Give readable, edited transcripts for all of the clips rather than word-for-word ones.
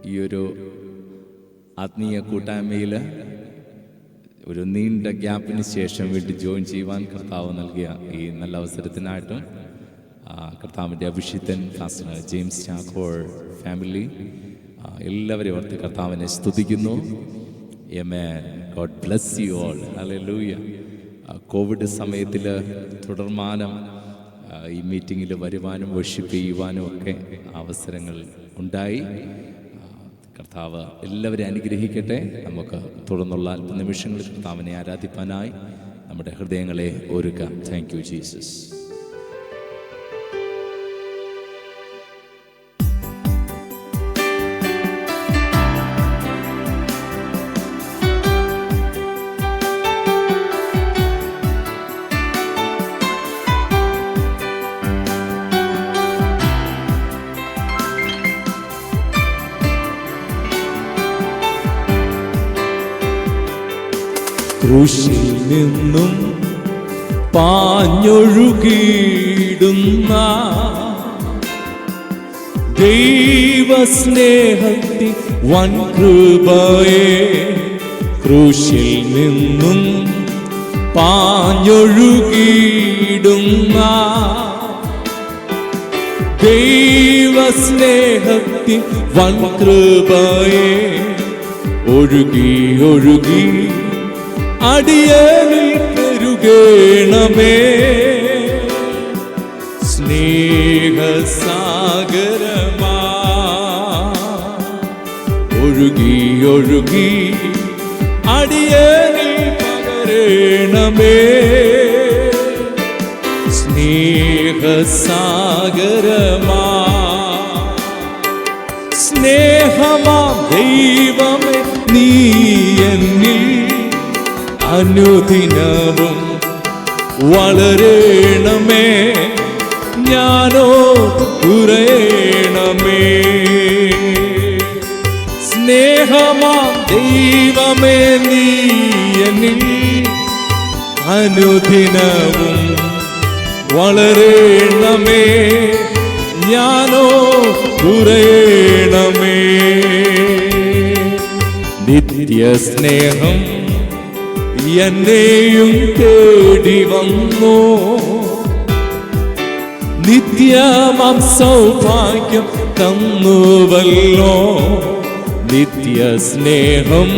ഈ ഒരു ആത്മീയ കൂട്ടായ്മയിൽ ഒരു നീണ്ട ഗ്യാപ്പിന് ശേഷം വീണ്ടും ജോയിൻ ചെയ്യുവാൻ കർത്താവ് നൽകിയ ഈ നല്ല അവസരത്തിനായിട്ടും കർത്താവിൻ്റെ അഭിഷിക്തൻ ഫാസ്റ്റർ ജെയിംസ് ചാക്കോൾ ഫാമിലി എല്ലാവരെയും ഓർത്ത് കർത്താവിനെ സ്തുതിക്കുന്നു. Amen. God bless you all. Hallelujah. Covid സമയത്തിൽ തുടർമാനം ഈ മീറ്റിങ്ങിൽ വരുവാനും വർഷിപ്പ് ചെയ്യുവാനും ഒക്കെ അവസരങ്ങൾ ഉണ്ടായി. കർത്താവ് എല്ലാവരെയും അനുഗ്രഹിക്കട്ടെ. നമുക്ക് തുടർന്നുള്ള അല്പനിമിഷങ്ങളിൽ കർത്താവിനെ ആരാധിപ്പാനായി നമ്മുടെ ഹൃദയങ്ങളെ ഒരുക്കാം. Thank you Jesus. ക്രൂശിൽ നിന്നും പാഞ്ഞൊഴുകിയിടുന്ന ദൈവസ്നേഹത്തിൻ വൻ കൃപയെ, ക്രൂശിൽ നിന്നും പാഞ്ഞൊഴുകിയിടുന്ന ദൈവസ്നേഹത്തിൻ വൻ കൃപയെ, ഒഴുകി ഒഴുകി അടിയനിൽ പെരുകേണമേ. സ്നേഹസാഗരമാ ഒഴുകി ഒഴുകി അടിയനിൽ പകരണമേ. സ്നേഹസാഗരമാ സ്നേഹമാ ദൈവമേ, നീ എന്നിൽ അനുദിനവും വളരണമേ. ഞാനോ കുറയണമേ. സ്നേഹമാ ദൈവമേ, നീ എന്നിൽ അനുദിനവും വളരണമേ. ഞാനോ കുറയണമേ. നിത്യസ്നേഹം എന്നെയും തേടി വന്നു. നിത്യമാം സൗഭാഗ്യം തന്നുവല്ലോ. നിത്യസ്നേഹം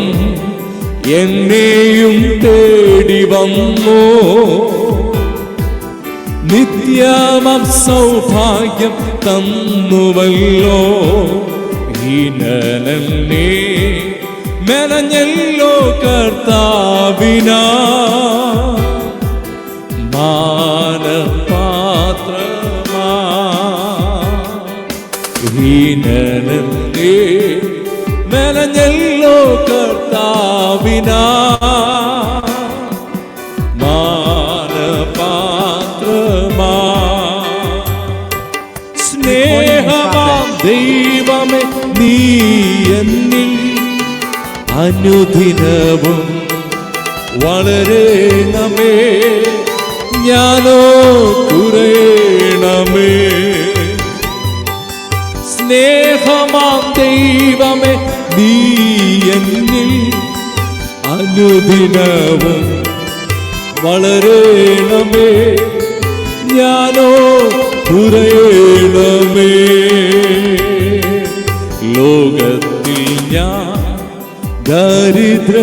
എന്നെയും തേടി വന്നു. നിത്യമാം സൗഭാഗ്യം തന്നുവല്ലോ. ഹീനനല്ലേ മെനഞ്ഞല്ലോ കർത്താവിനാ. മാനപാത്രമാ ഹീനനല്ലേ മെനഞ്ഞല്ലോ കർത്താവിനാ. മാനപാത്രമാ സ്നേഹമാം ദൈവമേ, നീ എന്നിൽ അനുദിനവും വളരണമേ. ഞാനോ കുറയണമേ. സ്നേഹമാം ദൈവമേ, നീ എന്നിൽ അനുദിനവും വളരണമേ. ഞാനോ കുറയണമേ. ലോകത്തിൽ ഞാൻ ദരിദ്രനായിടില്ലോ.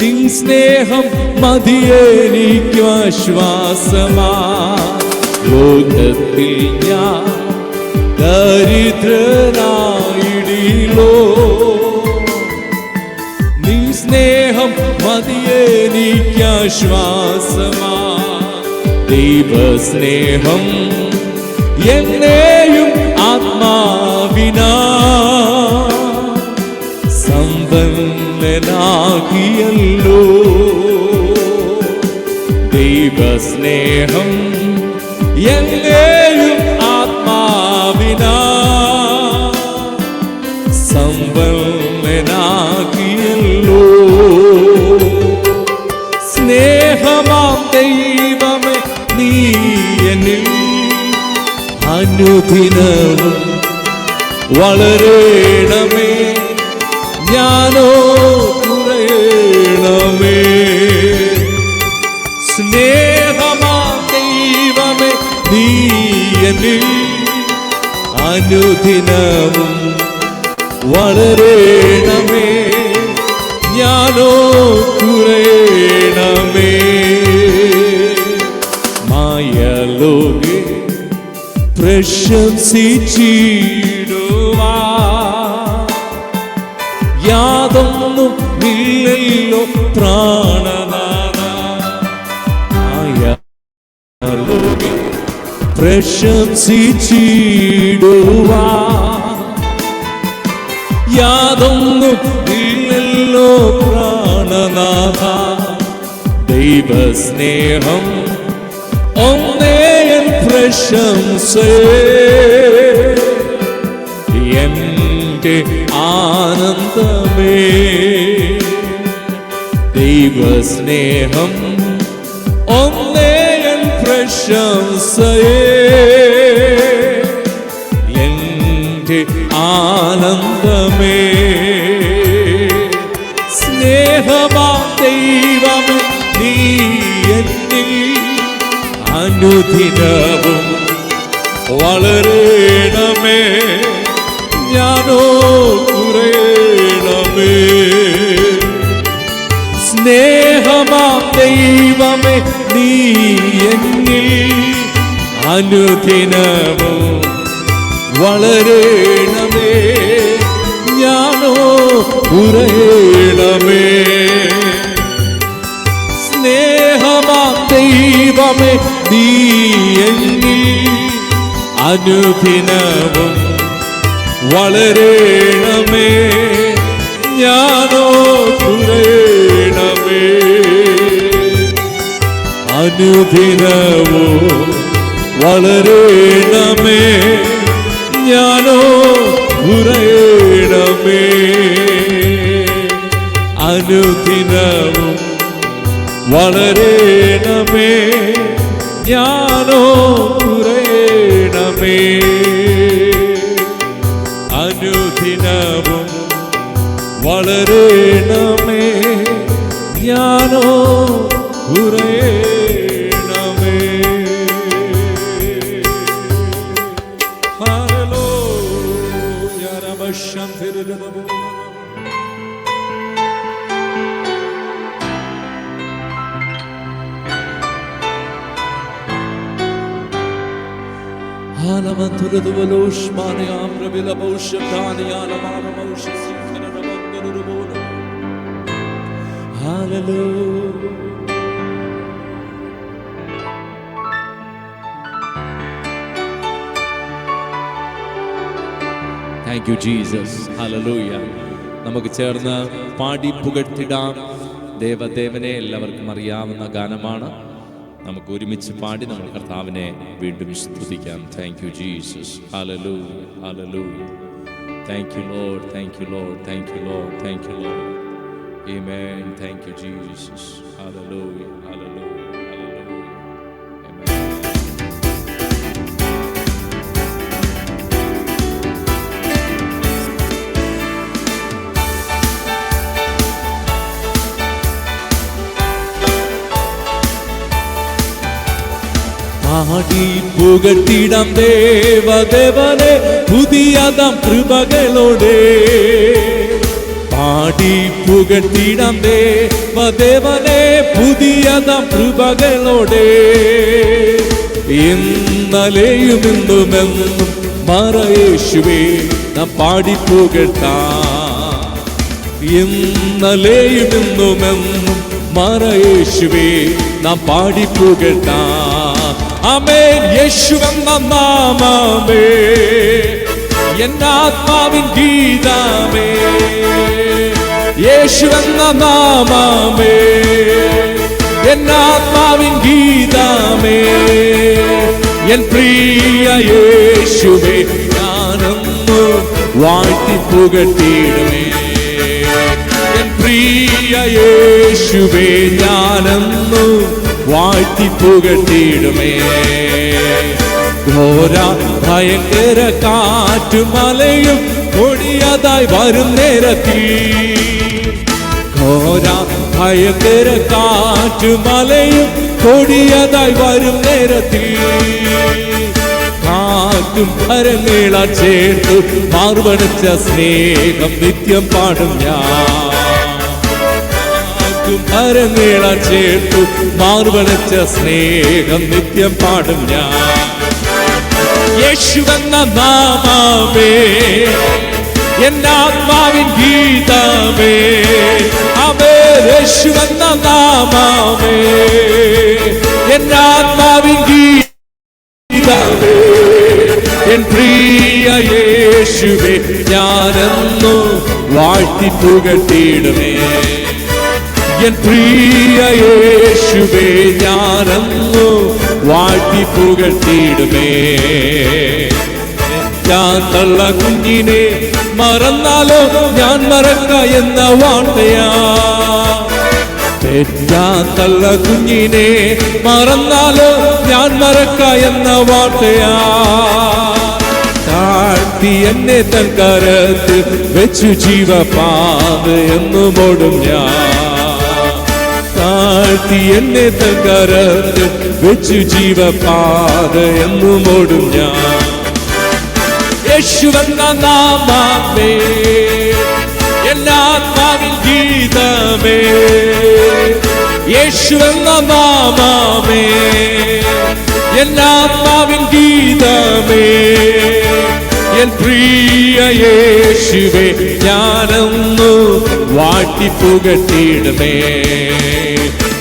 നിൻ സ്നേഹം മതിയെനിക്കു ആശ്വാസമാ. ലോകത്തിൽ ഞാൻ ദരിദ്രനായിടില്ലോ. നിൻ സ്നേഹം മതിയെനിക്കു ആശ്വാസമാ. ദൈവസ്നേഹം എന്നെയും ആത്മാവിനാ സമ്പന്നനാക്കിയല്ലോ. ദൈവസ്നേഹം എന്നെയും ആത്മാവിനാ സമ്പന്നനാക്കിയല്ലോ. സ്നേഹമാം ദൈവമേ, നീ എന്നിൽ അനുദിനവും വളരണമേ, ഞാനോ കുറയണമേ. സ്നേഹമാ ദൈവമേ നീ എന്നിൽ അനുദിനവും വളരണമേ, ഞാനോ കുറയണമേ. മായലോകെ പ്രശംസിച്ചിടുവാ യാതൊന്നും ഇല്ലല്ലോ പ്രാണനാഥ. മായലോകെ പ്രശംസിച്ചിടുവാ യാതൊന്നും ഇല്ലല്ലോ പ്രാണനാഥ. ദൈവസ്നേഹം ഒന്നേ പ്രശംസയേ, എന്റെ ആനന്ദമേ. ദൈവസ്നേഹം ഒന്നേ പ്രശംസയേ, എന്റെ ആനന്ദമേ. സ്നേഹമാ ദൈവമേ നീ എന്നിൽ അനുദിനവും വളരണമേ, ഞാനോ കുറയണമേ. സ്നേഹമാ ദൈവമേ നീ എന്നിൽ അനുദിനവും വളരണമേ, ഞാനോ കുറയണമേ. സ്നേഹമാ ദൈവമേ നീ എന്നിൽ അനുദിനവും വളരണമേ, ഞാനോ കുറയണമേ. അനുദിനവും വളരണമേ, ഞാനോ കുറയണമേ. അനുദിനവും വളരണമേ, ഞാനോ കുറയണമേ. അനുദിനവും വളരണമേ, ഞാനോ കുറയണമേ. Hallelujah രബശംതിരബോ. Thank you, Jesus. Hallelujah. നമുക്ക് ചേർന്ന് പാടി പുകഴ്ത്തിടാം ദേവദേവനെ. എല്ലാവർക്കും അറിയാവുന്ന ഗാനമാണ്. നമുക്ക് ഒരുമിച്ച് പാടി നമ്മൾ കർത്താവിനെ വീണ്ടും സ്തുതിക്കാം. Thank you, Jesus. Hallelujah. Hallelujah. Thank you, Lord. Thank you, Lord. Thank you, Lord. Thank you, Lord. Amen. Thank you, Jesus. Hallelujah. Hallelujah. Hallelujah. Amen. പാടി പുകഴ്ത്തിടാം ദേവദേവനെ പുതിയതാം കൃപകളോടെ. പാടി പുകഴ്ത്തിടാം ദേവദേവനെ പുതിയതാം കൃപകളോടെ. ഇന്നലെയും ഇന്നുമെന്നും മറയേശുവേ നാം പാടി പുകഴ്ത്താം. ഇന്നലെയും ഇന്നുമെന്നും മറയേശുവേ നാം പാടി പുകഴ്ത്താം. ആമേൻ. യേശുവെന്ന നാമമേ എന്നാത്മാവിൻ ഗീതമേ. യേശുവെന്ന നാമമേ എന്നാത്മാവിൻ ഗീതമേ. എൻ പ്രിയ യേശുവേ ഞാനൊന്നു വാഴ്ത്തി പുകഴ്ത്തിയിടുമേ. എൻ പ്രിയ യേശുവേ ഞാനൊന്നു വാഴ്ത്തി പുകഴ്ത്തിയിടുമേ. ഘോര ഭയങ്കര കാറ്റും മലയും കൊടിയതായി വരും നേരത്തിൽ, ഘോര ഭയങ്കര കാറ്റും മലയും കൊടിയതായി വരും നേരത്തിൽ, കാറ്റും കരങ്ങള ചേർത്ത് മാർവണിച്ച സ്നേഹം നിത്യം പാടും ഞാൻ, കാറ്റും കരങ്ങള ചേർത്തു മാർവണിച്ച സ്നേഹം നിത്യം പാടും ഞാൻ. യേശുവെന്ന നാമമേ എന്നാത്മാവിൻ ഗീതമേ, അവേ യേശുവെന്ന നാമമേ എന്നാത്മാവിൻ ഗീതമേ, എൻ പ്രിയ യേശുവേ ഞാനെന്നു വാഴ്ത്തി പുകഴ്ത്തിയിടുമേ, എൻ പ്രിയ യേശുവേ ഞാനെന്നു വാഴ്ത്തി പുകഴ്ത്തിയിടുമേ. ഞാൻ തള്ള കുഞ്ഞിനെ മറന്നാലോ ഞാൻ മറക്ക എന്ന വാർത്തയാ, ഞാൻ തള്ള കുഞ്ഞിനെ മറന്നാലോ ഞാൻ മറക്ക എന്ന വാർത്തയാ, താഴ്ത്തി എന്നെ തൻ കരത്ത് വെച്ചു ജീവപാത എന്നു മോടും ഞാൻ, താഴ്ത്തി എന്നെ തൻ കരത്ത് വെച്ചു ജീവപാത എന്നു മോടും ഞാൻ. യേശുവെന്ന നാമമേ എന്നാത്മാവിൻ ഗീതമേ, യേശുവെന്ന നാമമേ എന്നാത്മാവിൻ ഗീതമേ, എൻ പ്രിയ യേശുവേ ഞാനെന്നു വാഴ്ത്തി പുകഴ്ത്തിയിടുമേ,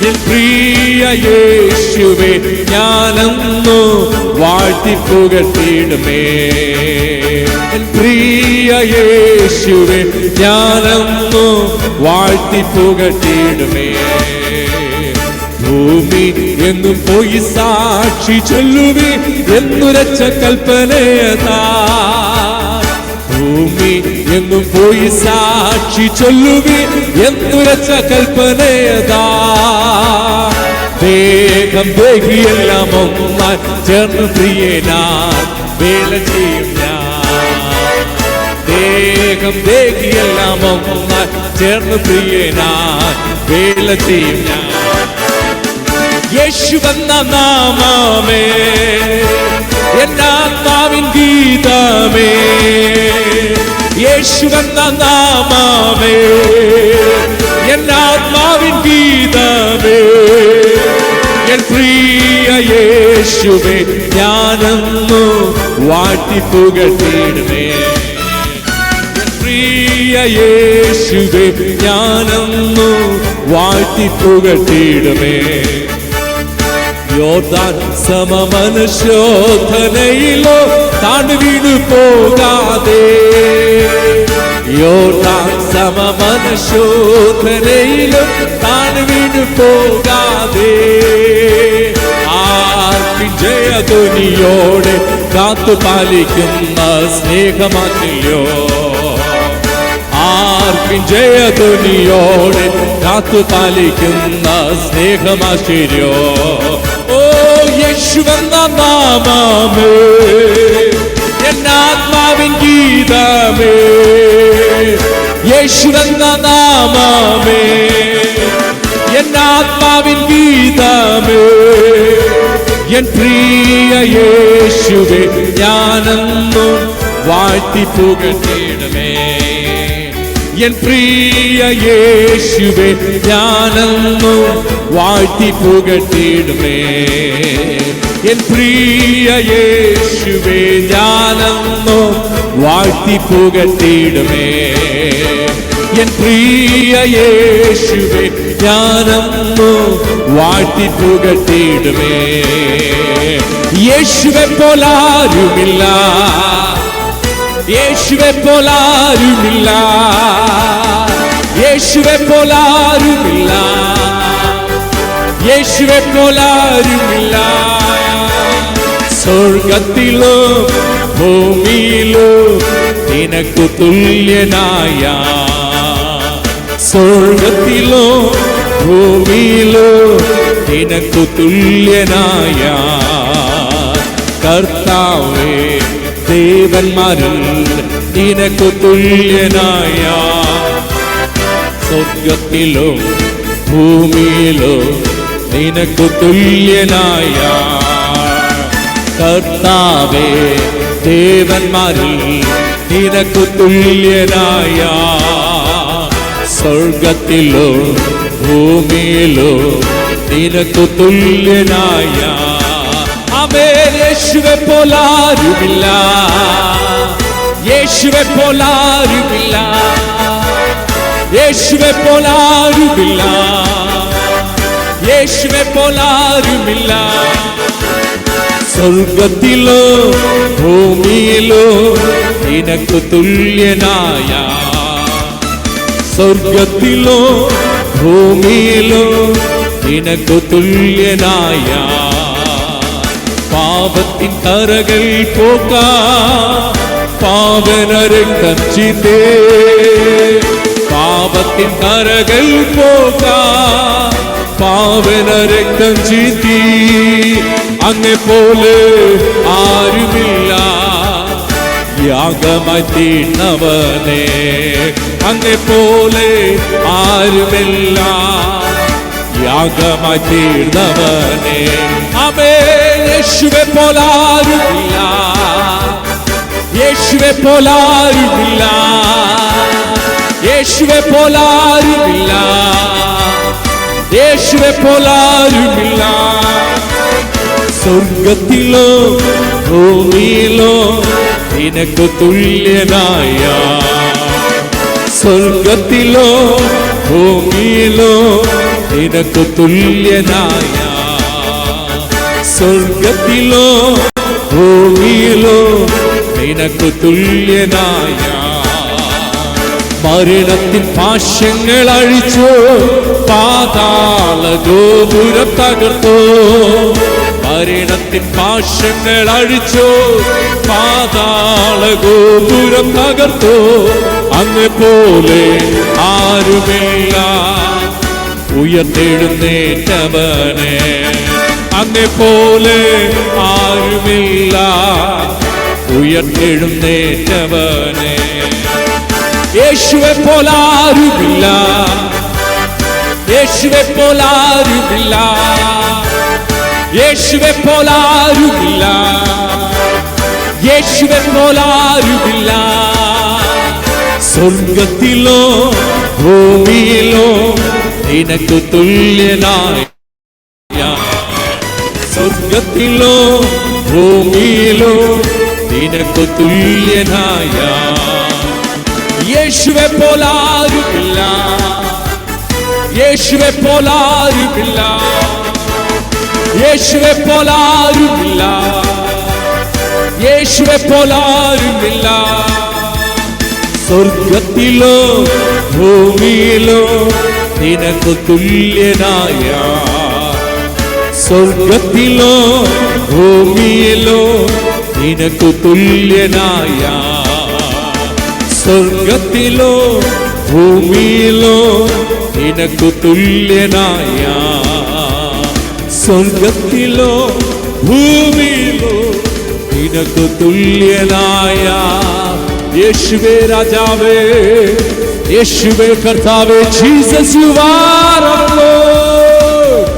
എൻ പ്രിയ യേശുവേ ഞാനെന്നു വാഴ്ത്തി പുകഴ്ത്തിയിടുമേ, എൻ പ്രിയ യേശുവേ ഞാനെന്നു വാഴ്ത്തി പുകഴ്ത്തിയിടുമേ. ഭൂമി എന്നും പോയി സാക്ഷി ചൊല്ലുവി എന്നുരച്ച കൽപ്പനയതാ, ഭൂമി എന്നും പോയി സാക്ഷി ചൊല്ലുവി എന്നുരച്ച കൽപ്പനയതാ, വേഗം വേഗിയെല്ലാം ഒന്നായി ചേർന്ന് പ്രിയനാൻ വേല ചെയ്യും ഞാൻ, വേഗം വേഗിയെല്ലാം ഒന്നായി ചേർന്ന് പ്രിയനാൻ വേല ചെയ്യും ഞാൻ. യേശുവെന്ന നാമമേ എന്നാത്മാവിൻ ഗീതമേ, യേശുവെന്ന നാമമേ എന്നാത്മാവിൻ ഗീതമേ, എൻ പ്രിയ യേശുവേ ഞാനെന്നു വാഴ്ത്തി പുകഴ്ത്തിയിടുമേ, എൻ പ്രിയ യേശുവേ ഞാനെന്നു വാഴ്ത്തി പുകഴ്ത്തിയിടുമേ. യോർദാൻ സമമനുശോധനയിലോ താണു വീണു പോകാതെ, യോർദാൻ സമമനുശോധനയിലോ താണു വീണു പോകാതെ, ആർപ്പിൻ ജയധ്വനിയോടെ കാത്തു പാലിക്കുന്ന സ്നേഹമാക്കിയോ, ആർപ്പിൻ ജയധ്വനിയോടെ കാത്തു പാലിക്കുന്ന സ്നേഹമാശ്ചര്യോ. ഓ യേശുവെന്ന നാമമേ എന്നാത്മാവിൻ ഗീതമേ, യേശുവെന്ന നാമമേ എന്നാത്മാവിൻ ഗീതമേ, എൻ പ്രിയ യേശുവേ ഞാനെന്നു വാഴ്ത്തി പുകഴ്ത്തിയിടുമേ, എൻ പ്രിയ യേശുവേ ഞാനെന്നു വാഴ്ത്തി പുകഴ്ത്തിയിടുമേ, എൻ പ്രിയ യേശുവേ ഞാനെന്നു വാഴ്ത്തി പുകഴ്ത്തിയിടുമേ, എൻ പ്രിയ യേശുവേ ഞാനെന്നു വാഴ്ത്തി പുകഴ്ത്തിയിടുമേ. യേശുവെ പോലാരുമില്ല, യേശുവെ പോലാരുമില്ല, യേശുവെ പോലാരുമില്ല, യേശുവെ പോലാരുമില്ല. സ്വർഗത്തിലോ ഭൂമിയിലോ നിനക്കു തുല്യനായ, സ്വർഗത്തിലോ ഭൂമിയിലോ നിനക്കു തുല്യനായ കർത്താവേ ദേവന്മാരിൽ നിനക്കു തുല്യനായ സ്വർഗത്തിലോ ഭൂമിയിലോ നിനക്കു തുല്യനായ കർത്താവേ ദേവന്മാരിൽ നിനക്കു തുല്യനായ സ്വർഗത്തിലോ ഭൂമിയിലോ നിനക്കു തുല്യനായ ആമേൻ. യേശുവെ പോലാരുമില്ല, യേശുവെ പോലാരുമില്ല, യേശുവെ പോലാരുമില്ല, യേശുവെ പോലാരുമില്ല. സ്വർഗത്തിലോ ഭൂമിയിലോ നിനക്കു തുല്യനായ സ്വർഗത്തിലോ ഭൂമിയിലോ നിനക്കു തുല്യനായ പാപത്തിൻ കറകൾ പോകാൻ പാവന രക്തം ചിന്തേ പാപത്തിൻ കറകൾ പോകാൻ പാവന രക്തം ചിന്തി അങ്ങെ പോലെ ആരുമില്ല യാഗമായി തീർന്നവനെ അങ്ങെ പോലെ ആരുമില്ല യാഗമായി തീർന്നവനെ ആമേൻ. യേശുവെ പോലാരുമില്ല, യേശുവെ പോലാരുമില്ല, യേശുവെ പോലാരുമില്ല, യേശുവെ പോലാരുമില്ല. സ്വർഗത്തിലോ ഭൂമിയിലോ നിനക്കു തുല്യനായ സ്വർഗത്തിലോ ഭൂമിയിലോ നിനക്കു തുല്യനായ സ്വർഗത്തിലോ ഭൂമിയിലോ നിനക്കു തുല്യനായ മരണത്തിൻ പാശങ്ങൾ അഴിച്ചോ പാതാള ഗോപുരം തകർത്തോ മരണത്തിൻ പാശങ്ങൾ അഴിച്ചോ പാതാള ഗോപുരം തകർത്തോ അങ്ങെ പോലെ ആരുമില്ല ഉയർത്തെഴുന്നേറ്റവനെ അങ്ങെ പോലെ ആരുമില്ല ഉയർത്തെഴുന്നേറ്റവനെ യേശുവെ പോലാരുമില്ല യേശുവെ പോലാരുമില്ല യേശുവെ പോലാരുമില്ല യേശുവെ പോലാരുമില്ല സ്വർഗത്തിലോ ഭൂമിയിലോ നിനക്കു തുല്യനായ സ്വർഗത്തിലോ ഭൂമിയിലോ നിനക്കു തുല്യനായ യേശുവെ പോലാരുമില്ല യേശുവെ പോലാരുമില്ല യേശുവെ പോലാരുമില്ല യേശുവെ പോലാരുമില്ല സ്വർഗത്തിലോ ഭൂമിയിലോ നിനക്കു തുല്യനായ സ്വർഗത്തിലോ ഭൂമിയിലോ നിനക്കു തുല്യനായ സ്വർഗത്തിലോ ഭൂമിയിലോ നിനക്കു തുല്യനായ സ്വർഗത്തിലോ ഭൂമിയിലോ നിനക്കു തുല്യനായ യേശുവേ രാജാവേ യേശുവേ കർത്താവേ Jesus you are our Lord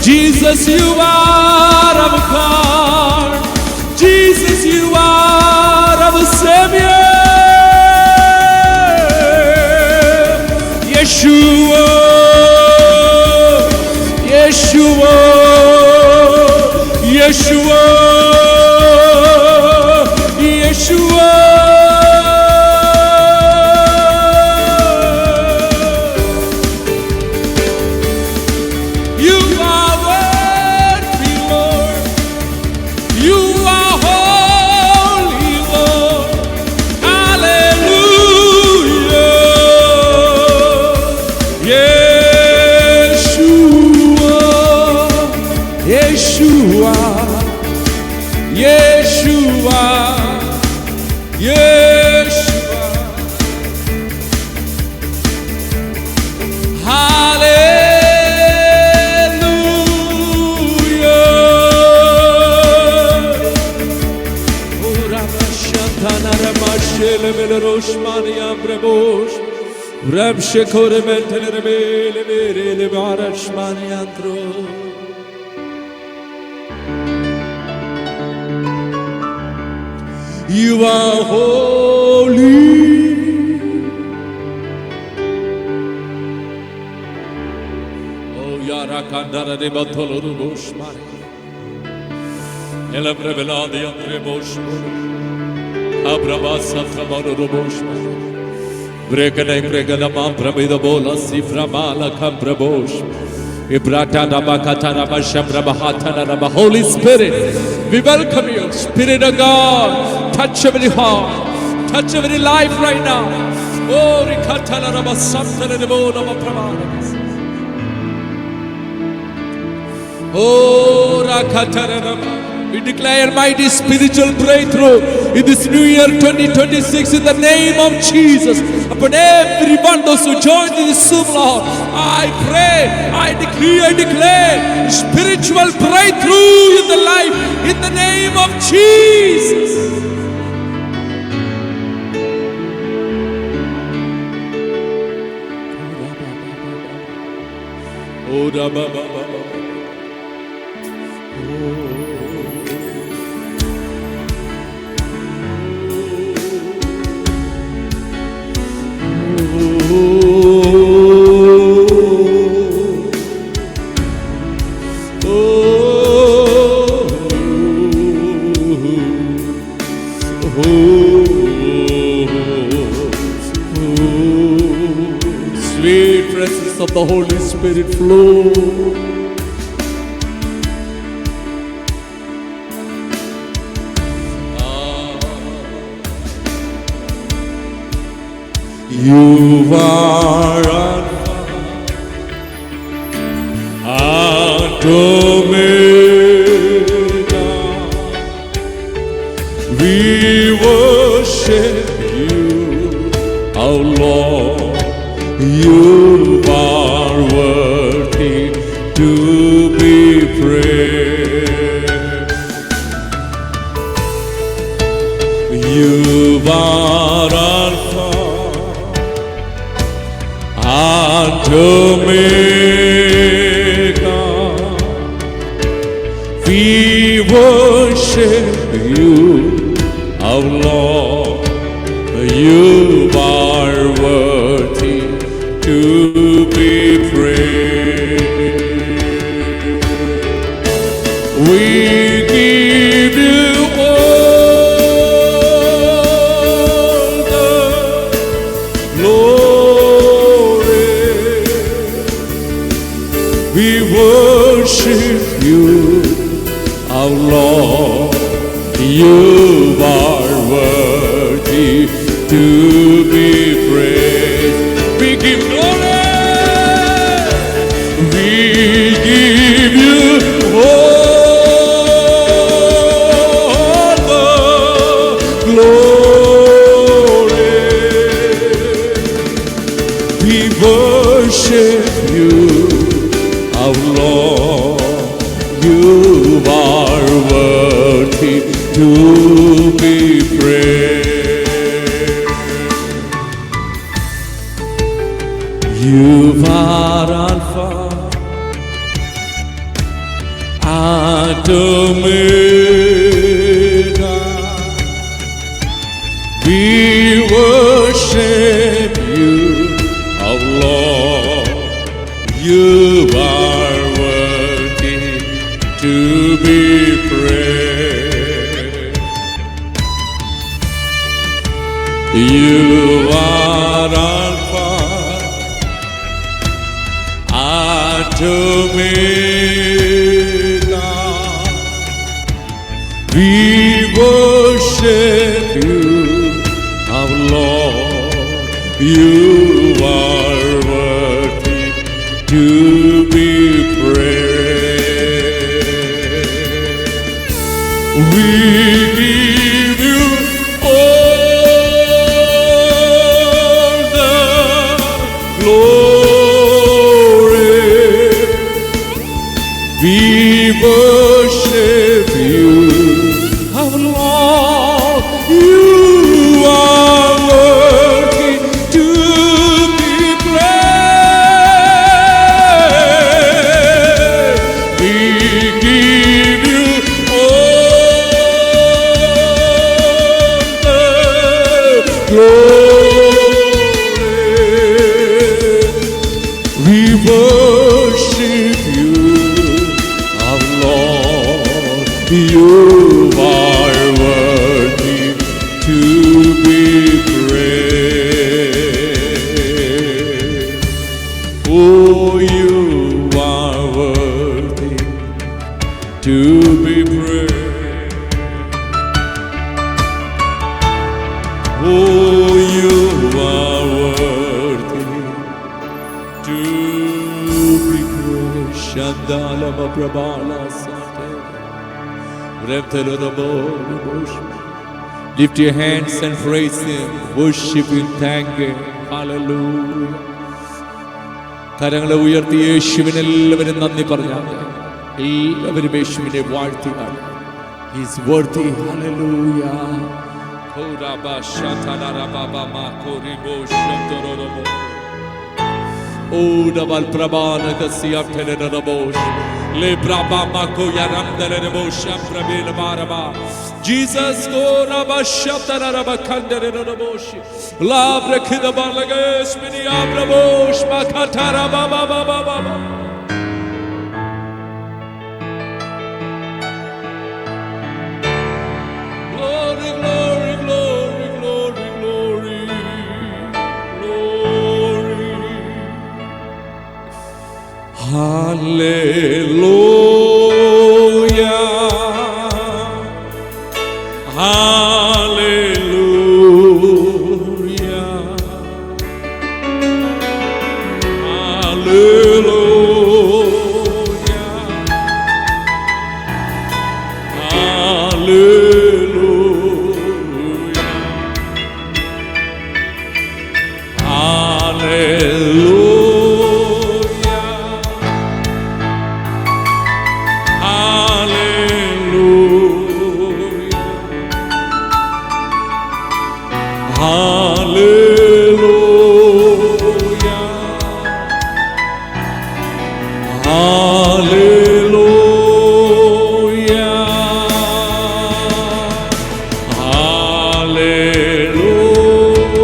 Jesus you are our God Jesus you are our saviour യേശുവോ യേശുവോ യേശുവോ യേശുവോ You are worthy, Lord. Kanaramashe Lemeroshmania Brebosh Ramshekore Mentelebele Mere Barashmaniantro. You are holy. Oh Yarakandara de Batoloruboshmani. Elabrebela de Andrebosh. Abrabasa Tamarubosh. Brekane Bregana Mambrabida Bola Siframala Cambrabosh. Ibrata Bakatana Bashabrabahata. Holy Spirit, we welcome you. Spirit of God, touch every heart, touch every life right now. Oh, Rikatana Rabasanta de Bola Pramanas. Oh, Rakatana. We declare mighty spiritual breakthrough in this new year 2026 in the name of Jesus. Upon everyone those who join in this Zoom, Lord, I pray, I decree, I declare spiritual breakthrough in the life in the name of Jesus. Oh, da ba ba ba ba. Sweet presence of the Holy Spirit flow. You are Alpha and Omega. We worship you, our Lord. You are worthy to be praised. You are Alpha and Omega. We worship you, our Lord. You are worthy to be praised. We give you all the glory. We worship you, our Lord. You are worthy to be praised. We give glory. We give you all the glory. We worship you, our Lord. You are worthy to be praised. You are Alpha and Omega. We worship you, our Lord. You are worthy to be praised. You are Alpha and Omega. We worship you, our Lord. You are worthy to be praised. We give you all the glory. We worship you, our Lord. You We worship you, our Lord. You are worthy to be praised. Oh, you are worthy to be praised. Oh, you are worthy to be praised. Shandalama Prabhala Sate. Lift your hands and praise Him. Worship Him. Thank Him. Hallelujah. കരങ്ങളെ ഉയർത്തി യേശുവിന് എല്ലാവരും നന്ദി പറഞ്ഞാൽ എല്ലാവരും യേശുവിനെ വാഴ്ത്തുക. He is worthy. Hallelujah. Oh, Dabal Prabana Kasiap Telenabos, Le Braba Mako Yaram Delenabosha Prabina Maraba, Jesus go Rabashataraba Kanderinaboshi, Labra Kidabalagas, Miniabrabosh, Makatara Baba Baba. Hallelujah, hallelujah,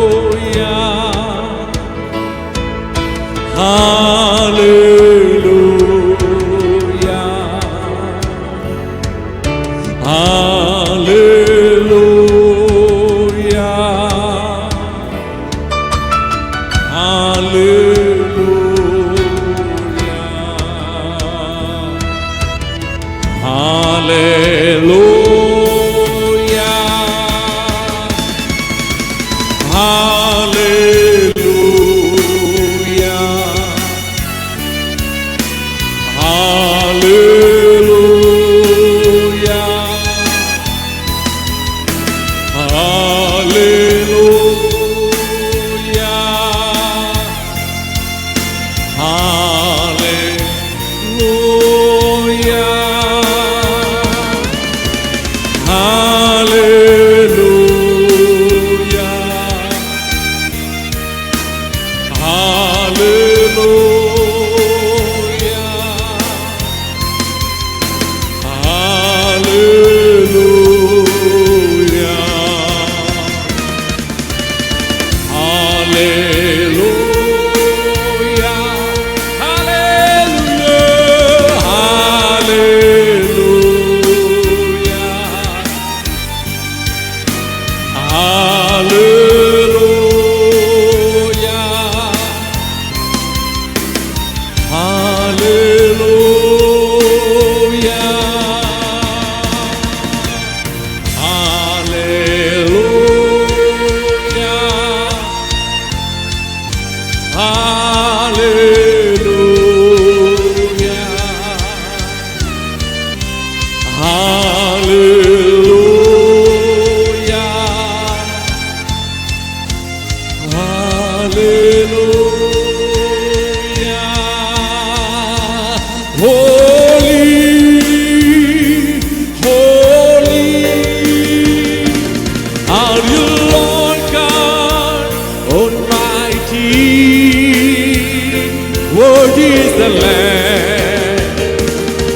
hallelujah, hallelujah, hallelujah.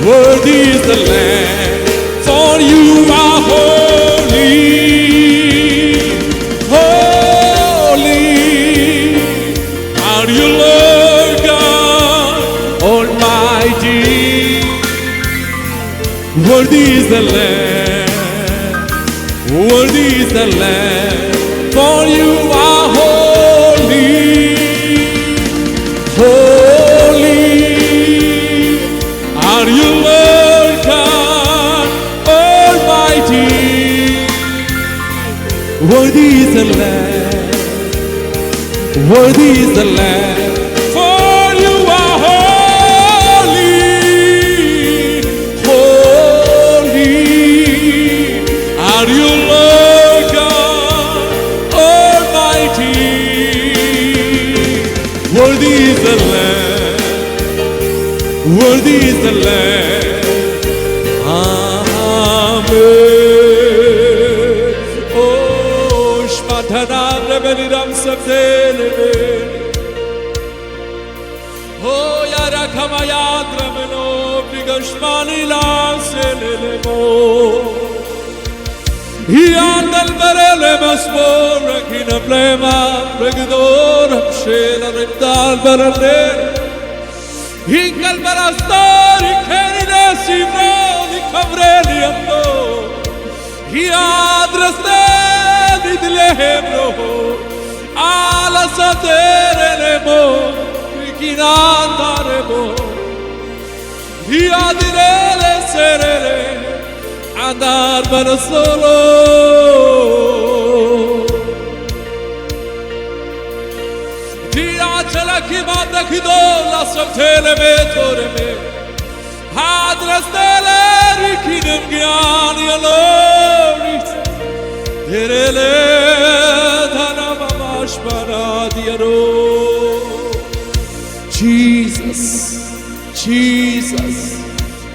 Worthy is the Lamb, for you are holy, holy. Worthy is the Lamb, worthy is the Lamb, for you are holy, holy are you, Lord God Almighty. Worthy is the Lamb, worthy is the Lamb, for you are holy, holy are you, Lord God Almighty. Worthy is the Lamb, worthy is the Lamb. Amen. Oh, Shmatana Rebeliram Sabdelebe. Oh, Yara Kamayadra Meno Brigashmani La Selelemo. Yandal Barele Masbor Akina Blema Brigdor Shela Rendal Barale. Hinkal Barastar Ikerina Sivro Cavreli Ando. Hiadraste Didlehebro Ala Saterelemo Vikinandaremo Hiadirele Serele Andar Barasolo Diacela Kimanda Kidola Sabteleme Toreme Hadrastele Rikinam Gyani Aloris Derele Dhanamamash Paradiyaro. Jesus, Jesus,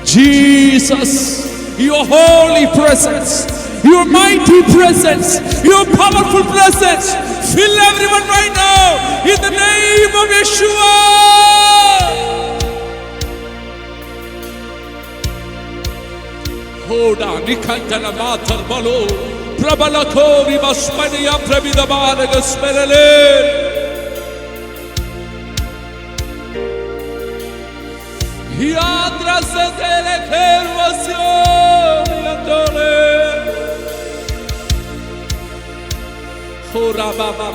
Jesus, your holy presence, your mighty presence, your powerful presence, fill everyone right now in the name of Yeshua. Hoda nikantana matar balo prabala kori basmaniya prabidabana gasmerele. Hiadra setele kervasyon yatole. Hora baba.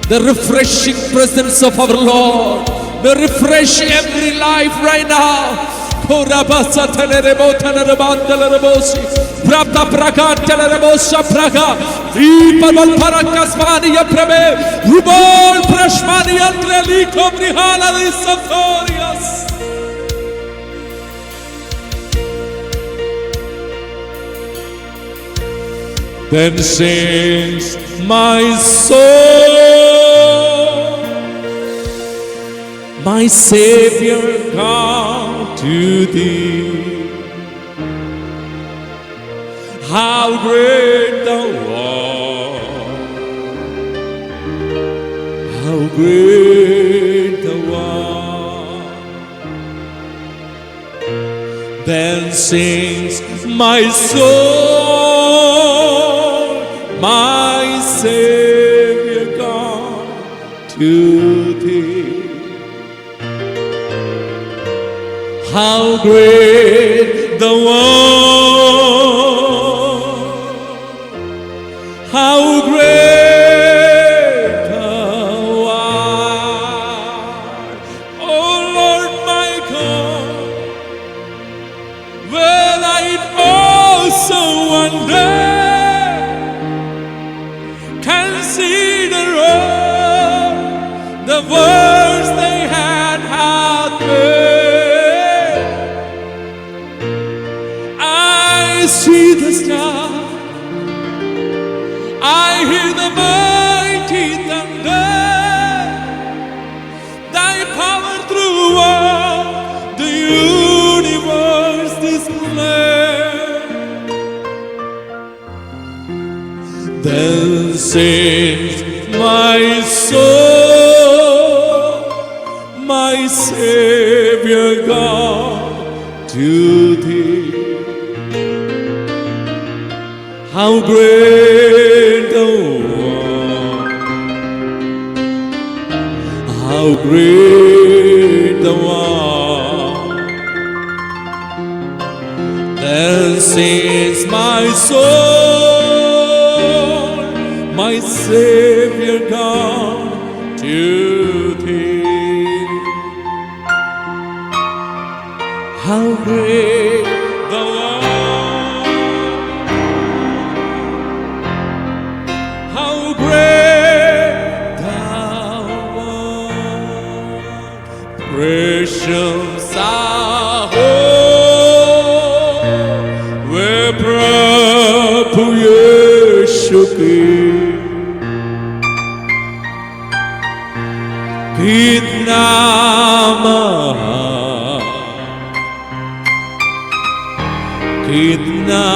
The refreshing presence of our Lord will refresh every life right now. Korabasa telerebo telerebosi prabda praga telerebosa praga vipal parakasmani yaprebe rubol prashmani antreli kobrihala lisatorias. Then sings my soul, my Savior come to thee. How great thou art, how great thou art. Then sings my soul, my Savior come to thee. How great thou art, how great thou art. Oh Lord my God, will I also one day consider all the words they had made. I see the star, I hear the mighty thunder, thy power through all the universe display. Then sings my soul, my Savior God to thee. How great thou art, how great thou art. Then my soul, my Savior God, to thee. How great thou art, how great thou art, precious Aho, we Prabhu Yeshu ki kitna kitna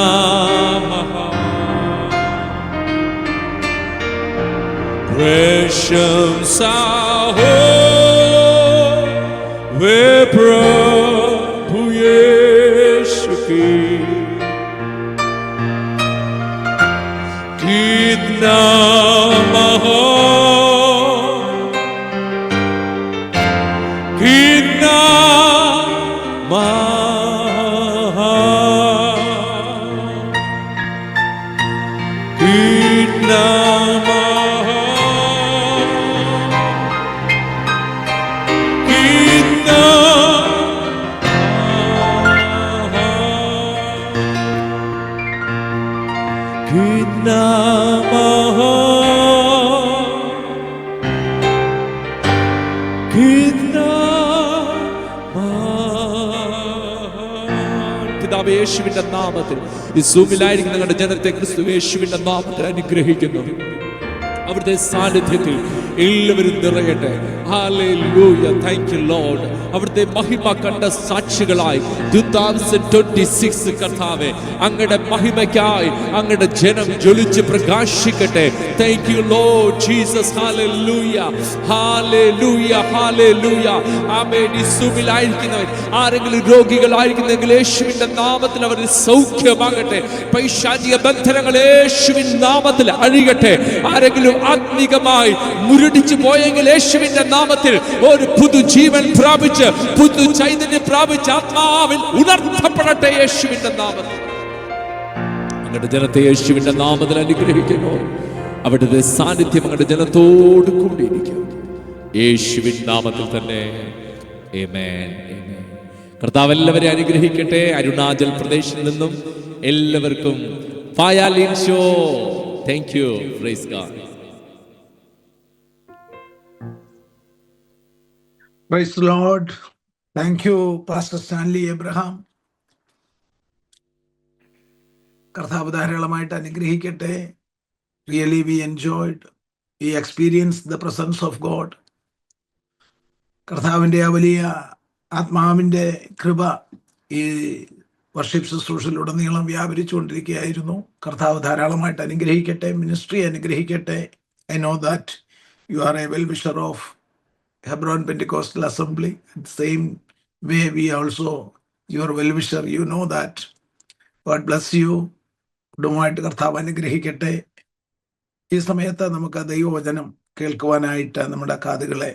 precious Aho, we Prabhu Yeshu ki kitna kitna പിതാവേ, യേശുവിന്റെ നാമത്തിൽ ഈ സൂമിലായിരിക്കുന്ന ഞങ്ങളുടെ ജനത്തെ ക്രിസ്തു യേശുവിന്റെ നാമത്തിൽ അനുഗ്രഹിക്കുന്നു. അവിടുത്തെ സാന്നിധ്യത്തിൽ എല്ലാവരും നിറയട്ടെ. Hallelujah, thank you Lord. അവിടുത്തെ മഹിമ കണ്ട സാക്ഷികളായി 2026 കർത്താവേ, അങ്ങയുടെ മഹിമയ്ക്കായി അങ്ങയുടെ ജനം ജ്വലിച്ച് പ്രകാശിക്കട്ടെ. Thank you Lord Jesus. Hallelujah, hallelujah, hallelujah. Amen. ഈ സൂമിലായിരിക്കുന്നവർ ആരെങ്കിലും രോഗികളായിരിക്കുന്നെങ്കിൽ യേശുവിന്റെ നാമത്തിൽ അവർ സൗഖ്യമാകട്ടെ. പൈശാചിക ബന്ധനങ്ങൾ യേശുവിൻ നാമത്തിൽ അഴിയട്ടെ. ആരെങ്കിലും ആത്മീകമായി മുരടിച്ചു പോയെങ്കിൽ യേശുവിന്റെ നാമത്തിൽ ഒരു പുതുജീവൻ പ്രാപിച്ച് പുതു ചൈതന്യം പ്രാപിച്ച് ആത്മാവിൽ ഉണർത്തപ്പെടട്ടെ യേശുവിന്റെ നാമത്തിൽ. അങ്ങയുടെ ജനത്തെ യേശുവിന്റെ നാമത്തിൽ അനുഗ്രഹിക്കുന്നു. അവിടുത്തെ സാന്നിധ്യം അങ്ങയുടെ ജനത്തോട് കൂടിയിരിക്കും. യേശുവിൻ നാമത്തിൽ തന്നെ. ആമേൻ, ആമേൻ. കർത്താവ് എല്ലാവരെയും അനുഗ്രഹിക്കട്ടെ. അരുണാചൽ പ്രദേശിൽ നിന്നും എല്ലാവർക്കും ഫായാലിൻ ഷോ. Thank you. Praise God. Praise the Lord. Thank you, Pastor Stanley Abraham. കർത്താവ് ധാരാളമായിട്ട് അനുഗ്രഹിക്കട്ടെ. Really we enjoyed, we experienced the presence of God. കർത്താവിൻ്റെ ആ വലിയ ആത്മാവിൻ്റെ കൃപ ഈ വർഷിപ്പ് ശുശ്രൂഷയിലുടനീളം വ്യാപരിച്ചുകൊണ്ടിരിക്കുകയായിരുന്നു. കർത്താവ് ധാരാളമായിട്ട് അനുഗ്രഹിക്കട്ടെ. മിനിസ്ട്രി അനുഗ്രഹിക്കട്ടെ. I know that you are a well-wisher of Hebron Pentecostal Assembly. The same way we also your well-wisher. You know that. God bless you. കുടുംബമായിട്ട് കർത്താവ് അനുഗ്രഹിക്കട്ടെ. ഈ സമയത്ത് നമുക്ക് ദൈവവചനം കേൾക്കുവാനായിട്ട് നമ്മുടെ കാതുകളെ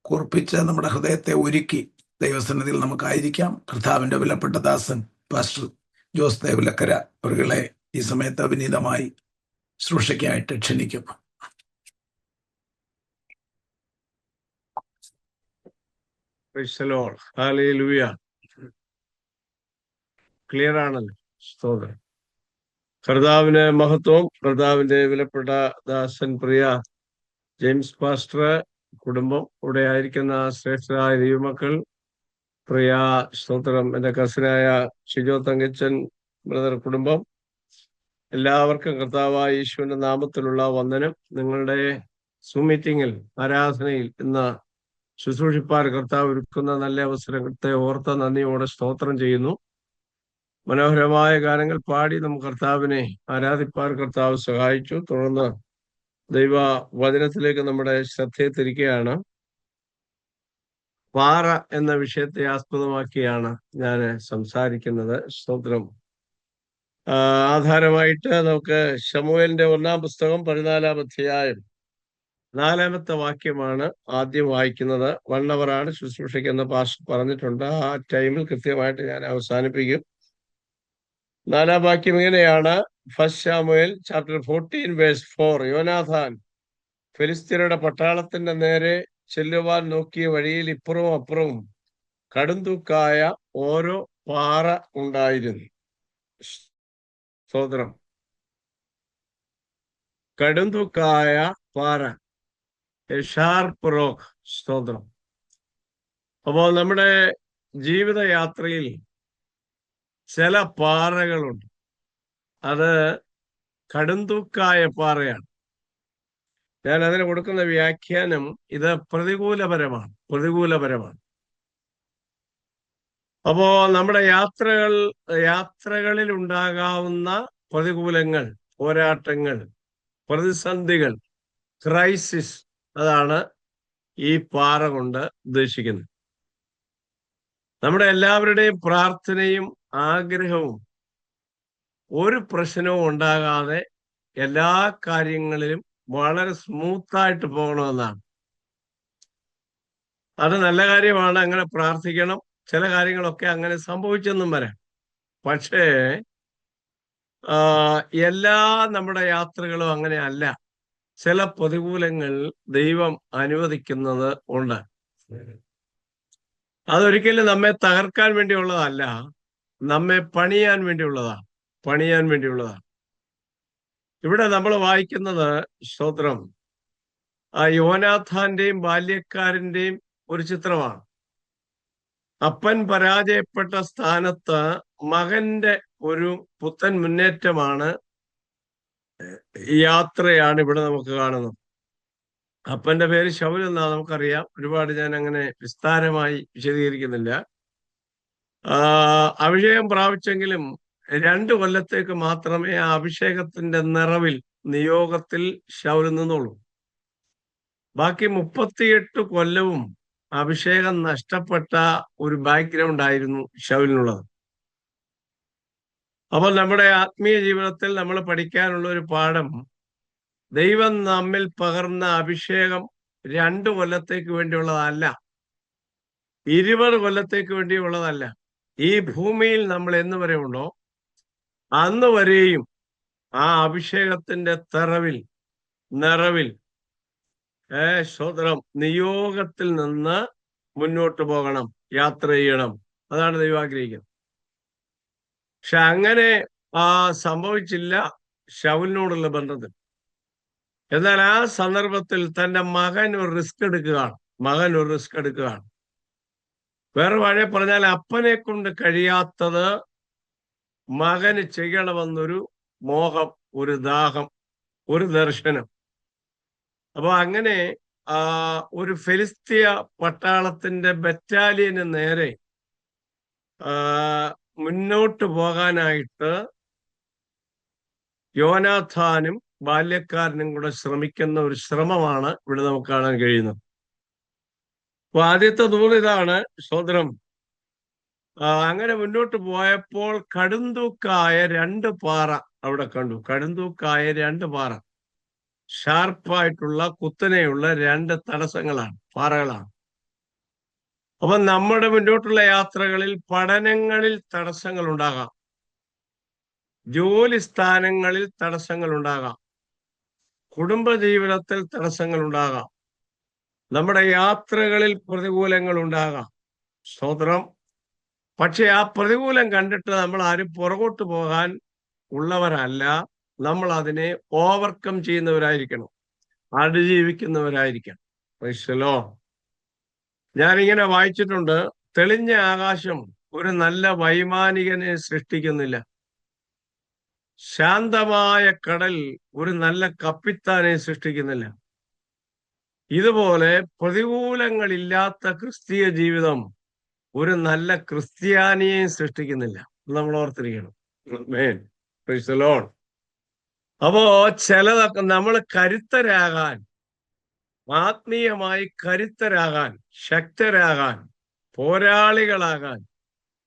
കൂർപ്പിച്ച് നമ്മുടെ ഹൃദയത്തെ ഒരുക്കി ദൈവസന്നിധിയിൽ നമുക്കായിരിക്കാം. കർത്താവിൻ്റെ വിലപ്പെട്ട ദാസൻ പാസ്റ്റർ ജോസ് ദേവലക്കര അവരുകളെ ഈ സമയത്ത് വിനീതമായി ശുശ്രൂഷയ്ക്കായിട്ട് ക്ഷണിക്കുന്നു. Praise the Lord. Hallelujah. Clear ആണല്ലോ. സ്തോത്രം. കർത്താവിന് മഹത്വം. കർത്താവിന്റെ വിലപ്പെട്ട ദാസൻ പ്രിയ ജെയിംസ് പാസ്റ്റർ, കുടുംബം, ഇവിടെ ആയിരിക്കുന്ന ശ്രേഷ്ഠരായ ദൈവമക്കൾ, പ്രിയ സ്തോത്രം എൻ്റെ കസിനായ ഷിജോ തങ്കച്ചൻ ബ്രദർ, കുടുംബം, എല്ലാവർക്കും കർത്താവായ യേശുവിന്റെ നാമത്തിലുള്ള വന്ദനം. നിങ്ങളുടെ സൂം മീറ്റിംഗിൽ ആരാധനയിൽ ഇന്ന് ശുശ്രൂഷിപ്പാർ കർത്താവ് ഒരുക്കുന്ന നല്ല അവസരത്തെ ഓർത്ത നന്ദിയോടെ സ്തോത്രം ചെയ്യുന്നു. മനോഹരമായ ഗാനങ്ങൾ പാടി നമുക്ക് കർത്താവിനെ ആരാധിപ്പാർ കർത്താവ് സഹായിച്ചു. തുടർന്ന് ദൈവ വചനത്തിലേക്ക് നമ്മുടെ ശ്രദ്ധയെ തിരിക്കുകയാണ്. പാറ എന്ന വിഷയത്തെ ആസ്പദമാക്കിയാണ് ഞാൻ സംസാരിക്കുന്നത്. സ്തോത്രം. ആധാരമായിട്ട് നമുക്ക് ശമൂവേലിന്റെ 1-ാം പുസ്തകം 14-ാം അധ്യായം 4-ാമത്തെ വാക്യമാണ് ആദ്യം വായിക്കുന്നത്. 1 അവറാണ് ശുശ്രൂഷയ്ക്കെന്ന് പാസ്റ്റർ പറഞ്ഞിട്ടുണ്ട്. ആ ടൈമിൽ കൃത്യമായിട്ട് ഞാൻ അവസാനിപ്പിക്കും. 4-ാം വാക്യം ഇങ്ങനെയാണ്. 1 ശമൂവേൽ ചാപ്റ്റർ 14:4. യോനാഥാൻ ഫെലിസ്ത്യരുടെ പട്ടാളത്തിന്റെ നേരെ ചെല്ലുവാൻ നോക്കിയ വഴിയിൽ ഇപ്പുറവും അപ്പുറവും കടുംതൂക്കായ ഓരോ പാറ ഉണ്ടായിരുന്നു. സ്തോത്രം. കടുംതൂക്കായ പാറ, ഷാർപ്പ് റോക്ക്. സ്തോത്രം. അപ്പോൾ നമ്മുടെ ജീവിതയാത്രയിൽ ചില പാറകളുണ്ട്. അത് കടുംതൂക്കായ പാറയാണ്. ഞാൻ അതിന് കൊടുക്കുന്ന വ്യാഖ്യാനം ഇത് പ്രതികൂലപരമാണ്. അപ്പോ നമ്മുടെ യാത്രകളിൽ ഉണ്ടാകാവുന്ന പ്രതികൂലങ്ങൾ, പോരാട്ടങ്ങൾ, പ്രതിസന്ധികൾ, ക്രൈസിസ്, അതാണ് ഈ പാറ കൊണ്ട് ഉദ്ദേശിക്കുന്നത്. നമ്മുടെ എല്ലാവരുടെയും പ്രാർത്ഥനയും ആഗ്രഹവും ഒരു പ്രശ്നവും ഉണ്ടാകാതെ എല്ലാ കാര്യങ്ങളിലും വളരെ സ്മൂത്തായിട്ട് പോകണമെന്നാണ്. അത് നല്ല കാര്യമാണ്, അങ്ങനെ പ്രാർത്ഥിക്കണം. ചില കാര്യങ്ങളൊക്കെ അങ്ങനെ സംഭവിച്ചെന്നും വരാം. പക്ഷേ എല്ലാ നമ്മുടെ യാത്രകളും അങ്ങനെ അല്ല. ചില പ്രതികൂലങ്ങൾ ദൈവം അനുവദിക്കുന്നത് ഉണ്ട്. അതൊരിക്കലും നമ്മെ തകർക്കാൻ വേണ്ടിയുള്ളതല്ല, നമ്മെ പണിയാൻ വേണ്ടിയുള്ളതാണ്. ഇവിടെ നമ്മൾ വായിക്കുന്നത്, സ്തോത്രം, യോനാഥാന്റെയും ബാല്യക്കാരന്റെയും ഒരു ചിത്രമാണ്. അപ്പൻ പരാജയപ്പെട്ട സ്ഥാനത്ത് മകന്റെ ഒരു പുത്തൻ മുന്നേറ്റമാണ്, യാത്രയാണ് ഇവിടെ നമുക്ക് കാണുന്നത്. അപ്പന്റെ പേര് ശൗൽ എന്നാ നമുക്കറിയാം. ഒരുപാട് ഞാൻ അങ്ങനെ വിസ്താരമായി വിശദീകരിക്കുന്നില്ല. അഭിഷേകം പ്രാപിച്ചെങ്കിലും 2 കൊല്ലത്തേക്ക് മാത്രമേ ആ അഭിഷേകത്തിന്റെ നിറവിൽ, നിയോഗത്തിൽ ശൗൽ നിന്നുള്ളൂ. ബാക്കി 38 കൊല്ലവും അഭിഷേകം നഷ്ടപ്പെട്ട ഒരു ബാക്ക്ഗ്രൗണ്ട് ആയിരുന്നു ശൗലിനുള്ളത്. അപ്പോൾ നമ്മുടെ ആത്മീയ ജീവിതത്തിൽ നമ്മൾ പഠിക്കാനുള്ള ഒരു പാഠം, ദൈവം നമ്മിൽ പകർന്ന അഭിഷേകം 2 കൊല്ലത്തേക്ക് വേണ്ടിയുള്ളതല്ല, 20 കൊല്ലത്തേക്ക് വേണ്ടിയുള്ളതല്ല. ഈ ഭൂമിയിൽ നമ്മൾ എന്ന് വരെ ഉണ്ടോ അന്ന് വരെയും ആ അഭിഷേകത്തിന്റെ നിറവിൽ സ്തോത്രം, നിയോഗത്തിൽ നിന്ന് മുന്നോട്ട് പോകണം, യാത്ര ചെയ്യണം. അതാണ് ദൈവം ആഗ്രഹിക്കുന്നത്. പക്ഷെ അങ്ങനെ സംഭവിച്ചില്ല ശൗലിനോടുള്ള ബന്ധത്തിൽ. എന്നാൽ ആ സന്ദർഭത്തിൽ തന്റെ മകൻ ഒരു റിസ്ക് എടുക്കുകയാണ്. വേറെ വഴി പറഞ്ഞാൽ, അപ്പനെ കൊണ്ട് കഴിയാത്തത് മകന് ചെയ്യണമെന്നൊരു മോഹം, ഒരു ദാഹം, ഒരു ദർശനം. അപ്പൊ അങ്ങനെ ഒരു ഫെലിസ്തീയ പട്ടാളത്തിന്റെ ബറ്റാലിയന് നേരെ മുന്നോട്ട് പോകാനായിട്ട് യോനാഥാനും ബാല്യക്കാരനും കൂടെ ശ്രമിക്കുന്ന ഒരു ശ്രമമാണ് ഇവിടെ നമുക്ക് കാണാൻ കഴിയുന്നത്. അപ്പൊ ആദ്യത്തെ ദൂത് ഇതാണ്, സ്തോത്രം. അങ്ങനെ മുന്നോട്ട് പോയപ്പോൾ കടുംതൂക്കായ 2 പാറ അവിടെ കണ്ടു. കടുംതൂക്കായ 2 പാറ, ഷാർപ്പായിട്ടുള്ള, കുത്തനെയുള്ള 2 പാറകളാണ്. അപ്പൊ നമ്മുടെ മുന്നോട്ടുള്ള യാത്രകളിൽ, പഠനങ്ങളിൽ തടസ്സങ്ങൾ ഉണ്ടാകാം, ജോലി സ്ഥാനങ്ങളിൽ തടസ്സങ്ങൾ ഉണ്ടാകാം, കുടുംബജീവിതത്തിൽ തടസ്സങ്ങൾ ഉണ്ടാകാം, നമ്മുടെ യാത്രകളിൽ പ്രതികൂലങ്ങൾ ഉണ്ടാകാം. സ്തോത്രം. പക്ഷെ ആ പ്രതികൂലം കണ്ടിട്ട് നമ്മൾ ആരും പുറകോട്ട് പോകാൻ ഉള്ളവരല്ല. നമ്മൾ അതിനെ ഓവർകം ചെയ്യുന്നവരായിരിക്കണം, അതിജീവിക്കുന്നവരായിരിക്കണം. Praise the Lord. ഞാനിങ്ങനെ വായിച്ചിട്ടുണ്ട്, തെളിഞ്ഞ ആകാശം ഒരു നല്ല വൈമാനികനെ സൃഷ്ടിക്കുന്നില്ല, ശാന്തമായ കടൽ ഒരു നല്ല കപ്പിത്താനെ സൃഷ്ടിക്കുന്നില്ല. ഇതുപോലെ പ്രതികൂലങ്ങളില്ലാത്ത ക്രിസ്തീയ ജീവിതം ഒരു നല്ല ക്രിസ്ത്യാനിയെ സൃഷ്ടിക്കുന്നില്ല. നമ്മൾ ഓർത്തിരിക്കണം. Price the Lord. അപ്പോ ചിലതൊക്കെ നമ്മൾ കരുത്തരാകാൻ, ആത്മീയമായി കരുത്തരാകാൻ, ശക്തരാകാൻ, പോരാളികളാകാൻ,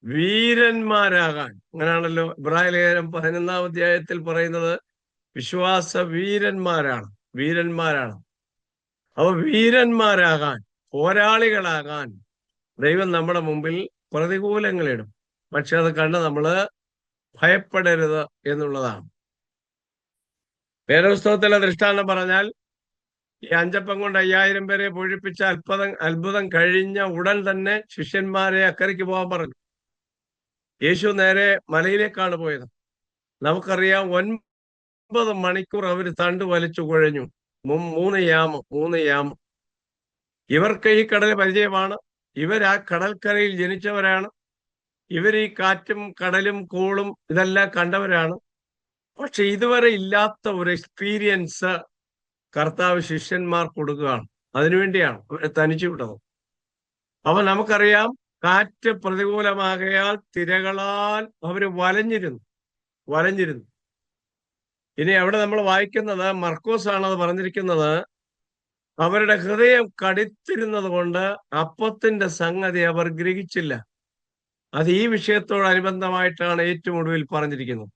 വീരന്മാരാകാൻ. അങ്ങനെയാണല്ലോ ഇബ്രായ ലേഖനം 11-ാം അധ്യായത്തിൽ പറയുന്നത്, വിശ്വാസ വീരന്മാരാണ്. അവ വീരന്മാരാകാൻ, പോരാളികളാകാൻ ദൈവം നമ്മുടെ മുമ്പിൽ പ്രതികൂലങ്ങളിടും. പക്ഷെ അത് കണ്ട് നമ്മള് ഭയപ്പെടരുത് എന്നുള്ളതാണ്. വേദപുസ്തകത്തിലെ ദൃഷ്ടാന്തം പറഞ്ഞാൽ, ഈ 5 അപ്പം കൊണ്ട് 5000 പേരെ പൊഴിപ്പിച്ച അത്ഭുതം കഴിഞ്ഞ ഉടൻ തന്നെ ശിഷ്യന്മാരെ അക്കരയ്ക്ക് പോകാൻ പറഞ്ഞു. യേശു നേരെ മലയിലേക്കാണ് പോയത്. നമുക്കറിയാം 9 മണിക്കൂർ അവർ തണ്ട് വലിച്ചു കുഴഞ്ഞു. 3 യാമം. ഇവർക്ക് ഈ കടൽ പരിചയമാണ്. ഇവർ ആ കടൽക്കരയിൽ ജനിച്ചവരാണ്. ഇവർ ഈ കാറ്റും കടലും കോളും ഇതെല്ലാം കണ്ടവരാണ്. പക്ഷെ ഇതുവരെ ഇല്ലാത്ത ഒരു എക്സ്പീരിയൻസ് കർത്താവ് ശിഷ്യന്മാർക്ക് കൊടുക്കുകയാണ്. അതിനുവേണ്ടിയാണ് അവരെ തനിച്ചു വിട്ടത്. അപ്പൊ നമുക്കറിയാം, കാറ്റ് പ്രതികൂലമാകയാൽ തിരകളാൽ അവര് വലഞ്ഞിരുന്നു. ഇനി അവിടെ നമ്മൾ വായിക്കുന്നത്, മർക്കോസ് ആണ് അത് പറഞ്ഞിരിക്കുന്നത്, അവരുടെ ഹൃദയം കടുത്തിരുന്നത് കൊണ്ട് അപ്പത്തിന്റെ സംഗതി അവർ ഗ്രഹിച്ചില്ല. അത് ഈ വിഷയത്തോടനുബന്ധമായിട്ടാണ് ഏറ്റവും ഒടുവിൽ പറഞ്ഞിരിക്കുന്നത്.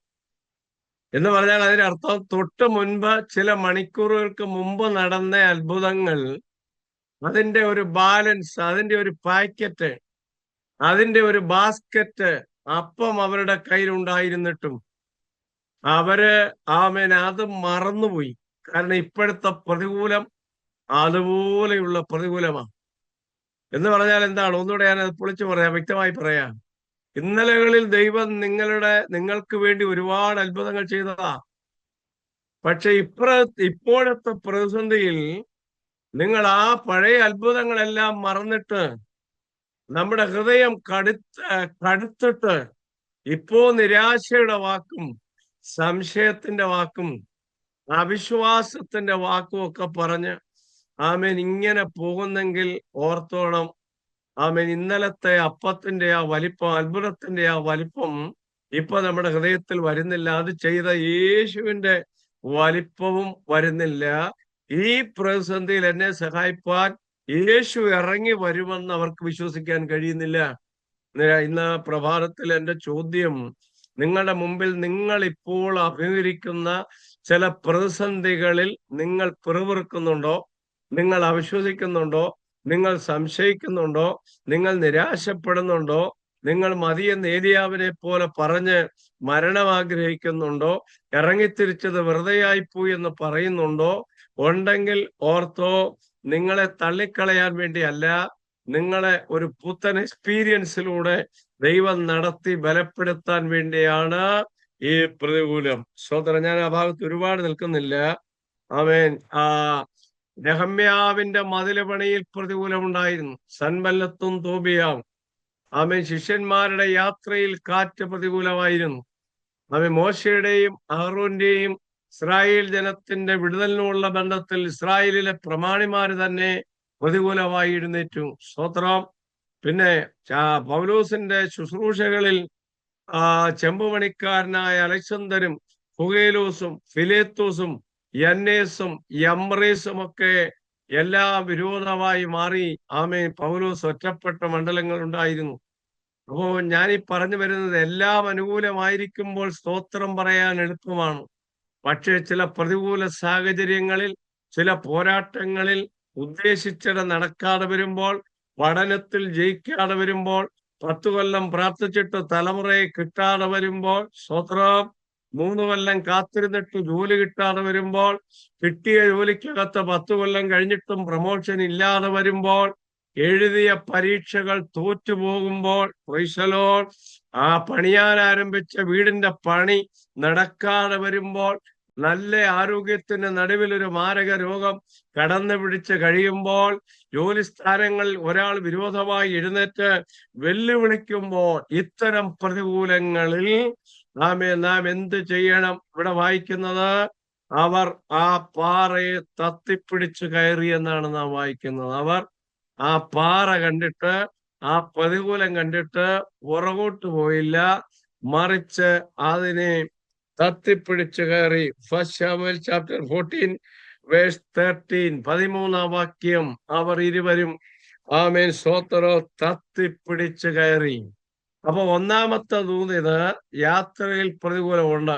എന്ന് പറഞ്ഞാൽ അതിനർത്ഥം, തൊട്ട് മുൻപ് ചില മണിക്കൂറുകൾക്ക് മുമ്പ് നടന്ന അത്ഭുതങ്ങൾ, അതിന്റെ ഒരു ബാലൻസ്, അതിന്റെ ഒരു പാക്കറ്റ്, അതിന്റെ ഒരു ബാസ്ക്കറ്റ് അപ്പം അവരുടെ കയ്യിലുണ്ടായിരുന്നിട്ടും അവര് അത് മറന്നുപോയി. കാരണം ഇപ്പോഴത്തെ പ്രതികൂലം അതുപോലെയുള്ള പ്രതികൂലമാണ്. എന്ന് പറഞ്ഞാൽ എന്താണ്? ഒന്നുകൂടെ ഞാനത് പൊളിച്ചു പറയാം, വ്യക്തമായി പറയാം. ഇന്നലകളിൽ ദൈവം നിങ്ങൾക്ക് വേണ്ടി ഒരുപാട് അത്ഭുതങ്ങൾ ചെയ്തതാ. പക്ഷെ ഇപ്പോഴത്തെ പ്രതിസന്ധിയിൽ നിങ്ങൾ ആ പഴയ അത്ഭുതങ്ങളെല്ലാം മറന്നിട്ട്, നമ്മുടെ ഹൃദയം കടുത്തിട്ട് ഇപ്പോ നിരാശയുടെ വാക്കും സംശയത്തിന്റെ വാക്കും അവിശ്വാസത്തിന്റെ വാക്കും ഒക്കെ പറഞ്ഞ് ഇങ്ങനെ പോകുന്നെങ്കിൽ ഓർത്തോണം, ഇന്നലത്തെ അപ്പത്തിന്റെ ആ വലിപ്പം, അത്ഭുതത്തിന്റെ ആ വലിപ്പം ഇപ്പൊ നമ്മുടെ ഹൃദയത്തിൽ വരുന്നില്ല. അത് ചെയ്ത യേശുവിന്റെ വലിപ്പവും വരുന്നില്ല. ഈ പ്രതിസന്ധിയിൽ എന്നെ സഹായിപ്പാൻ യേശു ഇറങ്ങി വരുമെന്ന് അവർക്ക് വിശ്വസിക്കാൻ കഴിയുന്നില്ല. ഇന്ന് പ്രഭാതത്തിൽ എൻ്റെ ചോദ്യം, നിങ്ങളുടെ മുമ്പിൽ നിങ്ങൾ ഇപ്പോൾ അഭിമുഖീകരിക്കുന്ന ചില പ്രതിസന്ധികളിൽ നിങ്ങൾ പിറുപിറുക്കുന്നുണ്ടോ? നിങ്ങൾ അവിശ്വസിക്കുന്നുണ്ടോ? നിങ്ങൾ സംശയിക്കുന്നുണ്ടോ? നിങ്ങൾ നിരാശപ്പെടുന്നുണ്ടോ? നിങ്ങൾ മതിയെന്ന് ഏലിയാവിനെ പോലെ പറഞ്ഞ് മരണം ആഗ്രഹിക്കുന്നുണ്ടോ? ഇറങ്ങിത്തിരിച്ചത് വെറുതെയായിപ്പോയി എന്ന് പറയുന്നുണ്ടോ? ഉണ്ടെങ്കിൽ ഓർത്തോ, നിങ്ങളെ തള്ളിക്കളയാൻ വേണ്ടിയല്ല, നിങ്ങളെ ഒരു പുത്തൻ എക്സ്പീരിയൻസിലൂടെ ദൈവം നടത്തി ബലപ്പെടുത്താൻ വേണ്ടിയാണ് ഈ പ്രതികൂലം. സ്വതന്ത്രം, ഞാൻ ആ ഭാഗത്ത് ഒരുപാട് നിൽക്കുന്നില്ല. ആമേൻ. നെഹമ്യാവിന്റെ മതില് പണിയിൽ പ്രതികൂലമുണ്ടായിരുന്നു. സൻബല്ലത്തും തോബിയാവും. ശിഷ്യന്മാരുടെ യാത്രയിൽ കാറ്റ് പ്രതികൂലമായിരുന്നു. മോശയുടെയും അഹ്റോന്റെയും ഇസ്രായേൽ ജനത്തിന്റെ വിടുതലിനുള്ള ബന്ധത്തിൽ ഇസ്രായേലിലെ പ്രമാണിമാര് തന്നെ പ്രതികൂലമായി എഴുന്നേറ്റു. സ്തോത്രം. പിന്നെ പൗലോസിന്റെ ശുശ്രൂഷകളിൽ ചെമ്പുപണിക്കാരനായ അലക്സന്തരും ഫുഗേലോസും ഫിലേത്തോസും യന്നേസും യംറേസും ഒക്കെ എല്ലാം വിരോധമായി മാറി. പൗലോസ് ഒറ്റപ്പെട്ട മണ്ഡലങ്ങൾ ഉണ്ടായിരുന്നു. അപ്പോ ഞാനീ പറഞ്ഞു വരുന്നത്, എല്ലാം അനുകൂലമായിരിക്കുമ്പോൾ സ്തോത്രം പറയാൻ എളുപ്പമാണ്. പക്ഷേ ചില പ്രതികൂല സാഹചര്യങ്ങളിൽ, ചില പോരാട്ടങ്ങളിൽ ഉദ്ദേശിച്ചിട നടക്കാതെ വരുമ്പോൾ, പഠനത്തിൽ ജയിക്കാതെ വരുമ്പോൾ, 10 കൊല്ലം പ്രാർത്ഥിച്ചിട്ട് തലമുറയെ കിട്ടാതെ വരുമ്പോൾ, സ്തോത്രം, 3 കൊല്ലം കാത്തിരുന്നിട്ട് ജോലി കിട്ടാതെ വരുമ്പോൾ, കിട്ടിയ ജോലിക്കകത്ത് 10 കൊല്ലം കഴിഞ്ഞിട്ടും പ്രമോഷൻ ഇല്ലാതെ വരുമ്പോൾ, എഴുതിയ പരീക്ഷകൾ തോറ്റുപോകുമ്പോൾ, പ്രൈസലോൺ, പണിയാൻ ആരംഭിച്ച വീടിന്റെ പണി നടക്കാതെ വരുമ്പോൾ, നല്ല ആരോഗ്യത്തിന് നടുവിൽ ഒരു മാരക രോഗം കടന്നു പിടിച്ച് കഴിയുമ്പോൾ, ജോലി സ്ഥാനങ്ങളിൽ ഒരാൾ വിരോധമായി എഴുന്നേറ്റ് വെല്ലുവിളിക്കുമ്പോൾ, ഇത്തരം പ്രതികൂലങ്ങളിൽ നാം എന്ത് ചെയ്യണം? ഇവിടെ വായിക്കുന്നത്, അവർ ആ പാറയെ തത്തിപ്പിടിച്ചു കയറി എന്നാണ് നാം വായിക്കുന്നത്. അവർ ആ പാറ കണ്ടിട്ട്, ആ പ്രതികൂലം കണ്ടിട്ട് പുറകോട്ട് പോയില്ല, മറിച്ച് അതിനെ തത്തിപ്പിടിച്ചു കയറി. ഫസ്റ്റ് ശമൂവേൽ ചാപ്റ്റർ 14 വേഴ്സ് 13, 13-ാം വാക്യം. അവർ ഇരുവരും സ്തോത്രം തത്തിപ്പിടിച്ചു കയറി. അപ്പൊ ഒന്നാമത്തെ ദൂത് ഇത്, യാത്രയിൽ പ്രതികൂലമുണ്ട്,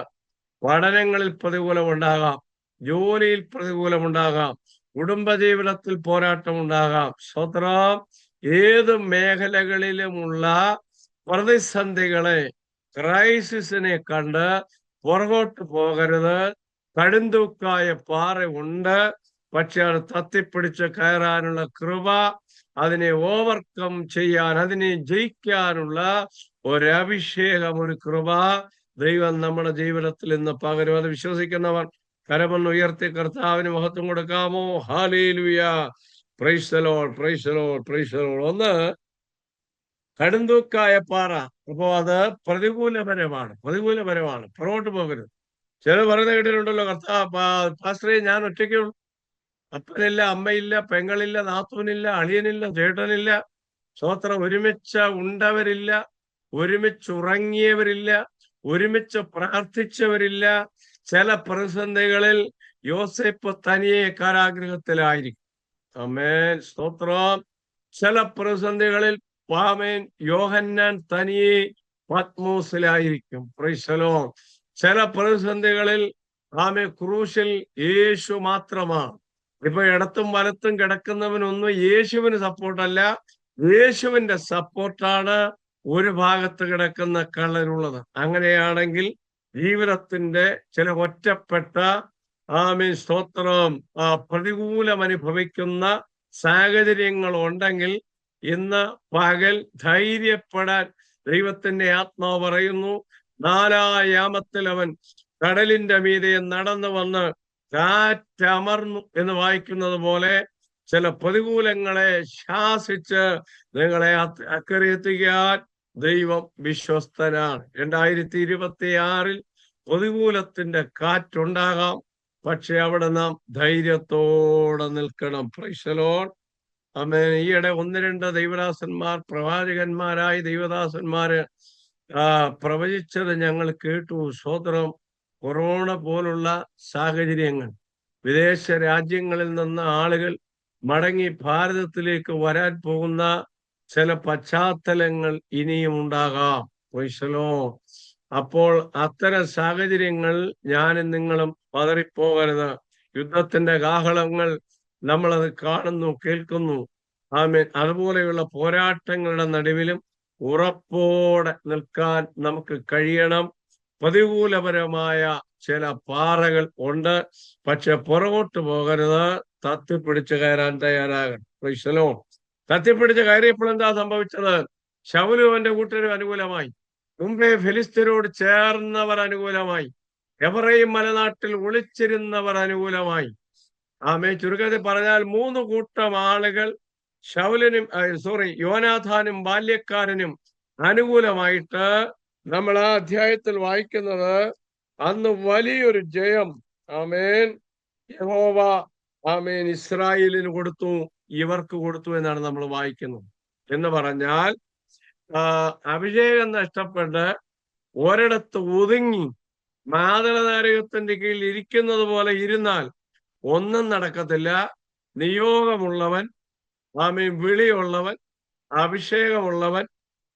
പഠനങ്ങളിൽ പ്രതികൂലമുണ്ടാകാം, ജോലിയിൽ പ്രതികൂലമുണ്ടാകാം, കുടുംബജീവിതത്തിൽ പോരാട്ടം ഉണ്ടാകാം. സ്തോത്രം. ഏത് മേഖലകളിലുമുള്ള പ്രതിസന്ധികളെ, ക്രൈസിസിനെ കണ്ട് പുറകോട്ട് പോകരുത്. കടുന്തൂക്കായ പാറ ഉണ്ട്, പക്ഷെ അത് തത്തിപ്പിടിച്ച് കയറാനുള്ള കൃപ, അതിനെ ഓവർകം ചെയ്യാൻ, അതിനെ ജയിക്കാനുള്ള ഒരഭിഷേകം, ഒരു കൃപ ദൈവം നമ്മുടെ ജീവിതത്തിൽ ഇന്ന് പകരും. അത് വിശ്വസിക്കുന്നവർ കരമൊന്ന് ഉയർത്തി കർത്താവിന് മഹത്വം കൊടുക്കാമോ? Hallelujah, praise the Lord, praise the Lord, praise the Lord. ഒന്ന്, കടുന്തൂക്കായ പാറ. അപ്പോ അത് പ്രതികൂലപരമാണ്, പുറകോട്ട് പോകരുത്. ചില പറയുന്ന കേട്ടിട്ടുണ്ടല്ലോ, പാസ്റ്ററെ ഞാൻ ഒറ്റയ്ക്കുള്ളൂ, അപ്പനില്ല, അമ്മയില്ല, പെങ്ങളില്ല, നാത്തൂനില്ല, അളിയനില്ല, ചേട്ടനില്ല. സ്തോത്രം. ഒരുമിച്ച് ഉണ്ടവരില്ല, ഒരുമിച്ച് ഉറങ്ങിയവരില്ല, ഒരുമിച്ച് പ്രാർത്ഥിച്ചവരില്ല. ചില പ്രതിസന്ധികളിൽ യോസേപ്പ് തനിയെ കാരാഗൃഹത്തിലായിരിക്കും. ആമേൻ, സ്തോത്രം. ചില പ്രതിസന്ധികളിൽ യോഹന്നാൻ തനിയെ പത്മോസിലായിരിക്കും. Price the Lord. ചില പ്രതിസന്ധികളിൽ ക്രൂശിൽ യേശു മാത്രമാണ്. ഇപ്പൊ ഇടത്തും വലത്തും കിടക്കുന്നവനൊന്നും യേശുവിന് സപ്പോർട്ടല്ല, യേശുവിന്റെ സപ്പോർട്ടാണ് ഒരു ഭാഗത്ത് കിടക്കുന്ന കള്ളനുള്ളത്. അങ്ങനെയാണെങ്കിൽ ജീവിതത്തിന്റെ ചില ഒറ്റപ്പെട്ട സ്തോത്രം പ്രതികൂലം അനുഭവിക്കുന്ന സാഹചര്യങ്ങൾ ഉണ്ടെങ്കിൽ ഇന്ന് പകൽ ധൈര്യപ്പെടാൻ ദൈവത്തിന്റെ ആത്മാവ് പറയുന്നു. 4-ാം യാമത്തിൽ അവൻ കടലിന്റെ മീതെ നടന്നു വന്ന് കാറ്റമർന്നു എന്ന് വായിക്കുന്നത് പോലെ ചില പ്രതികൂലങ്ങളെ ശാസിച്ച് നിങ്ങളെ അക്കരെ എത്തിക്കാൻ ദൈവം വിശ്വസ്തനാണ്. 2026 പ്രതികൂലത്തിന്റെ കാറ്റുണ്ടാകാം, പക്ഷെ അവിടെ നാം ധൈര്യത്തോടെ നിൽക്കണം. Praise the Lord. ആമേൻ. ഈയിടെ 1-2 ദൈവദാസന്മാർ, പ്രവാചകന്മാരായ ദൈവദാസന്മാര് പ്രവചിച്ചത് ഞങ്ങൾ കേട്ടു. സ്തോത്രം. കൊറോണ പോലുള്ള സാഹചര്യങ്ങൾ, വിദേശ രാജ്യങ്ങളിൽ നിന്ന് ആളുകൾ മടങ്ങി ഭാരതത്തിലേക്ക് വരാൻ പോകുന്ന ചില പശ്ചാത്തലങ്ങൾ ഇനിയും ഉണ്ടാകാം. Price the Lord. അപ്പോൾ അത്തരം സാഹചര്യങ്ങൾ ഞാനും നിങ്ങളും പതറിപ്പോകരുത്. യുദ്ധത്തിന്റെ കാഹളങ്ങൾ നമ്മളത് കാണുന്നു, കേൾക്കുന്നു. ആമേൻ. അതുപോലെയുള്ള പോരാട്ടങ്ങളുടെ നടുവിലും ഉറപ്പോടെ നിൽക്കാൻ നമുക്ക് കഴിയണം. പ്രതികൂലപരമായ ചില പാറകൾ ഉണ്ട്, പക്ഷെ പുറകോട്ട് പോകരുത്. തത്തിപ്പിടിച്ച് കയറാൻ തയ്യാറാകണം. Price the Lord. തത്തിപ്പിടിച്ച് കയറിയപ്പോൾ എന്താ സംഭവിച്ചത്? ശൗലും അവന്റെ കൂട്ടരും അനുകൂലമായി, മുമ്പേ ഫെലിസ്ത്യരോട് ചേർന്നവർ അനുകൂലമായി, എഫ്രയീം മലനാട്ടിൽ ഒളിച്ചിരുന്നവർ അനുകൂലമായി. ചുരുക്കത്തിൽ പറഞ്ഞാൽ 3 കൂട്ടം ആളുകൾ യോനാഥാനും ബാല്യക്കാരനും അനുകൂലമായിട്ട് നമ്മൾ ആ അധ്യായത്തിൽ വായിക്കുന്നത്. അന്ന് വലിയൊരു ജയം യഹോവ ഇസ്രായേലിന് കൊടുത്തു, ഇവർക്ക് കൊടുത്തു എന്നാണ് നമ്മൾ വായിക്കുന്നത്. എന്ന് പറഞ്ഞാൽ അഭിഷേകം നഷ്ടപ്പെട്ട് ഒരിടത്ത് ഒതുങ്ങി മാതളനാരകത്തിന്റെ കീഴിൽ ഇരിക്കുന്നത് പോലെ ഇരുന്നാൽ ഒന്നും നടക്കത്തില്ല. നിയോഗമുള്ളവൻ, വിളിയുള്ളവൻ, അഭിഷേകമുള്ളവൻ,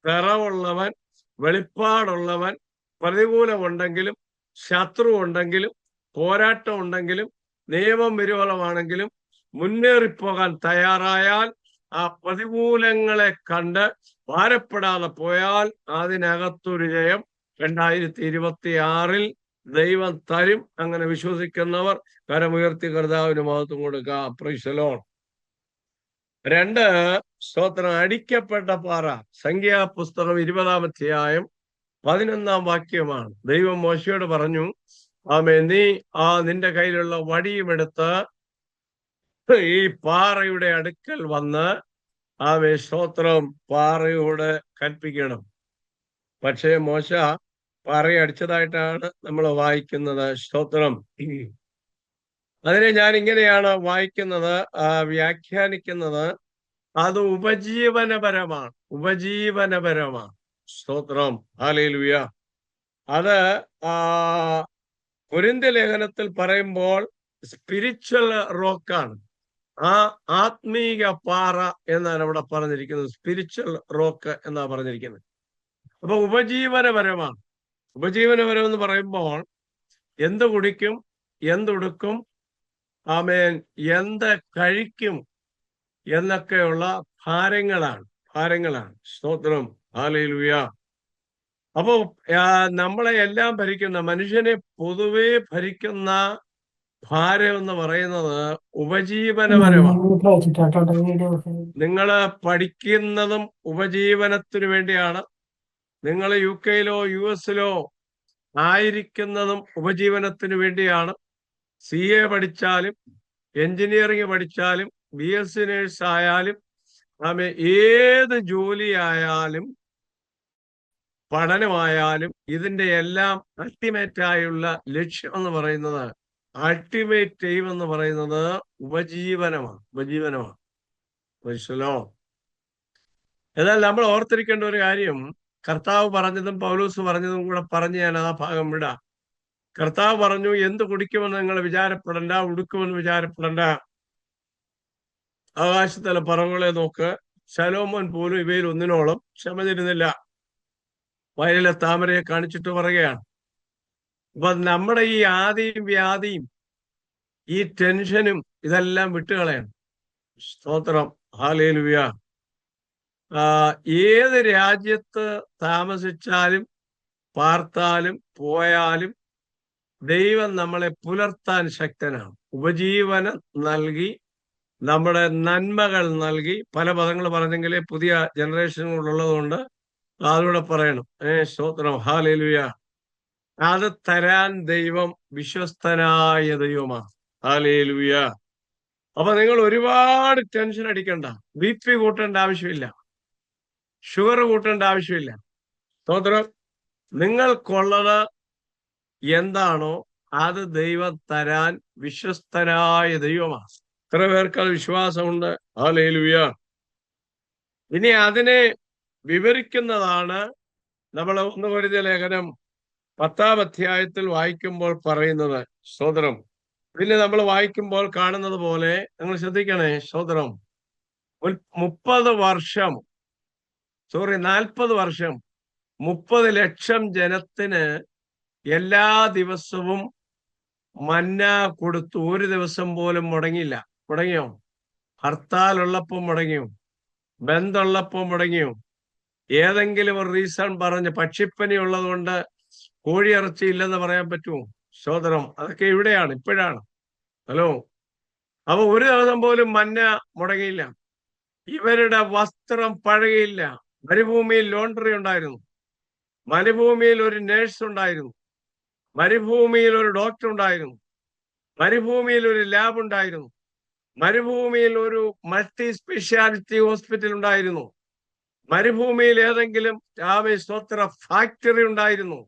നിറവുള്ളവൻ, വെളിപ്പാടുള്ളവൻ, പ്രതികൂലമുണ്ടെങ്കിലും ശത്രു ഉണ്ടെങ്കിലും പോരാട്ടം ഉണ്ടെങ്കിലും നിയമം വിരോധമാണെങ്കിലും മുന്നേറിപ്പോകാൻ തയ്യാറായാൽ, ആ പ്രതികൂലങ്ങളെ കണ്ട് ഭാരപ്പെടാതെ പോയാൽ അതിനകത്തൊരു ജയം 2026 ദൈവം തരും. അങ്ങനെ വിശ്വസിക്കുന്നവർ കരമുയർത്തി കർത്താവിന് മഹത്വം കൊടുക്കാം. Price the Lord. 2, സ്തോത്രം. അടിക്കപ്പെട്ട പാറ. സംഖ്യാപുസ്തകം 20-ാം അധ്യായം 11-ാം വാക്യമാണ്. ദൈവം മോശയോട് പറഞ്ഞു, നീ നിന്റെ കയ്യിലുള്ള വടിയും എടുത്ത് ഈ പാറയുടെ അടുക്കൽ വന്ന് സ്തോത്രം പാറയോട് കൽപ്പിക്കണം. പക്ഷേ മോശ പാറയെ അടിച്ചതായിട്ടാണ് നമ്മൾ വായിക്കുന്നത്. സ്തോത്രം. അതിനെ ഞാൻ ഇങ്ങനെയാണ് വായിക്കുന്നത്, വ്യാഖ്യാനിക്കുന്നത്. അത് ഉപജീവനപരമാണ്. സ്തോത്രം. ഹല്ലേലൂയ. അത് കൊരിന്ത്യ ലേഖനത്തിൽ പറയുമ്പോൾ സ്പിരിച്വൽ റോക്കാണ്. ആത്മീക പാറ എന്നാണ് അവിടെ പറഞ്ഞിരിക്കുന്നത്. സ്പിരിച്വൽ റോക്ക് എന്നാണ് പറഞ്ഞിരിക്കുന്നത്. അപ്പൊ ഉപജീവനപരമാണ്. ഉപജീവനപരം എന്ന് പറയുമ്പോൾ എന്ത് കുടിക്കും, എന്തുടുക്കും, ആമേൻ, എന്ത് കഴിക്കും എന്നൊക്കെയുള്ള ഭാരങ്ങളാണ്. സ്തോത്രം, ഹല്ലേലൂയ. അപ്പോ നമ്മളെ എല്ലാം ഭരിക്കുന്ന, മനുഷ്യനെ പൊതുവെ ഭരിക്കുന്ന ഭാരം എന്ന് പറയുന്നത് ഉപജീവനപരമാണ്. നിങ്ങൾ പഠിക്കുന്നതും ഉപജീവനത്തിന് വേണ്ടിയാണ്. നിങ്ങൾ UK-ലോ US-ലോ ആയിരിക്കുന്നതും ഉപജീവനത്തിന് വേണ്ടിയാണ്. CA പഠിച്ചാലും എഞ്ചിനീയറിംഗ് പഠിച്ചാലും BSc നേഴ്സ് ആയാലും ഏത് ജോലിയായാലും പഠനമായാലും ഇതിന്റെ എല്ലാം അൾട്ടിമേറ്റ് ആയുള്ള ലക്ഷ്യം എന്ന് പറയുന്നത്, അൾട്ടിമേറ്റ് എയിം എന്ന് പറയുന്നത് ഉപജീവനമാണ്. എന്നാൽ നമ്മൾ ഓർത്തിരിക്കേണ്ട ഒരു കാര്യം, കർത്താവ് പറഞ്ഞതും പൗലോസ് പറഞ്ഞതും കൂടെ പറഞ്ഞ് ഞാൻ ആ ഭാഗം വിടാം. കർത്താവ് പറഞ്ഞു, എന്ത് കുടിക്കുമെന്ന് നിങ്ങൾ വിചാരപ്പെടണ്ട, ഉടുക്കുമെന്ന് വിചാരപ്പെടണ്ട. ആകാശത്തിലെ പറവുകളെ നോക്ക്, ശലോമോൻ പോലും ഇവയിൽ ഒന്നിനോളം ക്ഷമ തരുന്നില്ല. വയലിലെ താമരയെ കാണിച്ചിട്ട് പറയുകയാണ്. അപ്പൊ നമ്മുടെ ഈ ആദിയും വ്യാധിയും ഈ ടെൻഷനും ഇതെല്ലാം വിട്ടുകളയണം. സ്തോത്രം, ഹല്ലേലൂയ. ഏത് രാജ്യത്ത് താമസിച്ചാലും പാർത്താലും പോയാലും ദൈവം നമ്മളെ പുലർത്താൻ ശക്തനാണ്. ഉപജീവനം നൽകി, നമ്മുടെ നന്മകൾ നൽകി. പല പദങ്ങൾ പറഞ്ഞെങ്കിലേ പുതിയ ജനറേഷനുകളുള്ളതുകൊണ്ട് അതിലൂടെ പറയണം. സ്തോത്രം, ഹല്ലേലൂയ. അത് തരാൻ ദൈവം വിശ്വസ്തനായ ദൈവമാണ്. ഹല്ലേലൂയ. അപ്പൊ നിങ്ങൾ ഒരുപാട് ടെൻഷൻ അടിക്കണ്ട. BP കൂട്ടേണ്ട ആവശ്യമില്ല, ഷുഗർ കൂട്ടേണ്ട ആവശ്യമില്ല. സ്തോത്രം. നിങ്ങൾക്കുള്ളത് എന്താണോ അത് ദൈവം തരാൻ വിശ്വസ്തനായ ദൈവമാണ്. എത്ര പേർക്ക് അത് വിശ്വാസമുണ്ട്? ഹല്ലേലൂയ. ഇനി അതിനെ വിവരിക്കുന്നതാണ് നമ്മൾ 1 കൊരിന്ത്യർ ലേഖനം 10-ാം അധ്യായത്തിൽ വായിക്കുമ്പോൾ പറയുന്നത്. സ്തോത്രം. ഇതിൽ നമ്മൾ വായിക്കുമ്പോൾ കാണുന്നത് പോലെ നിങ്ങൾ ശ്രദ്ധിക്കണേ. സ്തോത്രം. 40 വർഷം 30 ലക്ഷം ജനത്തിന് എല്ലാ ദിവസവും മന്ന കൊടുത്തു. ഒരു ദിവസം പോലും മുടങ്ങിയില്ല. മുടങ്ങിയോ? ഹർത്താലുള്ളപ്പോൾ മുടങ്ങിയോ? ബന്ധുള്ളപ്പോൾ മുടങ്ങിയോ? ഏതെങ്കിലും ഒരു റീസൺ പറഞ്ഞ്, പക്ഷിപ്പനി ഉള്ളത് കൊണ്ട് കോഴിയിറച്ചി ഇല്ലെന്ന് പറയാൻ പറ്റുമോ? സ്തോത്രം. അതൊക്കെ ഇവിടെയാണ്, ഇപ്പോഴാണ്. ഹലോ. അപ്പൊ ഒരു ദിവസം പോലും മന്ന മുടങ്ങിയില്ല. ഇവരുടെ വസ്ത്രം പഴകിയില്ല. മരുഭൂമിയിൽ ലോണ്ടറി ഉണ്ടായിരുന്നു, മരുഭൂമിയിൽ ഒരു നേഴ്സ് ഉണ്ടായിരുന്നു, മരുഭൂമിയിൽ ഒരു ഡോക്ടർ ഉണ്ടായിരുന്നു, മരുഭൂമിയിൽ ഒരു ലാബ് ഉണ്ടായിരുന്നു, മരുഭൂമിയിൽ ഒരു മൾട്ടി സ്പെഷ്യാലിറ്റി ഹോസ്പിറ്റൽ ഉണ്ടായിരുന്നു, മരുഭൂമിയിൽ ഏതെങ്കിലും സ്തോത്ര ഫാക്ടറി ഉണ്ടായിരുന്നു,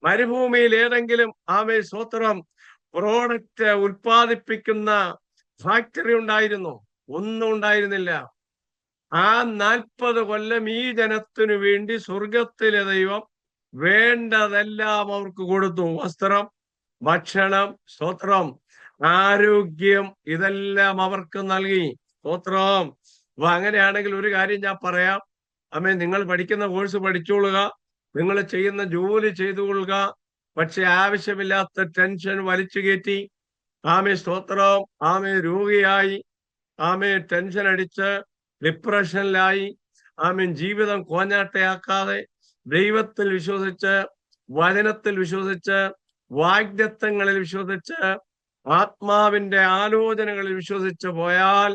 മരുഭൂമിയിൽ ഏതെങ്കിലും സ്തോത്രം പ്രോഡക്റ്റ് ഉൽപ്പാദിപ്പിക്കുന്ന ഫാക്ടറി ഉണ്ടായിരുന്നു? ഒന്നും ഉണ്ടായിരുന്നില്ല. ആ 40 കൊല്ലം ഈ ജനത്തിനു വേണ്ടി സ്വർഗത്തിലെ ദൈവം വേണ്ടതെല്ലാം അവർക്ക് കൊടുത്തു. വസ്ത്രം, ഭക്ഷണം, സ്തോത്രം, ആരോഗ്യം, ഇതെല്ലാം അവർക്ക് നൽകി. സ്തോത്രം. അപ്പൊ അങ്ങനെയാണെങ്കിൽ ഒരു കാര്യം ഞാൻ പറയാം. നിങ്ങൾ പഠിക്കുന്ന കോഴ്സ് പഠിച്ചോളുക, നിങ്ങൾ ചെയ്യുന്ന ജോലി ചെയ്തുകൊള്ളുക. പക്ഷെ ആവശ്യമില്ലാത്ത ടെൻഷൻ വലിച്ചു കയറ്റി സ്തോത്രം രോഗിയായി ടെൻഷൻ അടിച്ച് ഡിപ്രഷനിലായി ജീവിതം കോഞ്ഞാട്ടയാക്കാതെ ദൈവത്തിൽ വിശ്വസിച്ച്, വചനത്തിൽ വിശ്വസിച്ച്, വാഗ്ദത്തങ്ങളിൽ വിശ്വസിച്ച്, ആത്മാവിന്റെ ആലോചനകളിൽ വിശ്വസിച്ച് പോയാൽ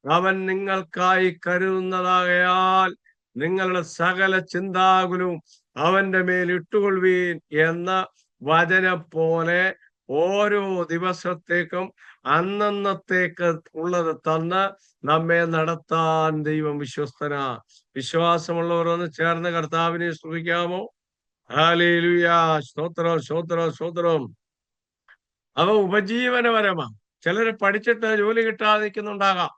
അവൻ നിങ്ങൾക്കായി കരുതുന്നതാകയാൽ നിങ്ങളുടെ സകല ചിന്താകുലവും അവന്റെ മേൽ ഇട്ടുകൊള്ളുവീൻ എന്ന വചനം പോലെ ഓരോ ദിവസത്തേക്കും അന്നന്നത്തേക്ക് ഉള്ളത് തന്ന് നമ്മെ നടത്താൻ ദൈവം വിശ്വസ്തനാ. വിശ്വാസമുള്ളവർ ഒന്ന് ചേർന്ന് കർത്താവിനെ സ്തുതിക്കാമോ? ഹല്ലേലൂയ. സ്തോത്രം, സ്തോത്രം, സ്തോത്രം. അവ ഉപജീവനപരമാണ്. ചിലര് പഠിച്ചിട്ട് ജോലി കിട്ടാതെ നിൽക്കുന്നുണ്ടാകാം.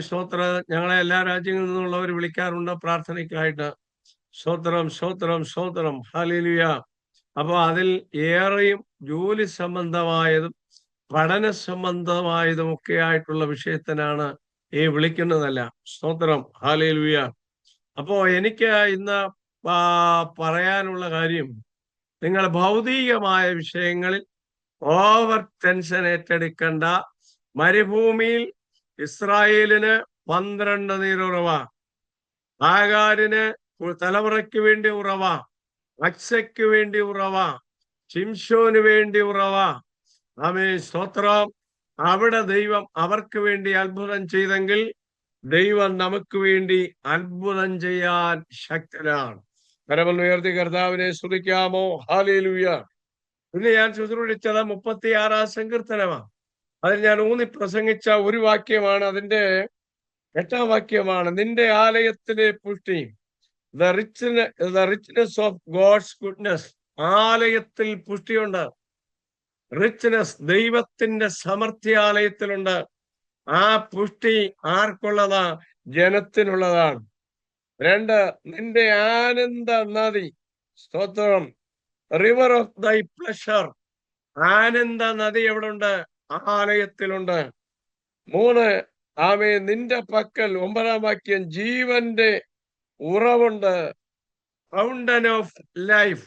സ്തോത്രം. ഞങ്ങളെ എല്ലാ രാജ്യങ്ങളിൽ നിന്നുള്ളവർ വിളിക്കാറുണ്ട് പ്രാർത്ഥനയ്ക്കായിട്ട്. സ്തോത്രം, സ്തോത്രം, സ്തോത്രം. ഹല്ലേലൂയ. അപ്പൊ അതിൽ ഏറെയും ജോലി സംബന്ധമായതും പഠന സംബന്ധമായതും ഒക്കെ ആയിട്ടുള്ള വിഷയത്തിനാണ് ഈ വിളിക്കുന്നതല്ല. സ്തോത്രം, ഹല്ലേലൂയ. അപ്പോ എനിക്ക് ഇന്ന് പറയാനുള്ള കാര്യം, നിങ്ങൾ ഭൗതികമായ വിഷയങ്ങളിൽ ഓവർ ടെൻഷൻ ഏറ്റെടുക്കണ്ട. മരുഭൂമിയിൽ ഇസ്രായേലിന് 12 നീരുറവ, ആഗാരിന് തലമുറയ്ക്ക് വേണ്ടി ഉറവ, അക്സയ്ക്ക് വേണ്ടി ഉറവ, ശിംശോന് വേണ്ടി ഉറവ. ആമേൻ, സ്തോത്രം. അവിടെ ദൈവം അവർക്ക് വേണ്ടി അത്ഭുതം ചെയ്തെങ്കിൽ ദൈവം നമുക്ക് വേണ്ടി അത്ഭുതം ചെയ്യാൻ ശക്തനാണ്. കരങ്ങൾ ഉയർത്തി കർത്താവിനെ സ്തുതിക്കാമോ? ഹല്ലേലൂയ. പിന്നെ ഞാൻ ശുശ്രൂഷിച്ചത് 36 സങ്കീർത്തനമാണ്. അതിൽ ഞാൻ ഊന്നി പ്രസംഗിച്ച ഒരു വാക്യമാണ്, അതിന്റെ 8ാം വാക്യമാണ്. നിന്റെ ആലയത്തിലെ പുഷ്ടി, the richness of God's goodness. ആലയത്തിൽ പുഷ്ടിയുണ്ട്. റിച്ച്നെസ്, ദൈവത്തിന്റെ സമൃദ്ധി ആലയത്തിലുണ്ട്. ആ പുഷ്ടി ആർക്കുള്ളതാ? ജനത്തിനുള്ളതാണ്. 2, നിന്റെ ആനന്ദ നദി, സ്തോത്രം, റിവർ ഓഫ് ദൈ പ്ലഷർ. ആനന്ദ നദി എവിടെ ഉണ്ട്? ആലയത്തിലുണ്ട്. 3, ആമേൻ, നിന്റെ പക്കൽ, 9ാം വാക്യം, ജീവന്റെ ഉറവുണ്ട്, ഫൗണ്ടൻ ഓഫ് ലൈഫ്.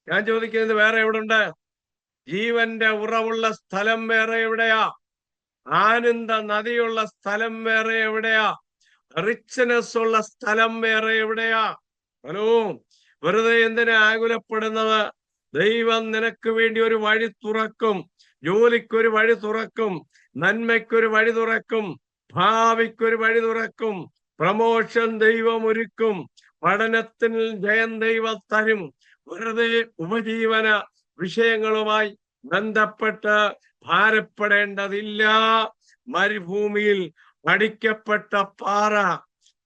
ഞാൻ ചോദിക്കുന്നത്, വേറെ എവിടെ ഉണ്ട്? ജീവന്റെ ഉറവുള്ള സ്ഥലം വേറെ എവിടെയാ? ആനന്ദ നദിയുള്ള സ്ഥലം വേറെ എവിടെയാ? റിച്ച്നെസ് ഉള്ള സ്ഥലം വേറെ എവിടെയാ? ഹലോ, വെറുതെ എന്തിനാ ആകുലപ്പെടുന്നത്? ദൈവം നിനക്ക് വേണ്ടി ഒരു വഴി തുറക്കും. ജോലിക്കൊരു വഴി തുറക്കും, നന്മയ്ക്കൊരു വഴി തുറക്കും, ഭാവിക്കൊരു വഴി തുറക്കും, പ്രമോഷൻ ദൈവം ഒരുക്കും, പഠനത്തിൽ ജയം ദൈവം തരും. വെറുതെ ഉപജീവന വിഷയങ്ങളുമായി ബന്ധപ്പെട്ട് ഭാരപ്പെടേണ്ടതില്ല. മരുഭൂമിയിൽ അടിക്കപ്പെട്ട പാറ,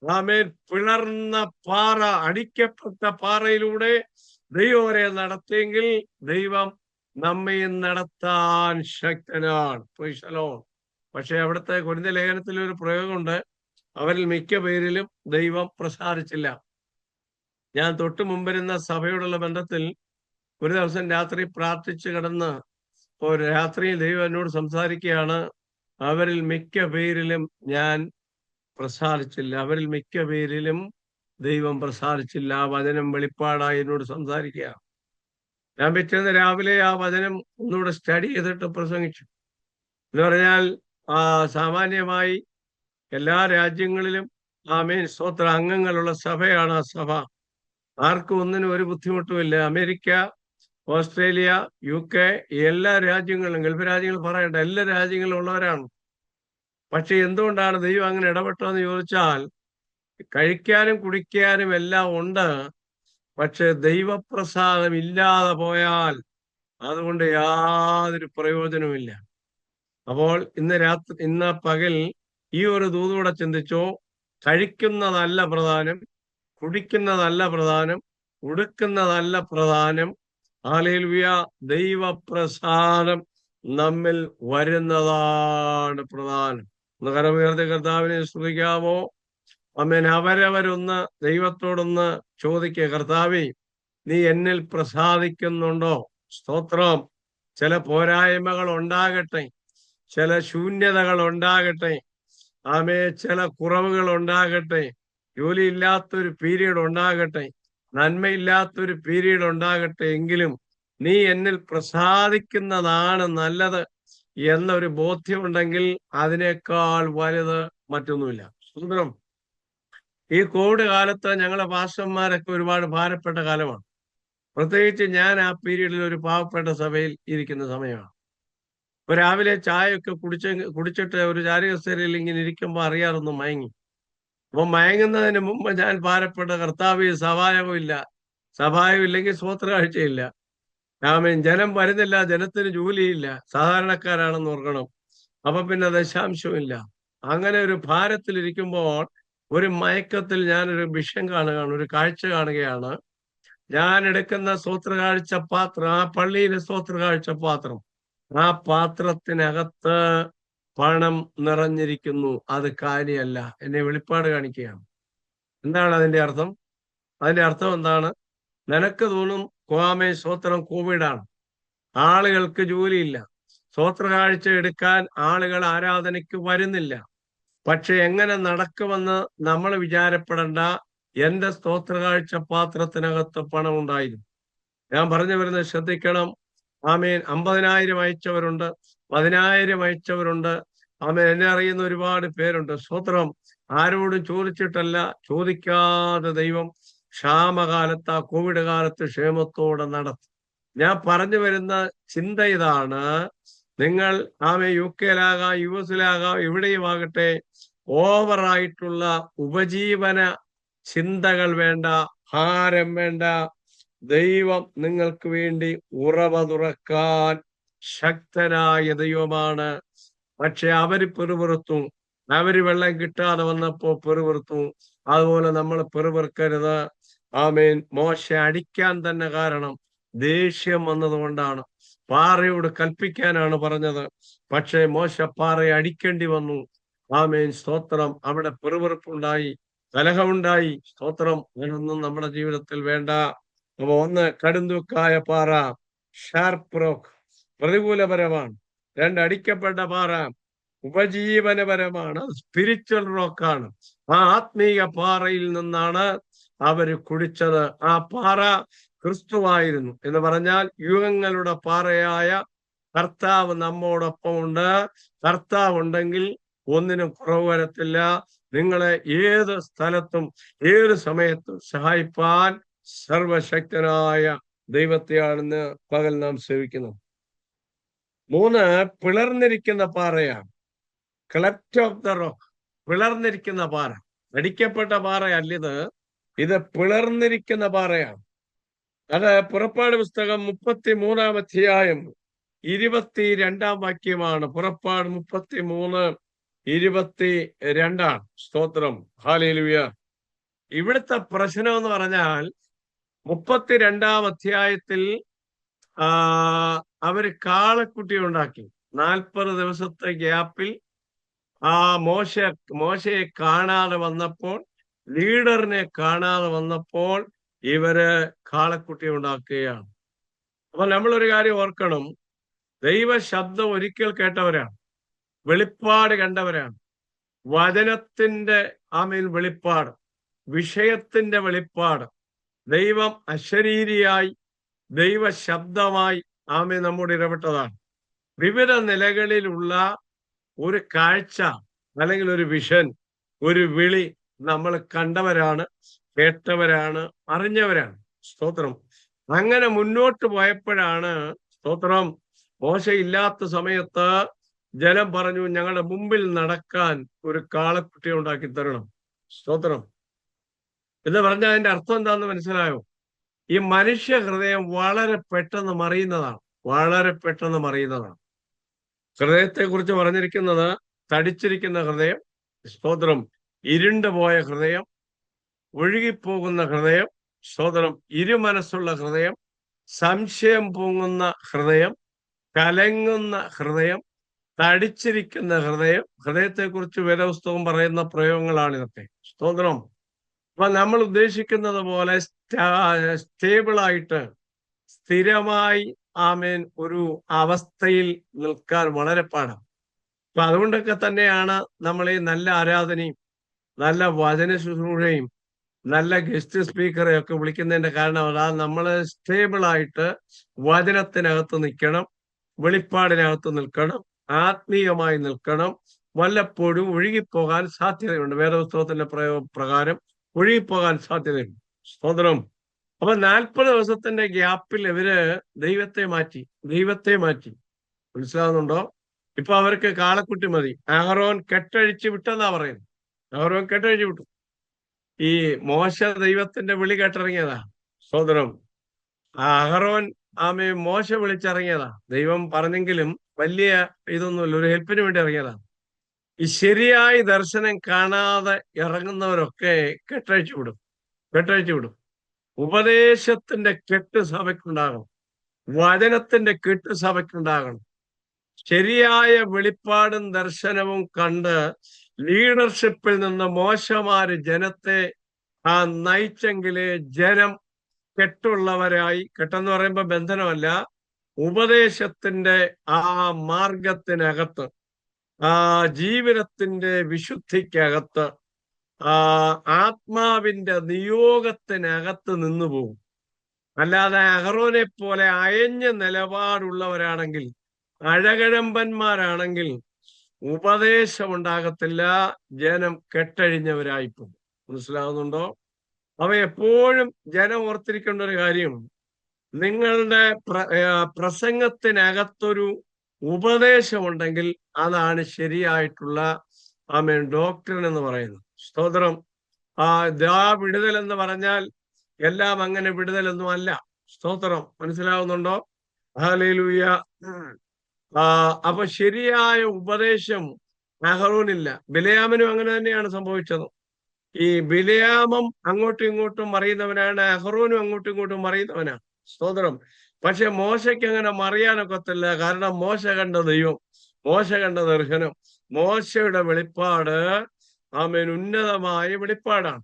ആമേൻ, പിളർന്ന പാറ, അടിക്കപ്പെട്ട പാറയിലൂടെ ദൈവം അവരെ നടത്തിയെങ്കിൽ ദൈവം നമ്മെ നടത്താൻ ശക്തനാണ്. പക്ഷെ അവിടുത്തെ കൊരിന്ത്യ ലേഖനത്തിൽ ഒരു പ്രയോഗമുണ്ട്, അവരിൽ മിക്ക പേരിലും ദൈവം പ്രസാദിച്ചില്ല. ഞാൻ തൊട്ടു മുമ്പിരുന്ന സഭയോടുള്ള ബന്ധത്തിൽ ഒരു ദിവസം രാത്രി പ്രാർത്ഥിച്ചു കിടന്ന് രാത്രിയിൽ ദൈവം എന്നോട് സംസാരിക്കുകയാണ്, അവരിൽ മിക്ക പേരിലും ഞാൻ പ്രസാദിച്ചില്ല, അവരിൽ മിക്ക പേരിലും ദൈവം പ്രസാദിച്ചില്ല. ആ വചനം വെളിപ്പാടായി എന്നോട് സംസാരിക്കുക. ഞാൻ പിറ്റേന്ന് രാവിലെ ആ വചനം ഒന്നുകൂടെ സ്റ്റഡി ചെയ്തിട്ട് പ്രസംഗിച്ചു. എന്ന് പറഞ്ഞാൽ സാമാന്യമായി എല്ലാ രാജ്യങ്ങളിലും ആമേൻ, സ്തോത്ര, അംഗങ്ങളുള്ള സഭയാണ് ആ സഭ. ആർക്കും ഒന്നിനും ഒരു ബുദ്ധിമുട്ടുമില്ല. അമേരിക്ക, ഓസ്ട്രേലിയ, UK, എല്ലാ രാജ്യങ്ങളും, ഗൾഫ് രാജ്യങ്ങൾ പറയണ്ട, എല്ലാ രാജ്യങ്ങളും ഉള്ളവരാണ്. പക്ഷെ എന്തുകൊണ്ടാണ് ദൈവം അങ്ങനെ ഇടപെട്ടതെന്ന് ചോദിച്ചാൽ, കഴിക്കാനും കുടിക്കാനും എല്ലാം ഉണ്ട്, പക്ഷെ ദൈവപ്രസാദം ഇല്ലാതെ പോയാൽ അതുകൊണ്ട് യാതൊരു പ്രയോജനവുമില്ല. അപ്പോൾ ഇന്ന് പകൽ ഈ ഒരു ദൂതൂടെ ചിന്തിച്ചോ. കഴിക്കുന്നതല്ല പ്രധാനം, കുടിക്കുന്നതല്ല പ്രധാനം, ഉടുക്കുന്നതല്ല പ്രധാനം. ഹല്ലേലൂയ, ദൈവപ്രസാദം നമ്മിൽ വരുന്നതാണ് പ്രധാനം. ഒന്ന് കരമുയർത്തി കർത്താവിനെ സ്തുതിക്കാമോ? ആമേൻ. അവരവരൊന്ന് ദൈവത്തോടൊന്ന് ചോദിക്കുക, കർത്താവേ, നീ എന്നിൽ പ്രസാദിക്കുന്നുണ്ടോ? സ്തോത്രം. ചില പോരായ്മകൾ ഉണ്ടാകട്ടെ, ചില ശൂന്യതകൾ ഉണ്ടാകട്ടെ, ചില കുറവുകൾ ഉണ്ടാകട്ടെ, ജോലിയില്ലാത്തൊരു പീരീഡ് ഉണ്ടാകട്ടെ, നന്മയില്ലാത്തൊരു പീരീഡ് ഉണ്ടാകട്ടെ, എങ്കിലും നീ എന്നിൽ പ്രസാദിക്കുന്നതാണ് നല്ലത് എന്നൊരു ബോധ്യമുണ്ടെങ്കിൽ അതിനേക്കാൾ വലുത് മറ്റൊന്നുമില്ല. സുന്ദരം. ഈ കോവിഡ് കാലത്ത് ഞങ്ങളെ പാസ്റ്റർമാരൊക്കെ ഒരുപാട് ഭാരപ്പെട്ട കാലമാണ്. പ്രത്യേകിച്ച് ഞാൻ ആ പീരീഡിൽ ഒരു പാവപ്പെട്ട സഭയിൽ ഇരിക്കുന്ന സമയമാണ്. ഇപ്പൊ രാവിലെ ചായയൊക്കെ കുടിച്ചിട്ട് ഒരു ചാരികസേരയിൽ ഇങ്ങനെ ഇരിക്കുമ്പോൾ അറിയാറൊന്ന് മയങ്ങി. അപ്പൊ മയങ്ങുന്നതിന് മുമ്പ് ഞാൻ ഭാരപ്പെട്ട, കർത്താവ്, സഹായമില്ല, സഹായമില്ലെങ്കിൽ സ്വോത്ര കാഴ്ചയില്ല. ആമേൻ. ജനം വരുന്നില്ല, ജനത്തിന് ജോലിയില്ല, സാധാരണക്കാരാണെന്ന് ഓർക്കണം. അപ്പൊ പിന്നെ ദശാംശമില്ല. അങ്ങനെ ഒരു ഭാരത്തിലിരിക്കുമ്പോൾ ഒരു മയക്കത്തിൽ ഞാനൊരു വിഷയം കാണുകയാണ്, ഒരു കാഴ്ച കാണുകയാണ്. ഞാൻ എടുക്കുന്ന സ്തോത്ര കാഴ്ച പാത്രം, ആ പള്ളിയിലെ സ്തോത്ര കാഴ്ച പാത്രം, ആ പാത്രത്തിനകത്ത് പണം നിറഞ്ഞിരിക്കുന്നു. അത് കാര്യമല്ല. എന്നെ വെളിപ്പാട് കാണിക്കുകയാണ്. എന്താണ് അതിന്റെ അർത്ഥം? അതിന്റെ അർത്ഥം എന്താണ്? നിനക്ക് തോന്നും കോമേ സ്തോത്രം കോവിഡാണ്, ആളുകൾക്ക് ജോലിയില്ല, സ്തോത്ര കാഴ്ച എടുക്കാൻ ആളുകൾ ആരാധനയ്ക്ക് വരുന്നില്ല. പക്ഷെ എങ്ങനെ നടക്കുമെന്ന് നമ്മൾ വിചാരപ്പെടേണ്ട. എന്റെ സ്തോത്ര കാഴ്ച പാത്രത്തിനകത്ത് പണം ഉണ്ടായിരുന്നു. ഞാൻ പറഞ്ഞു വരുന്നത് ശ്രദ്ധിക്കണം. ആമേൻ 50,000 അയച്ചവരുണ്ട്, 10,000 അയച്ചവരുണ്ട്. ആമേൻ എന്നെ അറിയുന്ന ഒരുപാട് പേരുണ്ട്. സ്തോത്രം. ആരോടും ചോദിച്ചിട്ടല്ല, ചോദിക്കാതെ ദൈവം ക്ഷാമകാലത്ത്, ആ കോവിഡ് കാലത്ത് ക്ഷേമത്തോടെ നടത്തി. ഞാൻ പറഞ്ഞു വരുന്ന ചിന്ത ഇതാണ്. നിങ്ങൾ UK-യിലാകാം, US-ലാകാം, എവിടെയുമാകട്ടെ, ഓവറായിട്ടുള്ള ഉപജീവന ചിന്തകൾ വേണ്ട, ഭാരം വേണ്ട. ദൈവം നിങ്ങൾക്ക് വേണ്ടി ഉറവ തുറക്കാൻ ശക്തനായ ദൈവമാണ്. പക്ഷെ അവര് പെറുപെറുത്തു. അവര് വെള്ളം കിട്ടാതെ വന്നപ്പോ പെറുപെറുത്തു. അതുപോലെ നമ്മൾ പെറുപെറുക്കരുത്. ആമേൻ. മോശ അടിക്കാൻ തന്നെ കാരണം ദേഷ്യം വന്നതുകൊണ്ടാണ്. പാറയോട് കൽപ്പിക്കാനാണ് പറഞ്ഞത്. പക്ഷെ മോശ പാറയെ അടിക്കേണ്ടി വന്നു. ആമേൻ. സ്തോത്രം. അവിടെ പെറുപെറുപ്പുണ്ടായി, കലഹമുണ്ടായി. സ്തോത്രം. അതൊന്നും നമ്മുടെ ജീവിതത്തിൽ വേണ്ട. അപ്പൊ ഒന്ന്, കടുന്തൂക്കായ പാറ, ഷാർപ്പ് റോക്ക്, പ്രതികൂലപരമാണ്. രണ്ട്, അടിക്കപ്പെട്ട പാറ ഉപജീവനപരമാണ്, സ്പിരിച്വൽ റോക്കാണ്. ആ ആത്മീയ പാറയിൽ നിന്നാണ് അവര് കുടിച്ചത്. ആ പാറ ക്രിസ്തുവായിരുന്നു എന്ന് പറഞ്ഞാൽ യുഗങ്ങളുടെ പാറയായ കർത്താവ് നമ്മോടൊപ്പം ഉണ്ട്. കർത്താവ് ഉണ്ടെങ്കിൽ ഒന്നിനും കുറവ് വരത്തില്ല. നിങ്ങളെ ഏത് സ്ഥലത്തും ഏത് സമയത്തും സഹായിപ്പാൻ സർവശക്തനായ ദൈവത്തെയാണെന്ന് പകൽ നാം സേവിക്കുന്നത്. 3, പിളർന്നിരിക്കുന്ന പാറയാണ്. Cleft of the rock. പിളർന്നിരിക്കുന്ന പാറ. അടിക്കപ്പെട്ട പാറയല്ലിത്, ഇത് പിളർന്നിരിക്കുന്ന പാറയാണ്. അത് പുറപ്പാട് പുസ്തകം 33-ാം അധ്യായം 22-ാം വാക്യമാണ്. പുറപ്പാട് 33:22. സ്തോത്രം. ഹല്ലേലൂയ. ഇവിടുത്തെ പ്രശ്നം എന്ന് പറഞ്ഞാൽ 32-ാം അധ്യായത്തിൽ അവര് കാളക്കുട്ടി ഉണ്ടാക്കി. 40 ദിവസത്തെ ഗ്യാപ്പിൽ മോശയെ കാണാതെ വന്നപ്പോൾ, ലീഡറിനെ കാണാതെ വന്നപ്പോൾ ഇവര് കാളക്കുട്ടി ഉണ്ടാക്കുകയാണ്. അപ്പൊ നമ്മളൊരു കാര്യം ഓർക്കണം. ദൈവ ശബ്ദം ഒരിക്കൽ കേട്ടവരാണ്, വെളിപ്പാട് കണ്ടവരാണ്. വചനത്തിന്റെ വെളിപ്പാട്, വിഷയത്തിന്റെ വെളിപ്പാട്. ദൈവം അശരീരിയായി, ദൈവ ശബ്ദമായി നമ്മോട് ഇടപെട്ടതാണ്. വിവിധ നിലകളിലുള്ള ഒരു കാഴ്ച അല്ലെങ്കിൽ ഒരു വിഷൻ, ഒരു വിളി നമ്മൾ കണ്ടവരാണ്, കേട്ടവരാണ്, അറിഞ്ഞവരാണ്. സ്തോത്രം. അങ്ങനെ മുന്നോട്ട് പോയപ്പോഴാണ്, സ്തോത്രം, മോശ ഇല്ലാത്ത സമയത്ത് ജനം പറഞ്ഞു, ഞങ്ങളുടെ മുമ്പിൽ നടക്കാൻ ഒരു കാളക്കുട്ടിയെ ഉണ്ടാക്കി തരണം. സ്തോത്രം. എന്ന് പറഞ്ഞാൽ അതിന്റെ അർത്ഥം എന്താന്ന് മനസ്സിലായോ? ഈ മനുഷ്യ ഹൃദയം വളരെ പെട്ടെന്ന് മറിയുന്നതാണ്, വളരെ പെട്ടെന്ന് മറിയുന്നതാണ്. ഹൃദയത്തെ കുറിച്ച് പറഞ്ഞിരിക്കുന്നത് തടിച്ചിരിക്കുന്ന ഹൃദയം, സ്തോത്രം, ഇരുണ്ടുപോയ ഹൃദയം, ഒഴുകിപ്പോകുന്ന ഹൃദയം, സ്തോത്രം, ഇരുമനസ്സുള്ള ഹൃദയം, സംശയം പൊങ്ങുന്ന ഹൃദയം, കലങ്ങുന്ന ഹൃദയം, തടിച്ചിരിക്കുന്ന ഹൃദയം. ഹൃദയത്തെ കുറിച്ച് വേദപുസ്തകം പറയുന്ന പ്രയോഗങ്ങളാണ് ഇതൊക്കെ. സ്തോത്രം. അപ്പൊ നമ്മൾ ഉദ്ദേശിക്കുന്നത് പോലെ സ്റ്റേബിളായിട്ട്, സ്ഥിരമായി ഒരു അവസ്ഥയിൽ നിൽക്കാൻ വളരെ പാടാണ്. അപ്പൊ അതുകൊണ്ടൊക്കെ തന്നെയാണ് നമ്മൾ ഈ നല്ല ആരാധനയും നല്ല വചന ശുശ്രൂഷയും നല്ല ഗസ്റ്റ് സ്പീക്കറെ ഒക്കെ വിളിക്കുന്നതിന്റെ കാരണം അതാ. നമ്മൾ സ്റ്റേബിളായിട്ട് വചനത്തിനകത്ത് നിൽക്കണം, വെളിപ്പാടിനകത്ത് നിൽക്കണം, ആത്മീയമായി നിൽക്കണം. വല്ലപ്പോഴും ഒഴുകിപ്പോകാൻ സാധ്യതയുണ്ട്. വേദപുസ്തകത്തിന്റെ പ്രകാരം ഒഴുകിപ്പോകാൻ സാധ്യതയുണ്ട്. സ്തോത്രം. അപ്പൊ 40 ദിവസത്തിന്റെ ഗ്യാപ്പിൽ ഇവര് ദൈവത്തെ മാറ്റി. മനസ്സിലാവുന്നുണ്ടോ? ഇപ്പൊ അവർക്ക് കാളക്കുട്ടി മതി. അഹരോൻ കെട്ടഴിച്ച് വിട്ടെന്നാ പറയുന്നത്. അഹരോൻ കെട്ടഴിച്ച് വിട്ടു. ഈ മോശ ദൈവത്തിന്റെ വിളി കേട്ടിറങ്ങിയതാ. സ്തോത്രം. അഹരോൻ മോശ വിളിച്ചിറങ്ങിയതാ. ദൈവം പറഞ്ഞെങ്കിലും വലിയ ഇതൊന്നുമില്ല, ഒരു ഹെൽപ്പിന് വേണ്ടി ഇറങ്ങിയതാ. ഈ ശരിയായി ദർശനം കാണാതെ ഇറങ്ങുന്നവരൊക്കെ കെട്ടഴിച്ചു വിടും. ഉപദേശത്തിന്റെ കെട്ട് സഭയ്ക്കുണ്ടാകണം, വചനത്തിന്റെ കെട്ട് സഭയ്ക്കുണ്ടാകണം. ശരിയായ വെളിപ്പാടും ദർശനവും കണ്ട് ലീഡർഷിപ്പിൽ നിന്ന് മോശമാര് ജനത്തെ നയിച്ചെങ്കിലേ ജനം കെട്ടുള്ളവരായി, കെട്ടെന്ന് പറയുമ്പോ ബന്ധനമല്ല, ഉപദേശത്തിന്റെ മാർഗത്തിനകത്ത്, ജീവിതത്തിന്റെ വിശുദ്ധിക്കകത്ത്, ആത്മാവിന്റെ നിയോഗത്തിനകത്ത് നിന്നു പോകും. അല്ലാതെ അഹറോനെ പോലെ അയഞ്ഞ നിലപാടുള്ളവരാണെങ്കിൽ, അഴകഴമ്പന്മാരാണെങ്കിൽ ഉപദേശം ഉണ്ടാകത്തില്ല, ജനം കെട്ടഴിഞ്ഞവരായിപ്പോകും. മനസ്സിലാവുന്നുണ്ടോ? അവ എപ്പോഴും ജനം ഓർത്തിരിക്കേണ്ട ഒരു കാര്യം, നിങ്ങളുടെ പ്രസംഗത്തിനകത്തൊരു ഉപദേശമുണ്ടെങ്കിൽ അതാണ് ശരിയായിട്ടുള്ള ഡോക്ടറിൻ എന്ന് പറയുന്നത്. സ്തോത്രം. വിടുതൽ എന്ന് പറഞ്ഞാൽ എല്ലാം അങ്ങനെ വിടുതലൊന്നും അല്ല. സ്തോത്രം. മനസ്സിലാവുന്നുണ്ടോ? ഹല്ലേലൂയ. അപ്പൊ ശരിയായ ഉപദേശം അഹറോനില്ല. ബിലയാമിനും അങ്ങനെ തന്നെയാണ് സംഭവിച്ചത്. ഈ ബിലയാമം അങ്ങോട്ടും ഇങ്ങോട്ടും മറിയുന്നവനാണ്, അഹറോനും അങ്ങോട്ടും ഇങ്ങോട്ടും മറിയുന്നവനാണ്. സ്തോത്രം. പക്ഷെ മോശയ്ക്ക് അങ്ങനെ മറിയാനൊക്കത്തില്ല. കാരണം മോശ കണ്ട ദൈവം, മോശ കണ്ട ദർശനം, മോശയുടെ വെളിപ്പാട് ഉന്നതമായ വെളിപ്പാടാണ്.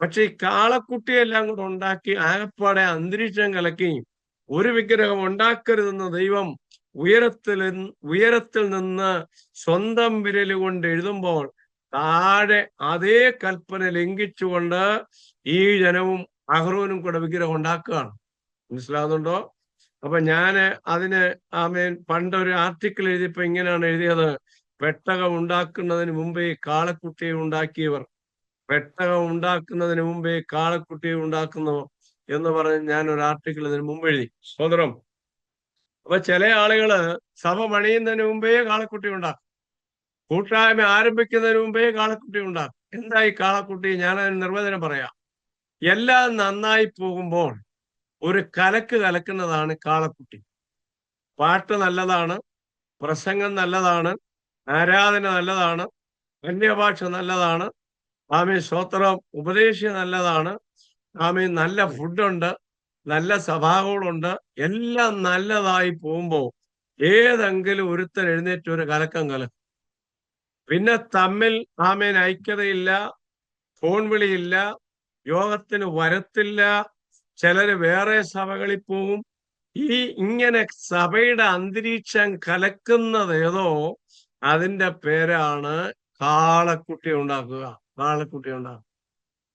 പക്ഷെ ഈ കാളക്കുട്ടിയെല്ലാം കൂടെ ഉണ്ടാക്കി ആകപ്പാടെ അന്തരീക്ഷം കലക്കി ഒരു വിഗ്രഹം ഉണ്ടാക്കരുതെന്ന് ദൈവം ഉയരത്തിൽ നിന്ന് സ്വന്തം വിരല് കൊണ്ട് എഴുതുമ്പോൾ താഴെ അതേ കൽപ്പന ലംഘിച്ചുകൊണ്ട് ഈ ജനവും അഹ്റോനും കൂടെ വിഗ്രഹം ഉണ്ടാക്കുകയാണ്. മനസ്സിലാവുന്നുണ്ടോ? അപ്പൊ ഞാന് അതിന് പണ്ടൊരു ആർട്ടിക്കിൾ എഴുതിയപ്പോ ഇങ്ങനെയാണ് എഴുതിയത്: പെട്ടകം ഉണ്ടാക്കുന്നതിന് മുമ്പേ കാളക്കുട്ടിയെ ഉണ്ടാക്കിയവർ, പെട്ടകം ഉണ്ടാക്കുന്നതിന് മുമ്പേ കാളക്കുട്ടിയെ ഉണ്ടാക്കുന്നു എന്ന് പറഞ്ഞ് ഞാൻ ഒരു ആർട്ടിക്കിൾ ഇതിന് മുമ്പ് എഴുതി. സോദരം. അപ്പൊ ചില ആളുകള് സഭ പണിയുന്നതിന് മുമ്പേ കാളക്കുട്ടി ഉണ്ടാക്കും, കൂട്ടായ്മ ആരംഭിക്കുന്നതിന് മുമ്പേ കാളക്കുട്ടി ഉണ്ടാക്കും. എന്താ ഈ കാളക്കുട്ടി? ഞാൻ അതിന് നിർവചനം പറയാം. എല്ലാം നന്നായി പോകുമ്പോൾ ഒരു കലക്ക് കലക്കുന്നതാണ് കാളക്കുട്ടി. പാട്ട് നല്ലതാണ്, പ്രസംഗം നല്ലതാണ്, ആരാധന നല്ലതാണ്, അന്യഭാഷ നല്ലതാണ്, സ്തോത്രം, ഉപദേശം നല്ലതാണ്, നല്ല ഫുഡുണ്ട്, നല്ല സഭാകളുണ്ട്, എല്ലാം നല്ലതായി പോകുമ്പോ ഏതെങ്കിലും ഒരുത്തൻ എഴുന്നേറ്റ് ഒരു കലക്കം കലക്കും. പിന്നെ തമ്മിൽ ഐക്യതയില്ല, ഫോൺ വിളിയില്ല, യോഗത്തിന് വരത്തില്ല, ചിലര് വേറെ സഭകളിൽ പോവും. ഇങ്ങനെ സഭയുടെ അന്തരീക്ഷം കലക്കുന്നത് ഏതോ അതിന്റെ പേരാണ് കാളക്കുട്ടി ഉണ്ടാക്കുക. കാളക്കുട്ടി ഉണ്ടാക്കുക.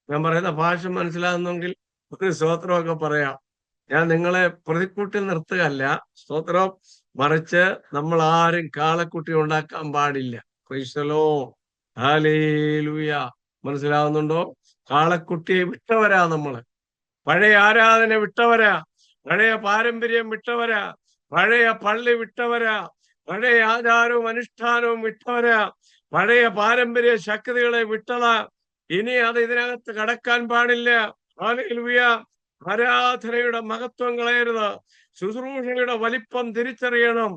ഞാൻ പറയുന്ന ഭാഷ മനസ്സിലാകുന്നെങ്കിൽ ഒരു സ്തോത്രമൊക്കെ പറയാം. ഞാൻ നിങ്ങളെ പ്രതിക്കൂട്ടിൽ നിർത്തുകയല്ല, സ്തോത്രം. മറിച്ച് നമ്മൾ ആരും കാളക്കുട്ടി ഉണ്ടാക്കാൻ പാടില്ല. ക്രൈസ്തലോ. ഹല്ലേലൂയ. മനസ്സിലാവുന്നുണ്ടോ? കാളക്കുട്ടിയെ വിട്ടവരാ നമ്മള്. പഴയ ആരാധന വിട്ടവരാ, പഴയ പാരമ്പര്യം വിട്ടവരാ, പഴയ പള്ളി വിട്ടവരാ, പഴയ ആചാരവും അനുഷ്ഠാനവും വിട്ടവരാ, പഴയ പാരമ്പര്യ ശക്തികളെ വിട്ടതാ. ഇനി അത് ഇതിനകത്ത് കടക്കാൻ പാടില്ല. ഹല്ലേലൂയ. ആരാധനയുടെ മഹത്വം കളയരുത്. ശുശ്രൂഷയുടെ വലിപ്പം തിരിച്ചറിയണം.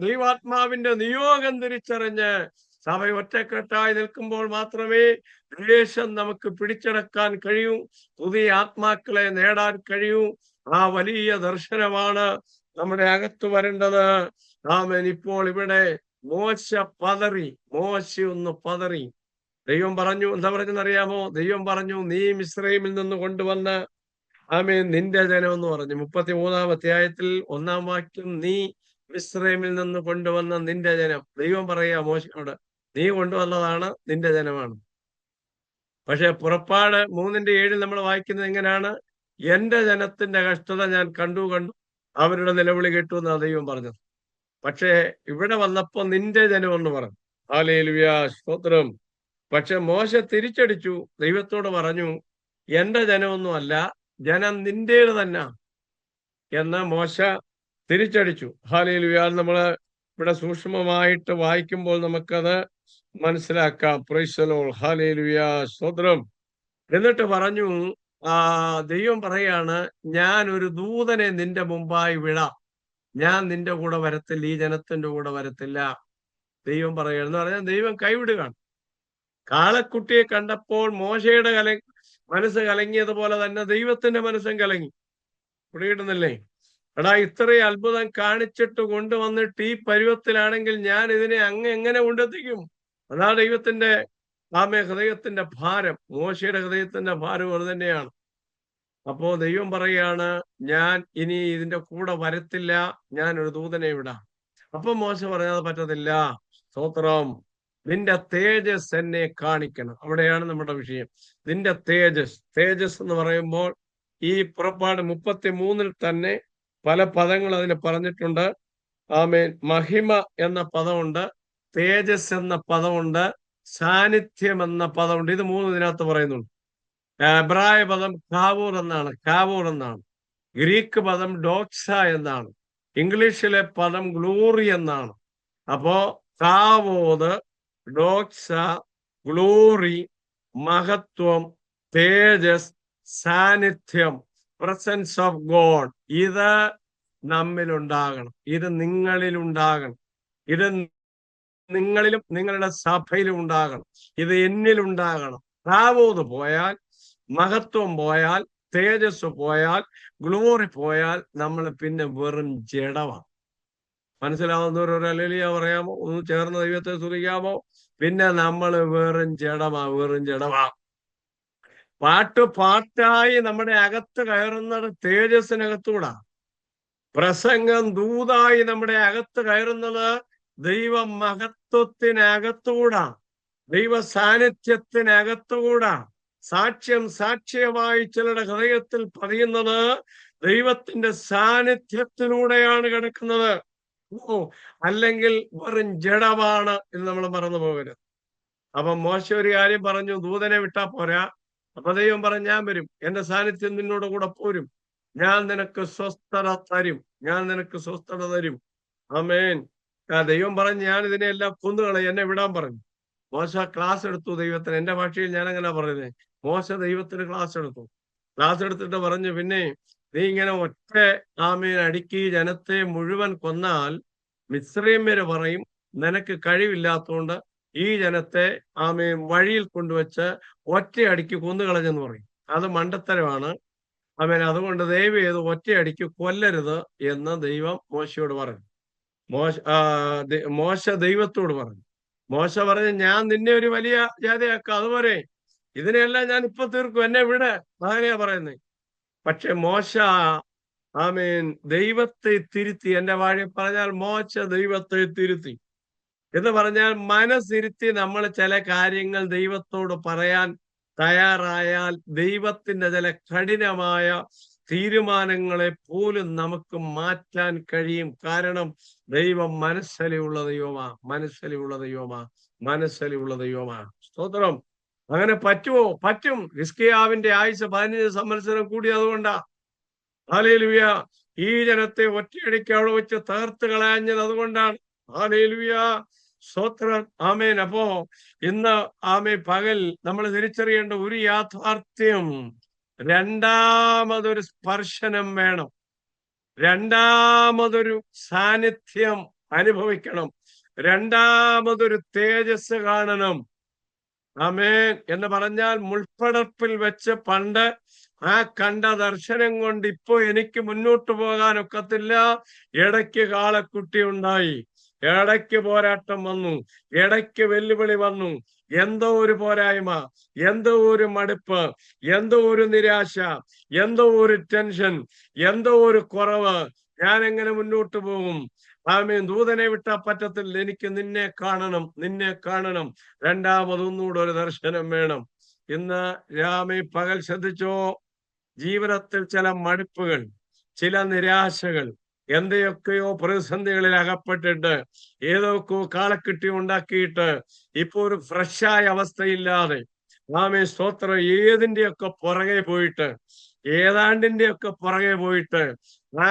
ദൈവാത്മാവിന്റെ നിയോഗം തിരിച്ചറിഞ്ഞ് സഭ ഒറ്റക്കെട്ടായി നിൽക്കുമ്പോൾ മാത്രമേ ദേശം നമുക്ക് പിടിച്ചെടുക്കാൻ കഴിയൂ, പുതിയ ആത്മാക്കളെ നേടാൻ കഴിയൂ. ആ വലിയ ദർശനമാണ് നമ്മുടെ അകത്ത് വരേണ്ടത്. ഇപ്പോൾ ഇവിടെ മോശ പതറി, മോശയൊന്ന് പതറി. ദൈവം പറഞ്ഞു, എന്താ പറഞ്ഞെന്നറിയാമോ? ദൈവം പറഞ്ഞു, നീ മിസ്രയീമിൽ നിന്ന് കൊണ്ടുവന്ന് നിന്റെ ജനം എന്ന് പറഞ്ഞു. 33-ാം അധ്യായത്തിൽ 1-ാം വാക്യം, നീ മിസ്രയീമിൽ നിന്ന് കൊണ്ടുവന്ന നിന്റെ ജനം. ദൈവം പറയാ മോശയോട്, നീ കൊണ്ടുവന്നതാണ്, നിന്റെ ജനമാണ്. പക്ഷെ പുറപ്പാട് 3:7 നമ്മൾ വായിക്കുന്നത് എങ്ങനെയാണ്? എന്റെ ജനത്തിന്റെ കഷ്ടത ഞാൻ കണ്ടു, അവരുടെ നിലവിളി കേട്ടു എന്നാണ് ദൈവം പറഞ്ഞത്. പക്ഷെ ഇവിടെ വന്നപ്പോ നിന്റെ ജനം എന്ന് പറഞ്ഞു. ഹല്ലേലൂയ, സ്തോത്രം. പക്ഷെ മോശ തിരിച്ചടിച്ചു, ദൈവത്തോട് പറഞ്ഞു, എന്റെ ജനമൊന്നും അല്ല, ജനം നിന്റേത് തന്നെ എന്ന് മോശ തിരിച്ചടിച്ചു. ഹല്ലേലൂയ. നമ്മള് ഇവിടെ സൂക്ഷ്മമായിട്ട് വായിക്കുമ്പോൾ നമുക്കത് മനസ്സിലാക്കാം. Price the Lord. ഹല്ലേലൂയ, സ്തോത്രം. എന്നിട്ട് പറഞ്ഞു, ദൈവം പറയാണ്, ഞാൻ ഒരു ദൂതനെ നിന്റെ മുമ്പായി വിടാം, ഞാൻ നിന്റെ കൂടെ വരത്തില്ല, ഈ ജനത്തിന്റെ കൂടെ വരത്തില്ല. ദൈവം പറയുക എന്ന് പറഞ്ഞാൽ ദൈവം കൈവിടുകയാണ്. കാളക്കുട്ടിയെ കണ്ടപ്പോൾ മോശയുടെ മനസ്സ് കലങ്ങിയതുപോലെ തന്നെ ദൈവത്തിന്റെ മനസ്സും കലങ്ങി. പിടികിട്ടുന്നില്ലേ? എടാ, ഇത്രയും അത്ഭുതം കാണിച്ചിട്ട് കൊണ്ടുവന്നിട്ട് ഈ പരുവത്തിലാണെങ്കിൽ ഞാൻ ഇതിനെ അങ്ങ് എങ്ങനെ കൊണ്ടെത്തിക്കും? അതാ ദൈവത്തിന്റെ ഹൃദയത്തിന്റെ ഭാരം. മോശയുടെ ഹൃദയത്തിന്റെ ഭാരം അത് തന്നെയാണ്. അപ്പോ ദൈവം പറയാണ്, ഞാൻ ഇനി ഇതിന്റെ കൂടെ വരത്തില്ല, ഞാൻ ഒരു ദൂതനെ വിടാം. അപ്പൊ മോശ പറഞ്ഞത് പറ്റത്തില്ല. സ്തോത്രം. നിന്റെ തേജസ് എന്നെ കാണിക്കണം. അവിടെയാണ് നമ്മുടെ വിഷയം. നിന്റെ തേജസ്. തേജസ് എന്ന് പറയുമ്പോൾ ഈ പുറപ്പാട് 33 തന്നെ പല പദങ്ങൾ അതിന് പറഞ്ഞിട്ടുണ്ട്. ആമേൻ. മഹിമ എന്ന പദമുണ്ട്, തേജസ് എന്ന പദമുണ്ട്, സാന്നിധ്യം എന്ന പദമുണ്ട്. ഇത് 3 ഇതിനകത്ത് പറയുന്നുണ്ട്. എബ്രായ പദം കാവൂർ എന്നാണ്. ഗ്രീക്ക് പദം ഡോക്സ എന്നാണ്. ഇംഗ്ലീഷിലെ പദം ഗ്ലോറി എന്നാണ്. അപ്പോ കാവോത്, ഡോക്സ, ഗ്ലോറി, മഹത്വം, തേജസ്, സാന്നിധ്യം, പ്രസൻസ് ഓഫ് ഗോഡ്, ഇത് നമ്മിലുണ്ടാകണം. ഇത് നിങ്ങളിലുണ്ടാകണം. ഇത് നിങ്ങളിലും നിങ്ങളുടെ സഭയിലും ഉണ്ടാകണം. ഇത് എന്നിലുണ്ടാകണം. കാവോത് പോയാൽ, മഹത്വം പോയാൽ, തേജസ് പോയാൽ, ഗ്ലോറി പോയാൽ നമ്മൾ പിന്നെ വെറും ജഡമാണ്. മനസ്സിലാവുന്നവരൊരു ഹല്ലേലൂയ പറയാമോ? ഒന്ന് ചേർന്ന് ദൈവത്തെ സ്തുതിക്കാമോ? പിന്നെ നമ്മൾ വെറും ജഡമാ. പാട്ടായി നമ്മുടെ അകത്ത് കയറുന്നത് തേജസ്സിനകത്തൂടാ. പ്രസംഗം ദൂതായി നമ്മുടെ അകത്ത് കയറുന്നത് ദൈവ മഹത്വത്തിനകത്തൂടാ, ദൈവ സാന്നിധ്യത്തിനകത്തുകൂടാ. സാക്ഷ്യമായി ചിലരുടെ ഹൃദയത്തിൽ പതിയുന്നത് ദൈവത്തിന്റെ സാന്നിധ്യത്തിലൂടെയാണ് കിടക്കുന്നത്. അല്ലെങ്കിൽ വെറും ജഡമാണ് എന്ന് നമ്മൾ മറന്നു പോകരുത്. അപ്പൊ മോശ ഒരു കാര്യം പറഞ്ഞു, ദൂതനെ വിട്ടാ പോരാ. അപ്പൊ ദൈവം പറഞ്ഞു, ഞാൻ വരും, എന്റെ സാന്നിധ്യം നിന്നോട് കൂടെ പോരും, ഞാൻ നിനക്ക് സ്വസ്ഥത തരും. ആമേൻ. ദൈവം പറഞ്ഞു, ഞാൻ ഇതിനെല്ലാം കൊന്നുകളയും, എന്നെ വിടാൻ പറഞ്ഞു. മോശ ക്ലാസ് എടുത്തു ദൈവത്തിന്. എന്റെ ഭാഷയിൽ ഞാൻ അങ്ങനെ പറയുന്നത്, മോശ ദൈവത്തിന് ക്ലാസ് എടുത്തിട്ട് പറഞ്ഞു, പിന്നെ നീ ഇങ്ങനെ ഒറ്റ ആമേൻ അടുക്കി ജനത്തെ മുഴുവൻ കൊന്നാൽ മിസ്രയീമ്യര് പറയും നിനക്ക് കഴിവില്ലാത്തതുകൊണ്ട് ഈ ജനത്തെ ആമേൻ വഴിയിൽ കൊണ്ടുവച്ച് ഒറ്റയടിക്ക് കൊന്നുകളഞ്ഞെന്ന് പറയും. അത് മണ്ടത്തരമാണ്. ആമേൻ. അതുകൊണ്ട് ദയവ് ചെയ്ത് ഒറ്റയടിക്ക് കൊല്ലരുത് എന്ന് ദൈവം മോശയോട് പറഞ്ഞു. മോശ ദൈവത്തോട് പറഞ്ഞു. മോശ പറഞ്ഞു, ഞാൻ നിന്നെ ഒരു വലിയ ജാതിയാക്കാം, അതുപോലെ ഇതിനെല്ലാം ഞാൻ ഇപ്പൊ തീർക്കും, എന്നെ വിട്, അങ്ങനെയാ പറയുന്നത്. പക്ഷെ മോശ ആമേൻ ദൈവത്തെ തിരുത്തി. എന്റെ വാഴി പറഞ്ഞാൽ മോശ ദൈവത്തെ തിരുത്തി എന്ന് പറഞ്ഞാൽ മനസ്സിരുത്തി നമ്മൾ ചില കാര്യങ്ങൾ ദൈവത്തോട് പറയാൻ തയ്യാറായാൽ ദൈവത്തിന്റെ ചില കഠിനമായ തീരുമാനങ്ങളെ പോലും നമുക്ക് മാറ്റാൻ കഴിയും. കാരണം ദൈവം മനസ്സലിയുള്ള ദൈവമാ. സ്തോത്രം. അങ്ങനെ പറ്റുമോ? പറ്റും. ഹിസ്കിയാവിന്റെ ആയുസ് 15 സംവത്സരം കൂടി അതുകൊണ്ടാ. ഹല്ലേലൂയ. ഈ ജനത്തെ ഒറ്റയടിക്ക് അവിടെ വെച്ച് തകർത്ത് കളയാഞ്ഞത് അതുകൊണ്ടാണ്. ഹല്ലേലൂയ. സ്തോത്രം. ആമേൻ. അപ്പോ ഇന്ന് പകൽ നമ്മൾ തിരിച്ചറിയേണ്ട ഒരു യാഥാർത്ഥ്യം, രണ്ടാമതൊരു സ്പർശനം വേണം, രണ്ടാമതൊരു സാന്നിധ്യം അനുഭവിക്കണം, രണ്ടാമതൊരു തേജസ് കാണണം. ആമേൻ. എന്ന് പറഞ്ഞാൽ മുൾപ്പടർപ്പിൽ വെച്ച് പണ്ട് ആ കണ്ട ദർശനം കൊണ്ട് ഇപ്പോ എനിക്ക് മുന്നോട്ട് പോകാനൊക്കത്തില്ല. ഇടയ്ക്ക് കാളക്കുട്ടി ഉണ്ടായി, ഇടയ്ക്ക് പോരാട്ടം വന്നു, ഇടയ്ക്ക് വെല്ലുവിളി വന്നു. എന്തോ ഒരു പോരായ്മ, എന്തോ ഒരു മടുപ്പ്, എന്തോ ഒരു നിരാശ, എന്തോ ഒരു ടെൻഷൻ, എന്തോ ഒരു കുറവ്. ഞാൻ എങ്ങനെ മുന്നോട്ട് പോകും? ആമേൻ. ദൂതനെ വിട്ടാ പറ്റത്തില്ല, എനിക്ക് നിന്നെ കാണണം. രണ്ടാമതൊന്നുകൂടെ ഒരു ദർശനം വേണം. ഇന്ന് പകൽ ശ്രദ്ധിച്ചോ, ജീവിതത്തിൽ ചില മടുപ്പുകൾ, ചില നിരാശകൾ, എന്തൊക്കെയോ പ്രതിസന്ധികളിൽ അകപ്പെട്ടിട്ട് ഏതൊക്കെയോ കാളക്കെട്ടി ഉണ്ടാക്കിയിട്ട് ഇപ്പൊ ഒരു ഫ്രഷായ അവസ്ഥയില്ലാതെ സ്തോത്രം ഏതിന്റെയൊക്കെ പുറകെ പോയിട്ട്, ഏതാണ്ടിന്റെയൊക്കെ പുറകെ പോയിട്ട് ആ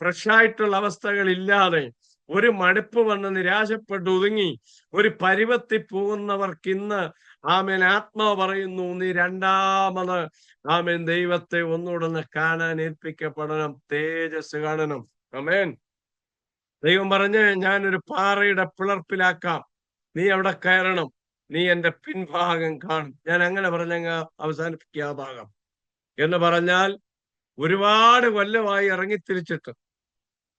ഫ്രഷായിട്ടുള്ള അവസ്ഥകൾ ഇല്ലാതെ ഒരു മടുപ്പ് വന്ന് നിരാശപ്പെട്ട് ഒതുങ്ങി ഒരു പരുവത്തിൽ പോകുന്നവർക്ക് ഇന്ന് ആത്മാവ് പറയുന്നു, നീ രണ്ടാമത് ദൈവത്തെ ഒന്നുകൂടെ കാണാൻ ഏൽപ്പിക്കപ്പെടണം, തേജസ് കാണണം. ആമേൻ. ദൈവം പറഞ്ഞ്, ഞാനൊരു പാറയുടെ പിളർപ്പിലാക്കാം, നീ അവിടെ കയറണം, നീ എന്റെ പിൻഭാഗം കാണും. ഞാൻ അങ്ങനെ പറഞ്ഞങ്ങ അവസാനിപ്പിക്കുക ഭാഗം. എന്ന് പറഞ്ഞാൽ ഒരുപാട് കൊല്ലമായി ഇറങ്ങിത്തിരിച്ചിട്ട്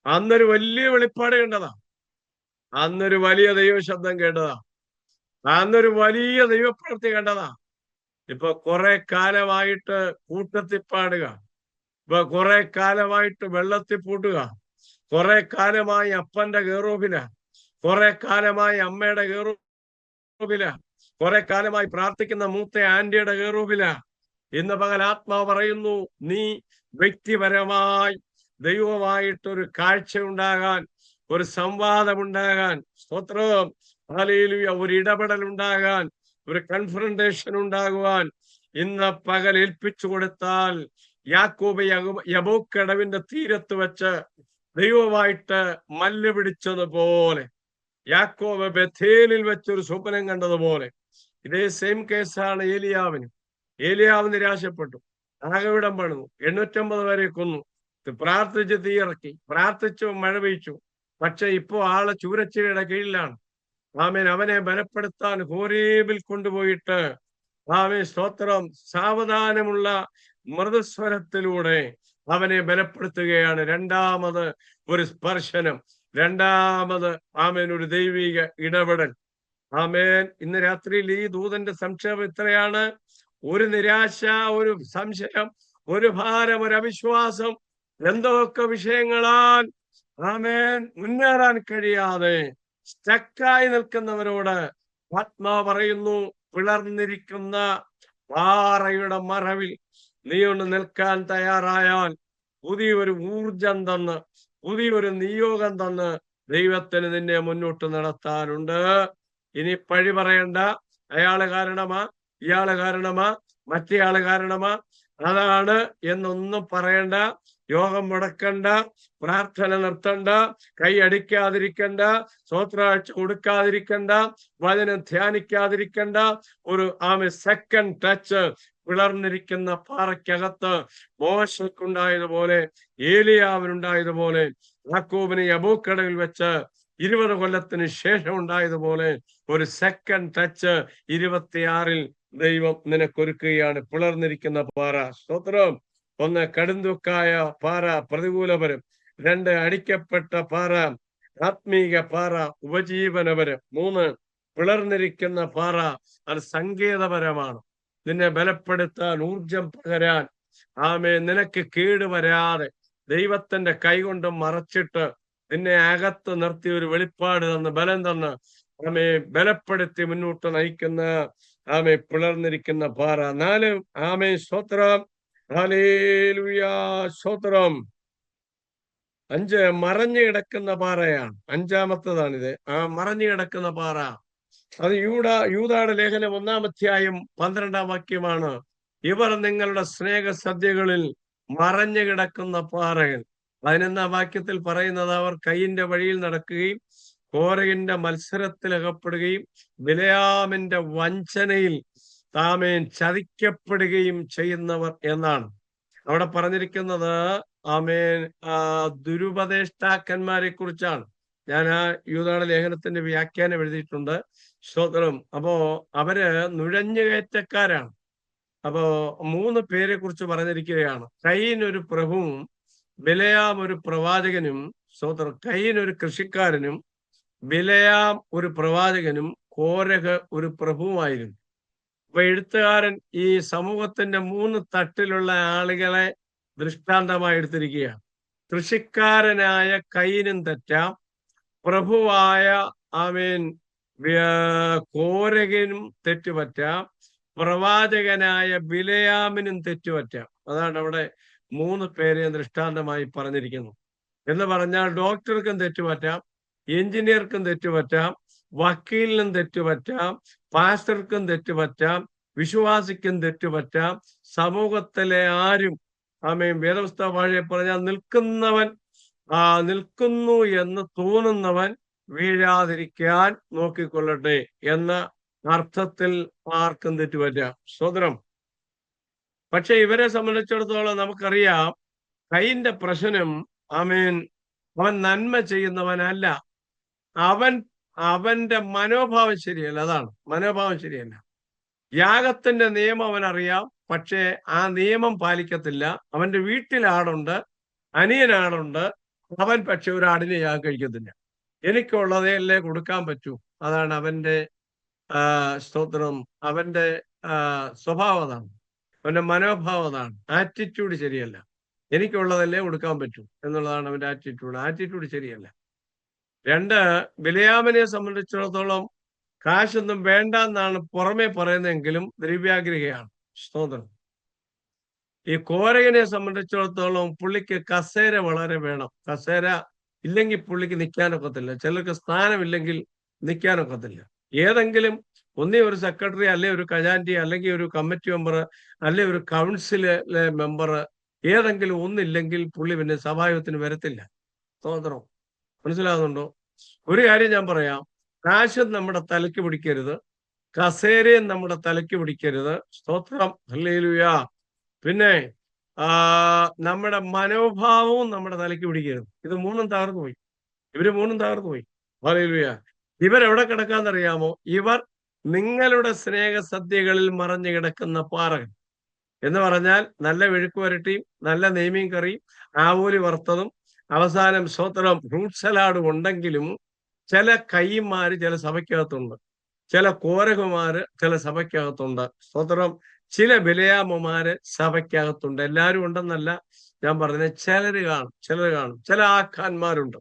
അന്നൊരു വലിയ വെളിപ്പാട് കണ്ടതാ, അന്നൊരു വലിയ ദൈവശബ്ദം കേട്ടതാ, അന്നൊരു വലിയ ദൈവപ്രവൃത്തി കണ്ടതാ. ഇപ്പൊ കുറെ കാലമായിട്ട് കൂട്ടത്തിൽ പാടുക, ഇപ്പൊ കുറെ കാലമായിട്ട് വെള്ളത്തിൽ പൂട്ടുക, കുറെ കാലമായി അപ്പന്റെ കേറോബില, കുറെ കാലമായി അമ്മയുടെ കേറോബില, കുറെ കാലമായി പ്രാർത്ഥിക്കുന്ന മൂത്ത ആന്റിയുടെ കേറോബില. ഇന്ന് പകൽ ആത്മാവ് പറയുന്നു, നീ വ്യക്തിപരമായി ദൈവമായിട്ടൊരു കാഴ്ച ഉണ്ടാകാൻ, ഒരു സംവാദമുണ്ടാകാൻ, സ്തോത്രം, ഹല്ലേലൂയ, ഒരു ഇടപെടൽ ഉണ്ടാകാൻ, ഒരു കൺഫ്രണ്ടേഷൻ ഉണ്ടാകുവാൻ ഇന്ന് പകൽ ഏൽപ്പിച്ചു കൊടുത്താൽ, യാക്കോബ് യബോക്കടവിന്റെ തീരത്ത് വെച്ച് ദൈവമായിട്ട് മല്ല് പിടിച്ചതുപോലെ, യാക്കോബ് ബഥേലിൽ വെച്ചൊരു സ്വപ്നം കണ്ടതുപോലെ, ഇതേ സെയിം കേസാണ് ഏലിയാവിന്. ഏലിയാവ് നിരാശപ്പെട്ടു, ആകവിടം പണിതു, 850 പേരെ കൊന്നു, പ്രാർത്ഥിച്ച് തീയിറക്കി, പ്രാർത്ഥിച്ചു മഴ പെയ്ച്ചു. പക്ഷെ ഇപ്പോ ആള് ചൂരച്ചിലയുടെ കീഴിലാണ്. ആമേൻ. അവനെ ബലപ്പെടുത്താൻ ഹോരേബിൽ കൊണ്ടുപോയിട്ട്, ആമേൻ, സ്തോത്രം, സാവധാനമുള്ള മൃദുസ്വരത്തിലൂടെ അവനെ ബലപ്പെടുത്തുകയാണ്. രണ്ടാമത് ഒരു സ്പർശനം, രണ്ടാമത് ആമേൻ ഒരു ദൈവിക ഇടപെടൽ. ആമേൻ. ഇന്ന് രാത്രിയിൽ ഈ ദൂതന്റെ സംക്ഷേപം ഇത്രയാണ്: ഒരു നിരാശ, ഒരു സംശയം, ഒരു ഭാരം, ഒരു അവിശ്വാസം, എന്തൊക്കെ വിഷയങ്ങളാൽ ആമേൻ മുന്നേറാൻ കഴിയാതെ സ്റ്റക്കായി നിൽക്കുന്നവരോട് ആത്മാവ് പറയുന്നു, പിളർന്നിരിക്കുന്ന പാറയുടെ മറവിൽ നീ ഒന്ന് നിൽക്കാൻ തയ്യാറായാൽ പുതിയൊരു ഊർജം തന്ന്, പുതിയൊരു നിയോഗം തന്ന് ദൈവത്തിന് നിന്നെ മുന്നോട്ട് നടത്താനുണ്ട്. ഇനി പഴി പറയണ്ട. അയാള് കാരണമാ, ഇയാള് കാരണമാ, മറ്റേയാള് കാരണമാ, അതാണ് എന്നൊന്നും പറയണ്ട. യോഗം മുടക്കണ്ട, പ്രാർത്ഥന നിർത്തണ്ട, കൈ അടിക്കാതിരിക്കണ്ട, സ്വത്രാഴ്ച കൊടുക്കാതിരിക്കണ്ട, വചനം ധ്യാനിക്കാതിരിക്കണ്ട. ഒരു സെക്കൻഡ് ടച്ച് പിളർന്നിരിക്കുന്ന പാറയ്ക്കകത്ത് മോശക്കുണ്ടായതുപോലെ, ഏലിയാവിനുണ്ടായതുപോലെ, യാക്കോബിന് യബോക്കടവിൽ വെച്ച് 20 കൊല്ലത്തിന് ശേഷം ഉണ്ടായതുപോലെ ഒരു സെക്കൻഡ് ടച്ച് 26-ൽ ദൈവം നിനക്കൊരുക്കുകയാണ്. പിളർന്നിരിക്കുന്ന പാറ, സ്തോത്രം. 1, കടുന്തൂക്കായ പാറ, പ്രതികൂലപരം. 2, അടിക്കപ്പെട്ട പാറ, ആത്മീക പാറ, ഉപജീവനപരം. 3, പിളർന്നിരിക്കുന്ന പാറ, അത് സങ്കേതപരമാണ്. നിന്നെ ബലപ്പെടുത്താൻ, ഊർജം പകരാൻ, നിനക്ക് കേടുവരാതെ ദൈവത്തിന്റെ കൈകൊണ്ട് മറച്ചിട്ട് നിന്നെ അകത്ത് നിർത്തി ഒരു വെളിപ്പാട് തന്ന്, ബലം തന്ന് ബലപ്പെടുത്തി മുന്നോട്ട് നയിക്കുന്ന പിളർന്നിരിക്കുന്ന പാറ. 4, സ്തോത്രം, ഹല്ലേലൂയാ, സ്തോത്രം. 5, മറഞ്ഞു കിടക്കുന്ന പാറയാണ്. 5-മത്തേതാണിത്, മറഞ്ഞു കിടക്കുന്ന പാറ. അത് യൂദായുടെ ലേഖനം 1-ാം അധ്യായം 12-ാം വാക്യമാണ്. ഇവർ നിങ്ങളുടെ സ്നേഹസദ്യകളിൽ മറഞ്ഞു കിടക്കുന്ന പാറകൾ. 11-ാം വാക്യത്തിൽ പറയുന്നത്, അവർ കയ്യിന്റെ വഴിയിൽ നടക്കുകയും കോരഹിന്റെ മത്സരത്തിൽ അകപ്പെടുകയും ബിലെയാമിന്റെ വഞ്ചനയിൽ ചതിക്കപ്പെടുകയും ചെയ്യുന്നവർ എന്നാണ് അവിടെ പറഞ്ഞിരിക്കുന്നത്. ദുരുപദേഷ്ടാക്കന്മാരെ കുറിച്ചാണ്. ഞാൻ ആ യൂദായുടെ ലേഖനത്തിന്റെ വ്യാഖ്യാനം എഴുതിയിട്ടുണ്ട്, സ്തോത്രം. അപ്പോ അവര് നുഴഞ്ഞുകയറ്റക്കാരാണ്. അപ്പോ 3 പേരെ കുറിച്ച് പറഞ്ഞിരിക്കുകയാണ്. കയീൻ ഒരു പ്രഭുവും, ബിലെയാം ഒരു പ്രവാചകനും. സ്തോത്രം. കയീൻ ഒരു കൃഷിക്കാരനും, ബിലെയാം ഒരു പ്രവാചകനും, കോരഹ് ഒരു പ്രഭുവുമായിരുന്നു. അപ്പൊ എഴുത്തുകാരൻ ഈ സമൂഹത്തിന്റെ 3 തട്ടിലുള്ള ആളുകളെ ദൃഷ്ടാന്തമായി എടുത്തിരിക്കുകയാണ്. കൃഷിക്കാരനായ കയീനും തെറ്റാം, പ്രഭുവായ കോരഹിനും തെറ്റുപറ്റാം, പ്രവാചകനായ ബിലെയാമിനും തെറ്റുപറ്റാം. അതാണ് അവിടെ 3 പേരെ ദൃഷ്ടാന്തമായി പറഞ്ഞിരിക്കുന്നു. എന്ന് പറഞ്ഞാൽ ഡോക്ടർക്കും തെറ്റുപറ്റാം, എഞ്ചിനീയർക്കും തെറ്റുപറ്റാം, വക്കീലിനും തെറ്റുപറ്റാം, പാസ്റ്റർക്കും തെറ്റുപറ്റാം, വിശ്വാസിക്കും തെറ്റുപറ്റാം. സമൂഹത്തിലെ ആരും വേദപുസ്തക ഭാഷയെ പറഞ്ഞാൽ നിൽക്കുന്നു എന്ന് തോന്നുന്നവൻ വീഴാതിരിക്കാൻ നോക്കിക്കൊള്ളട്ടെ എന്ന അർത്ഥത്തിൽ ആർക്കും തെറ്റുപറ്റാം. സ്തോത്രം. പക്ഷെ ഇവരെ സംബന്ധിച്ചിടത്തോളം നമുക്കറിയാം, കയീന്റെ പ്രശ്നം അവൻ നന്മ ചെയ്യുന്നവനല്ല, അവന്റെ മനോഭാവം ശരിയല്ല. അതാണ്, മനോഭാവം ശരിയല്ല. യാഗത്തിന്റെ നിയമം അവനറിയാം, പക്ഷേ ആ നിയമം പാലിക്കത്തില്ല. അവന്റെ വീട്ടിൽ ആടുണ്ട്, അനിയനാടുണ്ട്, അവൻ പക്ഷെ ഒരു ആടിനെ യാഗം കഴിക്കത്തില്ല. എനിക്കുള്ളതേ അല്ലേ കൊടുക്കാൻ പറ്റൂ. അതാണ് അവന്റെ സ്തോത്രം, അവന്റെ സ്വഭാവം അതാണ്, അവന്റെ മനോഭാവം അതാണ്. ആറ്റിറ്റ്യൂഡ് ശരിയല്ല. എനിക്കുള്ളതല്ലേ കൊടുക്കാൻ പറ്റൂ എന്നുള്ളതാണ് അവന്റെ ആറ്റിറ്റ്യൂഡ് ശരിയല്ല. 2, ബിലെയാമിനെ സംബന്ധിച്ചിടത്തോളം കാശൊന്നും വേണ്ട എന്നാണ് പുറമെ പറയുന്നതെങ്കിലും ദ്രവ്യാഗ്രഹിയാണ്. സ്തോത്രം. ഈ കോരകനെ സംബന്ധിച്ചിടത്തോളം പുള്ളിക്ക് കസേര വളരെ വേണം. കസേര ഇല്ലെങ്കിൽ പുള്ളിക്ക് നിൽക്കാനൊക്കത്തില്ല. ചിലർക്ക് സ്ഥാനമില്ലെങ്കിൽ നിൽക്കാനൊക്കത്തില്ല. ഏതെങ്കിലും ഒന്നേ ഒരു സെക്രട്ടറി, അല്ലെ ഒരു ഖജാൻജി, അല്ലെങ്കിൽ ഒരു കമ്മിറ്റി മെമ്പർ, അല്ലെ ഒരു കൗൺസിലിലെ മെമ്പർ, ഏതെങ്കിലും ഒന്നില്ലെങ്കിൽ പുള്ളി പിന്നെ സഭായോഗത്തിന് വരത്തില്ല. സ്തോത്രം. മനസ്സിലാകുന്നുണ്ടോ? ഒരു കാര്യം ഞാൻ പറയാം, കാശും നമ്മുടെ തലയ്ക്ക് പിടിക്കരുത്, കസേരയും നമ്മുടെ തലയ്ക്ക് പിടിക്കരുത്. സ്തോത്രം. ഹല്ലേലൂയ. പിന്നെ നമ്മുടെ മനോഭാവവും നമ്മുടെ തലയ്ക്ക് പിടിക്കരുത്. ഇത് മൂന്നും തകർന്നു പോയി. ഇവര് മൂന്നും തകർന്നു പോയി. ഹല്ലേലൂയ. ഇവരെവിടെ കിടക്കാന്നറിയാമോ? ഇവർ നിങ്ങളുടെ സ്നേഹസദ്യകളിൽ മറഞ്ഞു കിടക്കുന്ന പാറകൾ. എന്ന് പറഞ്ഞാൽ നല്ല മെഴുക്ക് വരട്ടിയും നല്ല നെയ്മീൻ കറിയും ആവൂലി വറുത്തതും അവസാനം സ്വത്രം ഫ്രൂട്ട് സലാഡും ഉണ്ടെങ്കിലും ചില കയ്യന്മാര് ചില സഭയ്ക്കകത്തുണ്ട്, ചില കോരകുമാര് ചില സഭയ്ക്കകത്തുണ്ട്. സ്വത്രം. ചില ബിലയാമ്മമാര് സഭയ്ക്കകത്തുണ്ട്. എല്ലാവരും ഉണ്ടെന്നല്ല ഞാൻ പറഞ്ഞത്, ചിലര് കാണും, ചിലർ കാണും. ചില ആഖാന്മാരുണ്ട്,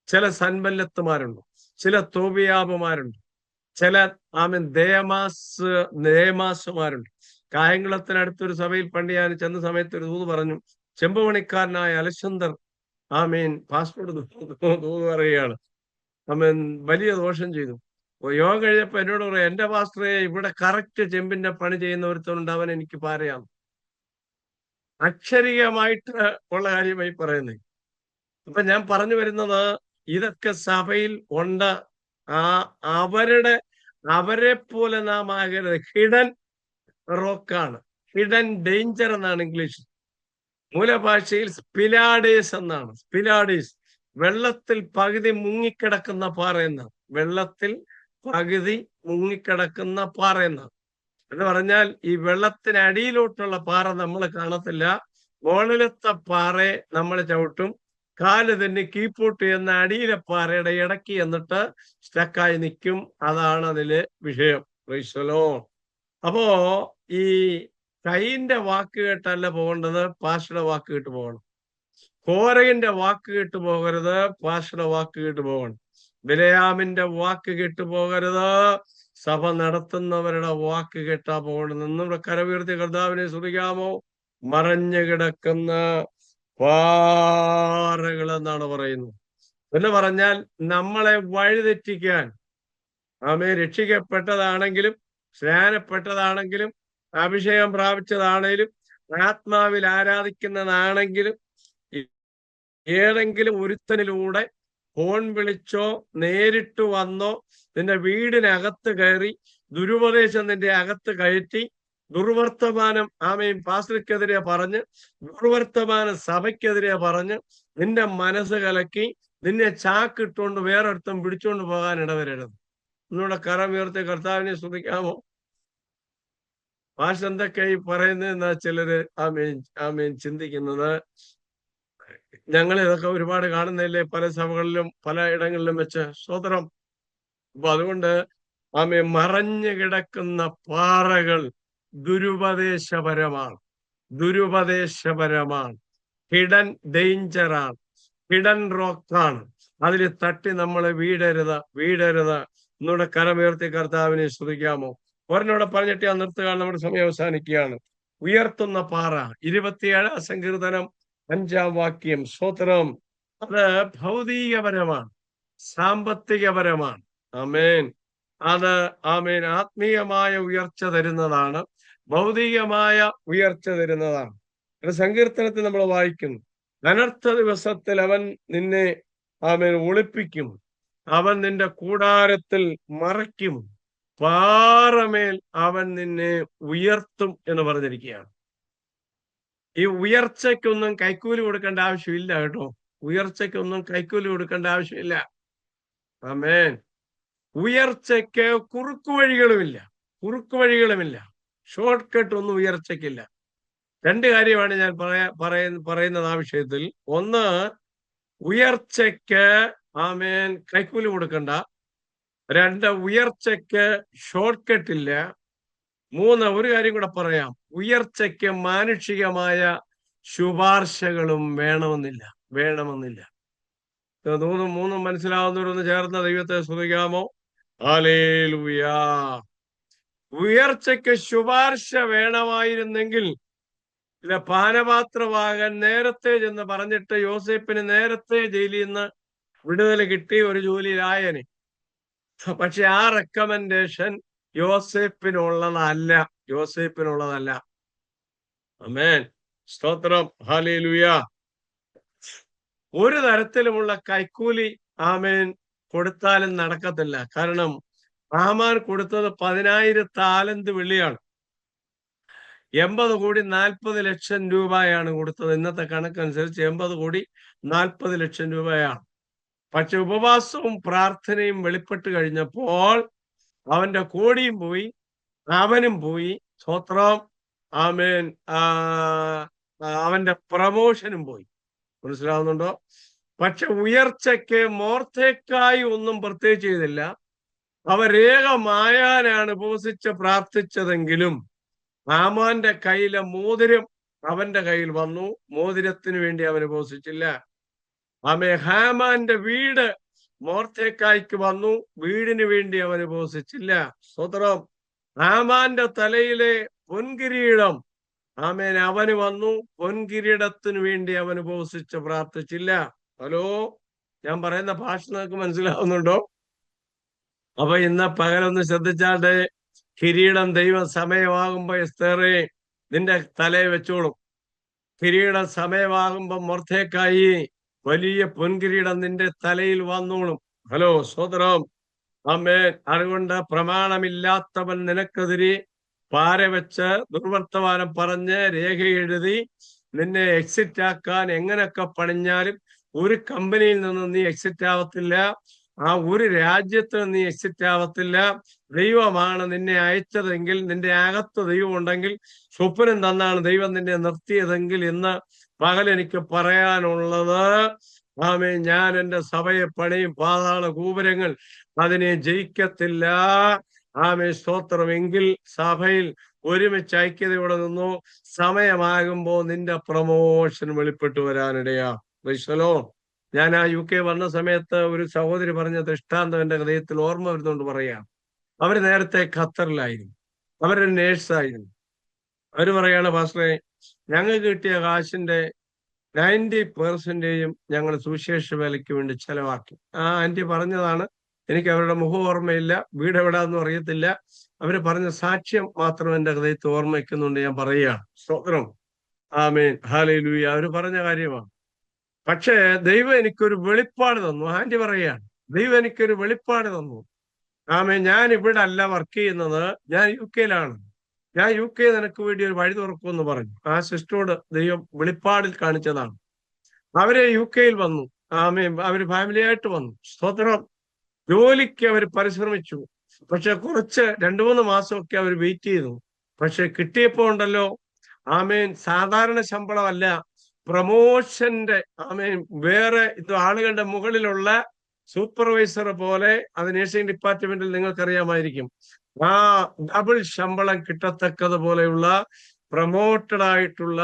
ചില സൻബല്ലത്തുമാരുണ്ട്, ചില തോബിയാബുമാരുണ്ട്, ചില ദേമാസുമാരുണ്ട്. കായംകുളത്തിനടുത്തൊരു സഭയിൽ പണ്ട് ഞാൻ ചെന്ന സമയത്ത് ഒരു ദൂത് പറഞ്ഞു. ചെമ്പുപണിക്കാരനായ അലക്സണ്ടർ പാസ്പോർട്ട് ദൂത് പറയുകയാണ്. വലിയ ദോഷം ചെയ്തു. യോഗം കഴിഞ്ഞപ്പോ എന്നോട് പറയാം, എന്റെ പാസ്റ്ററെ, ഇവിടെ കറക്റ്റ് ചെമ്പിന്റെ പണി ചെയ്യുന്ന ഒരുത്തനുണ്ട്, അവൻ എനിക്ക് പാരയാണ്. അക്ഷരികമായിട്ട് ഉള്ള കാര്യമായി പറയുന്നത്. അപ്പൊ ഞാൻ പറഞ്ഞു വരുന്നത്, ഇതൊക്കെ സഭയിൽ ഉണ്ട്. അവരെ പോലെ നാം ആകരുത്. ഹിഡൻ റോക്കാണ്, ഹിഡൻ ഡേഞ്ചർ എന്നാണ് ഇംഗ്ലീഷ്. മൂലഭാഷയിൽ സ്പിലാഡേസ് എന്നാണ്. സ്പിലാഡേസ് വെള്ളത്തിൽ പകുതി മുങ്ങിക്കിടക്കുന്ന പാറ എന്നാണ്. വെള്ളത്തിൽ പകുതി മുങ്ങിക്കിടക്കുന്ന പാറ എന്നാണ്. എന്ന് പറഞ്ഞാൽ ഈ വെള്ളത്തിനടിയിലോട്ടുള്ള പാറ നമ്മൾ കാണത്തില്ല. മുകളിലത്തെ പാറയെ നമ്മൾ ചവിട്ടും, കാല് തന്നെ കീപ്പൂട്ട് എന്ന അടിയിലെ പാറയുടെ ഇടയ്ക്ക് എന്നിട്ട് സ്റ്റക്കായി നിൽക്കും. അതാണ് അതിലെ വിഷയം. അപ്പോ ഈ കൈന്റെ വാക്ക് കേട്ടല്ല പോകേണ്ടത്, പാസ്റ്ററുടെ വാക്ക് കേട്ട് പോകണം. കോരകന്റെ വാക്ക് കേട്ട് പോകരുത്, പാസ്റ്ററുടെ വാക്ക് കേട്ട് പോകണം. ബിലയാമിന്റെ വാക്ക് കേട്ട് പോകരുത്, സഭ നടത്തുന്നവരുടെ വാക്ക് കേട്ടാ പോകണം. നമ്മുടെ കരവീർത്തി കർത്താവിനെ സ്തുതിക്കാമോ? മറഞ്ഞു കിടക്കുന്ന പാറകൾ എന്നാണ് പറയുന്നത്. എന്ന് പറഞ്ഞാൽ നമ്മളെ വഴിതെറ്റിക്കാൻ, രക്ഷിക്കപ്പെട്ടതാണെങ്കിലും സ്നാനപ്പെട്ടതാണെങ്കിലും അഭിഷേകം പ്രാപിച്ചതാണെങ്കിലും ആത്മാവിൽ ആരാധിക്കുന്നതാണെങ്കിലും ഏതെങ്കിലും ഒരുത്തനിലൂടെ ഫോൺ വിളിച്ചോ നേരിട്ട് വന്നോ നിന്റെ വീടിനകത്ത് കയറി ദുരുപദേശം നിന്റെ അകത്ത് കയറ്റി ദുർവർത്തമാനം പാസ്റ്റർക്കെതിരെ പറഞ്ഞ്, ദുർവർത്തമാനം സഭയ്ക്കെതിരെ പറഞ്ഞ് നിന്റെ മനസ്സ് കലക്കി നിന്നെ ചാക്കിട്ടുകൊണ്ട് വേറൊരുത്തം പിടിച്ചോണ്ട് പോകാൻ ഇടവരരുത്. ഒന്നുകൂടെ കരമുയർത്തി കർത്താവിനെ സ്തുതിക്കാമോ? പാസ്റ്റർ എന്തൊക്കെയായി പറയുന്നതെന്നാ ചിലര് ചിന്തിക്കുന്നത്. ഞങ്ങൾ ഇതൊക്കെ ഒരുപാട് കാണുന്നില്ലേ പല സഭകളിലും പല ഇടങ്ങളിലും വെച്ച്. സ്തോത്രം. അപ്പൊ അതുകൊണ്ട് മറഞ്ഞു കിടക്കുന്ന പാറകൾ ദുരുപദേശപരമാണ്, ദുരുപദേശപരമാണ്. Hidden ഡേഞ്ചറാണ്, hidden റോക്കാണ്. അതിൽ തട്ടി നമ്മളെ വീടരുത്, വീടരുത്. ഒന്നുകൂടെ കരമുയർത്തി കർത്താവിനെ സ്തുതിക്കാമോ? ഒരെണ്ണോടെ പറഞ്ഞിട്ട് ഞാൻ നിർത്തുകയാണ്, നമ്മുടെ സമയം അവസാനിക്കുകയാണ്. ഉയർത്തുന്ന പാറ, 27 സങ്കീർത്തനം 5-ാം വാക്യം. സ്തോത്രം. അത് ഭൗതികപരമാണ്, സാമ്പത്തികപരമാണ്. ആമേൻ. അത് ആത്മീയമായ ഉയർച്ച തരുന്നതാണ്, ഭൗതികമായ ഉയർച്ച തരുന്നതാണ്. സങ്കീർത്തനത്തിൽ നമ്മൾ വായിക്കുന്നു, അനർത്ഥ ദിവസത്തിൽ അവൻ നിന്നെ ഒളിപ്പിക്കും, അവൻ നിന്റെ കൂടാരത്തിൽ മറയ്ക്കും, പാറമേൽ അവൻ നിന്നെ ഉയർത്തും എന്ന് പറഞ്ഞിരിക്കുകയാണ്. ഈ ഉയർച്ചയ്ക്കൊന്നും കൈക്കൂലി കൊടുക്കേണ്ട ആവശ്യമില്ല കേട്ടോ. ഉയർച്ചയ്ക്കൊന്നും കൈക്കൂലി കൊടുക്കേണ്ട ആവശ്യമില്ല. ആമേൻ. ഉയർച്ചയ്ക്ക് കുറുക്കുവഴികളുമില്ല, കുറുക്കുവഴികളുമില്ല. ഷോർട്ട് കട്ട് ഒന്നും ഉയർച്ചയ്ക്കില്ല. 2 കാര്യമാണ് ഞാൻ പറയുന്നത് ആ വിഷയത്തിൽ. ഒന്ന്, ഉയർച്ചയ്ക്ക് കൈക്കൂലി കൊടുക്കണ്ട. 2, ഉയർച്ചയ്ക്ക് ഷോർട്ട് കട്ട് ഇല്ല. 3, ഒരു കാര്യം കൂടെ പറയാം, ഉയർച്ചയ്ക്ക് മാനുഷികമായ ശുപാർശകളും വേണമെന്നില്ല. 3 മനസ്സിലാവുന്നവരൊന്ന് ചേർന്ന ദൈവത്തെ സ്തുതിക്കാമോ? ഹല്ലേലൂയ. ഉയർച്ചയ്ക്ക് ശുപാർശ വേണമായിരുന്നെങ്കിൽ ഇല്ല, പാനപാത്രവാകൻ നേരത്തെ ചെന്ന് പറഞ്ഞിട്ട് യോസേപ്പിന് നേരത്തെ ജയിലിൽ നിന്ന് വിടുതല കിട്ടി, ഒരു ജോലിയിലായനെ. പക്ഷെ ആ റെക്കമെൻഡേഷൻ യോസേപ്പിനുള്ളതല്ല. യോസേപ്പിനുള്ളതല്ല. ആമേൻ, സ്തോത്രം, ഹല്ലേലൂയ. ഒരു തരത്തിലുമുള്ള കൈക്കൂലി ആമേൻ കൊടുത്താലും നടക്കത്തില്ല. കാരണം ഹാമാൻ കൊടുത്തത് 10,000 താലന്ത് വെള്ളിയാണ്. 80 കോടി 40 ലക്ഷം രൂപയാണ് കൊടുത്തത്. ഇന്നത്തെ കണക്കനുസരിച്ച് 80 കോടി 40 ലക്ഷം രൂപയാണ്. പക്ഷെ ഉപവാസവും പ്രാർത്ഥനയും വെളിപ്പെട്ട് കഴിഞ്ഞപ്പോൾ അവന്റെ കോടിയും പോയി, അവനും പോയി. സ്തോത്രം, ആമേൻ. അവന്റെ പ്രമോഷനും പോയി. മനസ്സിലാവുന്നുണ്ടോ? പക്ഷെ ഉയർച്ചയ്ക്ക് മോർദെഖായി ഒന്നും പ്രത്യേകിച്ച് ചെയ്തില്ല. അവരേകമായാനാണ് ഉപവസിച്ച് പ്രാർത്ഥിച്ചതെങ്കിലും ഹാമാന്റെ കയ്യിലെ മോതിരം അവന്റെ കയ്യിൽ വന്നു. മോതിരത്തിന് വേണ്ടി അവൻ ഉപവസിച്ചില്ല. ഹാമാന്റെ വീട് മോർദെഖായിക്ക് വന്നു. വീടിന് വേണ്ടി അവൻ ഉപവസിച്ചില്ല. സ്തോത്രം. ഹാമാന്റെ തലയിലെ പൊൻകിരീടം ആമേൻ അവന് വന്നു. പൊൻകിരീടത്തിന് വേണ്ടി അവൻ ഉപവസിച്ച് പ്രാർത്ഥിച്ചില്ല. ഹലോ, ഞാൻ പറയുന്ന ഭാഷ നിങ്ങൾക്ക് മനസ്സിലാവുന്നുണ്ടോ? അപ്പൊ ഇന്ന് പകലൊന്ന് ശ്രദ്ധിച്ചാട്ടെ. കിരീടം ദൈവം സമയമാകുമ്പോ എസ്തേറേ നിന്റെ തലയെ വെച്ചോളും. കിരീടം സമയമാകുമ്പോ മോർദെഖായി വലിയ പൊൻകിരീടം നിന്റെ തലയിൽ വന്നോളും. ഹലോ, സ്തോത്രം, ആമേൻ. അതുകൊണ്ട് പ്രമാണമില്ലാത്തവൻ നിനക്കെതിരെ പാര വെച്ച് ദുർവർത്തമാനം പറഞ്ഞ് രേഖ എഴുതി നിന്നെ എക്സിറ്റ് ആക്കാൻ എങ്ങനെയൊക്കെ പണിഞ്ഞാലും ഒരു കമ്പനിയിൽ നിന്ന് നീ എക്സിറ്റ് ആവത്തില്ല. ആ ഒരു രാജ്യത്ത് നീ എക്സിറ്റ് ആവത്തില്ല. ദൈവമാണ് നിന്നെ അയച്ചതെങ്കിൽ, നിന്റെ അകത്ത് ദൈവം ഉണ്ടെങ്കിൽ, സ്വപ്നം തന്നാണ് ദൈവം നിന്നെ നിർത്തിയതെങ്കിൽ, ഇന്ന് പകൽ എനിക്ക് പറയാനുള്ളത് ആമേൻ, ഞാൻ എൻ്റെ സഭയെ പണിയും. പാതാള ഗോപുരങ്ങൾ അതിനെ ജയിക്കത്തില്ല. ആമേൻ, സ്തോത്രമെങ്കിൽ സഭയിൽ ഒരുമിച്ച് ഐക്യതയോടെ നിന്നു. സമയമാകുമ്പോ നിന്റെ പ്രമോഷൻ വെളിപ്പെട്ടു വരാനിടയാ. ക്രൈസ്തലോ. ഞാൻ ആ UK വന്ന സമയത്ത് ഒരു സഹോദരി പറഞ്ഞ ദൃഷ്ടാന്തം എന്റെ ഹൃദയത്തിൽ ഓർമ്മ വരുന്നുകൊണ്ട് പറയാം. അവര് നേരത്തെ ഖത്തറിലായിരുന്നു. അവരൊരു നേഴ്സായിരുന്നു. അവര് പറയാണ്, പാസ്റ്ററെ, ഞങ്ങൾക്ക് കിട്ടിയ കാശിന്റെ 90% ഞങ്ങൾ സുവിശേഷ വേലയ്ക്ക് വേണ്ടി ചെലവാക്കി. ആ ആന്റി പറഞ്ഞതാണ്. എനിക്ക് അവരുടെ മുഖം ഓർമ്മയില്ല, വീട് എവിടാന്നും അറിയത്തില്ല. അവര് പറഞ്ഞ സാക്ഷ്യം മാത്രം എന്റെ ഹൃദയത്തിൽ ഓർമ്മ വയ്ക്കുന്നുണ്ട്. ഞാൻ പറയുകയാണ്. സ്തോത്രം, ആമേൻ, ഹല്ലേലൂയ. അവര് പറഞ്ഞ കാര്യമാണ്. പക്ഷേ ദൈവം എനിക്കൊരു വെളിപ്പാട് തന്നു. ആന്റി പറയുകയാണ്, ദൈവം എനിക്കൊരു വെളിപ്പാട് തന്നു. ആമേൻ, ഞാൻ ഇവിടെ അല്ല വർക്ക് ചെയ്യുന്നത്, ഞാൻ UK-യിലാണ്. ഞാൻ UK നിനക്ക് വേണ്ടി ഒരു വഴി തുറക്കുമെന്ന് പറഞ്ഞു. ആ സിസ്റ്ററോട് ദൈവം വെളിപ്പാടിൽ കാണിച്ചതാണ്. അവര് UK-യിൽ വന്നു. ആമേൻ, അവര് ഫാമിലിയായിട്ട് വന്നു. സ്തോത്രം. ജോലിക്ക് അവർ പരിശ്രമിച്ചു. പക്ഷെ കുറച്ച് 2-3 മാസമൊക്കെ അവർ വെയിറ്റ് ചെയ്തു. പക്ഷെ കിട്ടിയപ്പോ ഉണ്ടല്ലോ, ആമേൻ, സാധാരണ ശമ്പളമല്ല, പ്രമോഷന്റെ, ആമേൻ, വേറെ ഇത് ആളുകളുടെ മുകളിലുള്ള സൂപ്പർവൈസർ പോലെ, അത് നഴ്സിംഗ് ഡിപ്പാർട്ട്മെന്റിൽ നിങ്ങൾക്കറിയാമായിരിക്കും, ആ ഡബിൾ ശമ്പളം കിട്ടത്തക്കതുപോലെയുള്ള പ്രൊമോട്ടഡ് ആയിട്ടുള്ള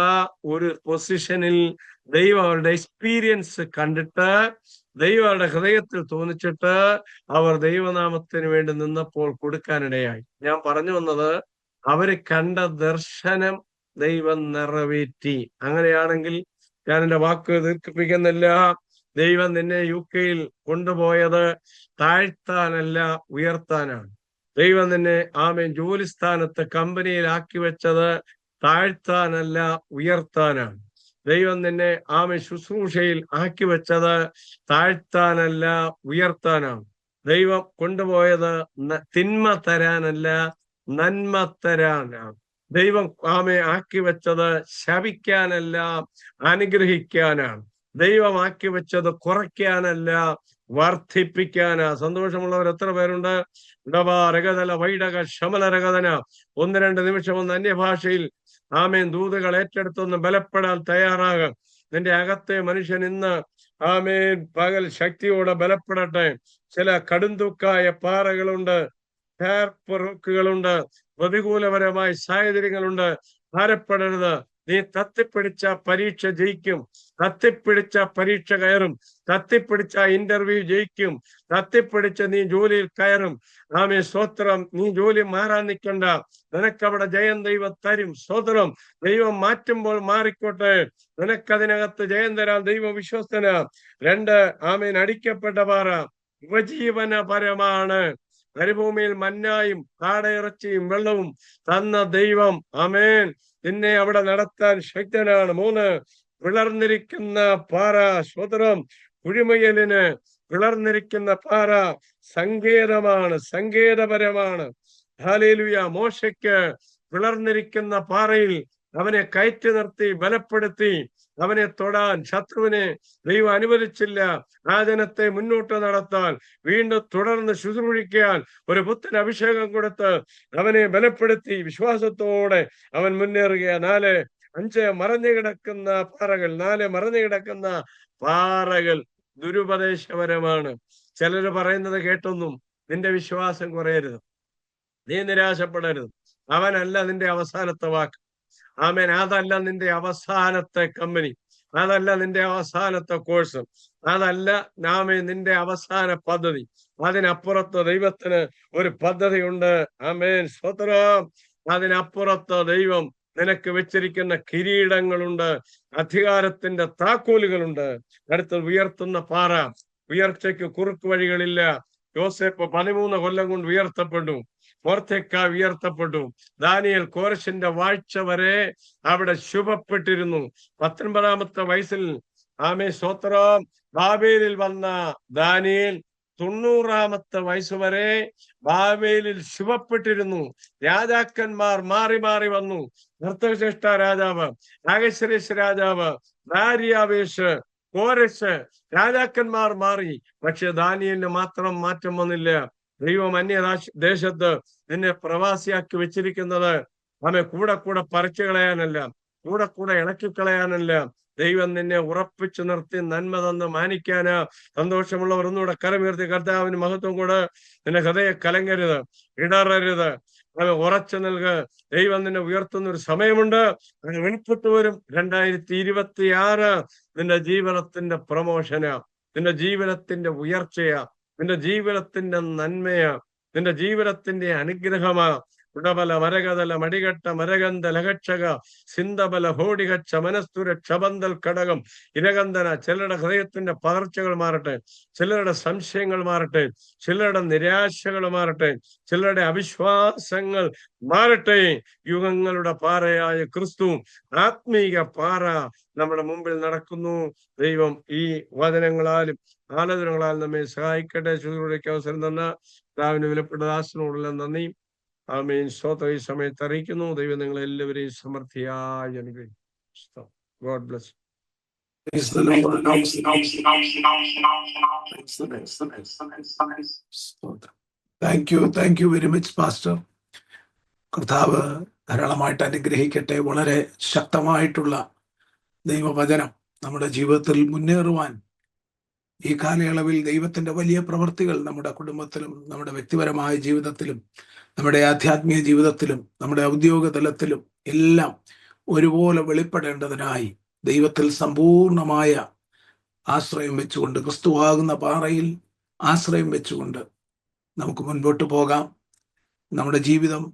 ഒരു പൊസിഷനിൽ ദൈവം അവരുടെ എക്സ്പീരിയൻസ് കണ്ടിട്ട്, ദൈവം അവരുടെ ഹൃദയത്തിൽ തോന്നിച്ചിട്ട് അവർ ദൈവനാമത്തിന് വേണ്ടി നിന്നപ്പോൾ കൊടുക്കാനിടയായി. ഞാൻ പറഞ്ഞു വന്നത്, അവര് കണ്ട ദർശനം ദൈവം നിറവേറ്റി. അങ്ങനെയാണെങ്കിൽ ഞാൻ എൻ്റെ വാക്ക് ദീർഘിപ്പിക്കുന്നില്ല. ദൈവം നിന്നെ UK-യിൽ കൊണ്ടുപോയത് താഴ്ത്താനല്ല, ഉയർത്താനാണ്. ദൈവം നിന്നെ ആമേൻ ജോലി സ്ഥാനത്ത് കമ്പനിയിൽ ആക്കി വെച്ചത് താഴ്ത്താനല്ല, ഉയർത്താനാണ്. ദൈവം നിന്നെ ആമേൻ ശുശ്രൂഷയിൽ ആക്കി വെച്ചത് താഴ്ത്താനല്ല, ഉയർത്താനാണ്. ദൈവം കൊണ്ടുപോയത് തിന്മ തരാനല്ല, നന്മ തരാനാണ്. ദൈവം ആമേ ആക്കി വെച്ചത് ശപിക്കാനല്ല, അനുഗ്രഹിക്കാനാണ്. ദൈവം ആക്കി വെച്ചത് കുറയ്ക്കാനല്ല, വർദ്ധിപ്പിക്കാനാ. സന്തോഷമുള്ളവർ എത്ര പേരുണ്ട്? രഗതല വൈഡക ശമലരഗതന. 1-2 നിമിഷം ഒന്ന് അന്യഭാഷയിൽ ആമേൻ ദൂതുകൾ ഏറ്റെടുത്തൊന്ന് ബലപ്പെടാൻ തയ്യാറാകാം. നിന്റെ അകത്തെ മനുഷ്യൻ ഇന്ന് ആമേൻ പകൽ ശക്തിയോടെ ബലപ്പെടട്ടെ. ചില കടുംതൂക്കായ പാറകളുണ്ട്, റോക്കുകളുണ്ട്, പ്രതികൂലപരമായ സാഹചര്യങ്ങളുണ്ട്. ഭാരപ്പെടരുത്. നീ തത്തിപ്പിടിച്ച പരീക്ഷ ജയിക്കും, തത്തിപ്പിടിച്ച പരീക്ഷ കയറും, തത്തിപ്പിടിച്ച ഇന്റർവ്യൂ ജയിക്കും, തത്തിപ്പിടിച്ച് നീ ജോലിയിൽ കയറും. ആമേ സ്തോത്രം. നീ ജോലി മാറാൻ നിൽക്കണ്ട, നിനക്കവിടെ ജയം ദൈവം തരും. സ്തോത്രം. ദൈവം മാറ്റുമ്പോൾ മാറിക്കോട്ടെ, നിനക്കതിനകത്ത് ജയം തരാൻ ദൈവം വിശ്വസ്തനാ. 2, ആമേൻ, അടിക്കപ്പെട്ട പാറ ഉപജീവനപരമാണ്. മരുഭൂമിയിൽ മന്നായും കാടയിറച്ചിയും വെള്ളവും തന്ന ദൈവം, ആമേൻ, നിന്നെ അവിടെ നടത്താൻ ശക്തനാണ്. 3, വിളർന്നിരിക്കുന്ന പാറ. സ്തോത്രം. കുഴിമയലിന് വിളർന്നിരിക്കുന്ന പാറ സങ്കേതമാണ്, സങ്കേതപരമാണ്. ഹല്ലേലൂയ. മോശയ്ക്ക് വിളർന്നിരിക്കുന്ന പാറയിൽ അവനെ കയറ്റി നിർത്തി, ബലപ്പെടുത്തി. അവനെ തൊടാൻ ശത്രുവിനെ ദൈവം അനുവദിച്ചില്ല. ആ ജനത്തെ മുന്നോട്ട് നടത്താൻ, വീണ്ടും തുടർന്ന് ശുശ്രൂഷിക്കാൻ ഒരു പുത്തൻ അഭിഷേകം കൊടുത്ത് അവനെ ബലപ്പെടുത്തി വിശ്വാസത്തോടെ അവൻ മുന്നേറുക. 4, 5 മറഞ്ഞു കിടക്കുന്ന പാറകൾ. 4 മറഞ്ഞു കിടക്കുന്ന പാറകൾ ദുരുപദേശപരമാണ്. ചിലര് പറയുന്നത് കേട്ടൊന്നും നിന്റെ വിശ്വാസം കുറയരുത്, നീ നിരാശപ്പെടരുത്. അവനല്ല നിന്റെ അവസാനത്തെ വാക്ക്. ആമേൻ. അതല്ല നിന്റെ അവസാനത്തെ കമ്പനി, അതല്ല നിന്റെ അവസാനത്തെ കോഴ്സ്, അതല്ല നാമേ നിന്റെ അവസാന പദ്ധതി. അതിനപ്പുറത്ത് ദൈവത്തിന് ഒരു പദ്ധതിയുണ്ട്. ആമേൻ. സ്തോത്രം. അതിനപ്പുറത്ത് ദൈവം നിനക്ക് വെച്ചിരിക്കുന്ന കിരീടങ്ങളുണ്ട്, അധികാരത്തിന്റെ താക്കോലുകളുണ്ട്. അടുത്ത് ഉയർത്തുന്ന പാറ. ഉയർച്ചയ്ക്ക് കുറുക്ക് വഴികളില്ല. യോസേപ്പ് 13 കൊല്ലം കൊണ്ട് ഉയർത്തപ്പെട്ടു. മൊർദെഖായി ഉയർത്തപ്പെട്ടു. ദാനിയേൽ കോരശിന്റെ വാഴ്ച വരെ അവിടെ ശുഭപ്പെട്ടിരുന്നു. 19-ാമത്തെ വയസ്സിൽ, ആമേ സ്തോത്രം, ബാബേലിൽ വന്ന ദാനിയേൽ 90-ാമത്തെ വയസ്സ് വരെ ബാബേലിൽ ശുഭപ്പെട്ടിരുന്നു. രാജാക്കന്മാർ മാറി മാറി വന്നു. നർത്തകശ്രേഷ്ഠ രാജാവ്, നാഗേശ്വരേശ് രാജാവ്, ദാരിയാവേശ്, കോരശ്, രാജാക്കന്മാർ മാറി. പക്ഷെ ദാനിയേലിന് മാത്രം മാറ്റം വന്നില്ല. ദൈവം ദേശത്ത് നിന്നെ പ്രവാസിയാക്കി വെച്ചിരിക്കുന്നത് അവനെ കൂടെ കൂടെ പറിച്ചു കളയാനല്ല, കൂടെ കൂടെ ഇളക്കിക്കളയാനല്ല. ദൈവം നിന്നെ ഉറപ്പിച്ചു നിർത്തി നന്മ തന്ന് മാനിക്കാന്. സന്തോഷമുള്ളവർ ഒന്നുകൂടെ കരമുയർത്തി കർത്താവിന് മഹത്വം കൂടെ. നിന്റെ ഹൃദയം കലങ്ങരുത്, ഇടറരുത്, അവൻ ഉറച്ചു നൽകുക. ദൈവം നിന്നെ ഉയർത്തുന്ന ഒരു സമയമുണ്ട്, അത് വെളിപ്പെട്ടു വരും. 2026 നിന്റെ ജീവിതത്തിന്റെ പ്രമോഷനാ, നിന്റെ ജീവിതത്തിന്റെ ഉയർച്ചയാ, നിന്റെ ജീവിതത്തിന്റെ നന്മയാ, നിന്റെ ജീവിതത്തിന്റെ അനുഗ്രഹമാ. ഉടബല മരകതല മടികട്ട മരഗന്ധ ലഹക്ഷക സിന്ധബല ഹോടികച്ച മനസ്തുര ക്ഷബന്തൽ ഘടകം ഇരകന്ധന. ചിലരുടെ ഹൃദയത്തിന്റെ പകർച്ചകൾ മാറട്ടെ, ചിലരുടെ സംശയങ്ങൾ മാറട്ടെ, ചിലരുടെ നിരാശകൾ മാറട്ടെ, ചിലരുടെ അവിശ്വാസങ്ങൾ മാറട്ടെ. യുഗങ്ങളുടെ പാറയായ ക്രിസ്തു, ആത്മീക പാറ നമ്മുടെ മുമ്പിൽ നടക്കുന്നു. ദൈവം ഈ വചനങ്ങളാലും ആലോചനകളാലും നമ്മെ സഹായിക്കട്ടെ. ശുശ്രൂഷയ്ക്ക് അവസരം തന്ന കർത്താവിന് വിലപ്പെട്ട ദാസനോടുള്ള നന്ദി. ആമേൻ. സ്തോത്രം ഈ സമയത്ത് അറിയിക്കുന്നു. ദൈവം നിങ്ങളെ എല്ലാവരെയും സമൃദ്ധിയായി അനുഗ്രഹിക്കും. God bless. Thank you very much pastor. കർത്താവ് ധാരാളമായിട്ട് അനുഗ്രഹിക്കട്ടെ. വളരെ ശക്തമായിട്ടുള്ള ദൈവവചനം നമ്മുടെ ജീവിതത്തിൽ മുന്നേറുവാൻ ഈ കാലയളവിൽ ദൈവത്തിന്റെ വലിയ പ്രവൃത്തികൾ നമ്മുടെ കുടുംബത്തിലും നമ്മുടെ വ്യക്തിപരമായ ജീവിതത്തിലും നമ്മുടെ ആധ്യാത്മിക ജീവിതത്തിലും നമ്മുടെ ഔദ്യോഗിക തലത്തിലും എല്ലാം ഒരുപോലെ വെളിപ്പെടേണ്ടതിനായി ദൈവത്തിൽ സമ്പൂർണമായ ആശ്രയം വെച്ചുകൊണ്ട്, ക്രിസ്തുവാകുന്ന പാറയിൽ ആശ്രയം വെച്ചുകൊണ്ട് നമുക്ക് മുൻപോട്ട് പോകാം. നമ്മുടെ ജീവിതം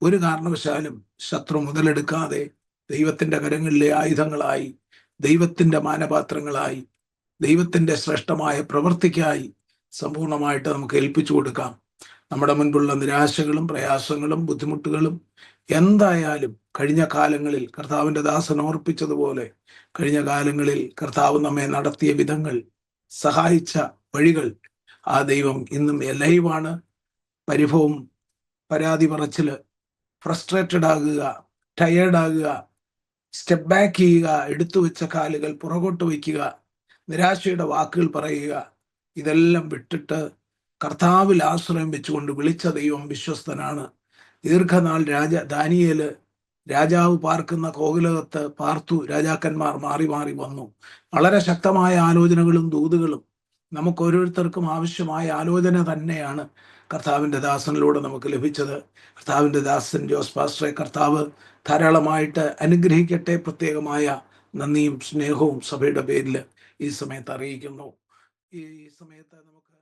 ഒരു കാരണവശാലും ശത്രു മുതലെടുക്കാതെ ദൈവത്തിന്റെ കരങ്ങളിലെ ആയുധങ്ങളായി, ദൈവത്തിന്റെ മാനപാത്രങ്ങളായി, ദൈവത്തിന്റെ ശ്രേഷ്ഠമായ പ്രവൃത്തിക്കായി സമ്പൂർണമായിട്ട് നമുക്ക് ഏൽപ്പിച്ചു കൊടുക്കാം. നമ്മുടെ മുൻപുള്ള നിരാശകളും പ്രയാസങ്ങളും ബുദ്ധിമുട്ടുകളും എന്തായാലും കഴിഞ്ഞ കാലങ്ങളിൽ കർത്താവിന്റെ ദാസൻ ഓർപ്പിച്ചതുപോലെ കഴിഞ്ഞ കാലങ്ങളിൽ കർത്താവ് നമ്മെ നടത്തിയ വിധങ്ങൾ, സഹായിച്ച വഴികൾ, ആ ദൈവം ഇന്നും ലൈവാണ്. പരിഭവം, പരാതി പറച്ചില്, ഫ്രസ്ട്രേറ്റഡ് ആകുക, ടയേർഡ് ആകുക, സ്റ്റെപ്പ് ബാക്ക് ചെയ്യുക, എടുത്തു വെച്ച കാലുകൾ പുറകോട്ട് വയ്ക്കുക, നിരാശയുടെ വാക്കുകൾ പറയുക, ഇതെല്ലാം വിട്ടിട്ട് കർത്താവിൽ ആശ്രയം വെച്ചുകൊണ്ട് വിളിച്ച ദൈവം വിശ്വസ്തനാണ്. ദീർഘനാൾ ദാനിയേല് രാജാവ് പാർക്കുന്ന കോവിലകത്ത് പാർത്തു. രാജാക്കന്മാർ മാറി മാറി വന്നു. വളരെ ശക്തമായ ആലോചനകളും ദൂതുകളും നമുക്ക് ഓരോരുത്തർക്കും ആവശ്യമായ ആലോചന തന്നെയാണ് കർത്താവിൻ്റെ ദാസനിലൂടെ നമുക്ക് ലഭിച്ചത്. കർത്താവിൻ്റെ ദാസൻ ജോസ് പാസ്റ്ററെ കർത്താവ് ധാരാളമായിട്ട് അനുഗ്രഹിക്കട്ടെ. പ്രത്യേകമായ നന്ദിയും സ്നേഹവും സഭയുടെ പേരിൽ ഈ സമയത്ത് അറിയിക്കുന്നു. ഈ സമയത്ത് നമുക്ക്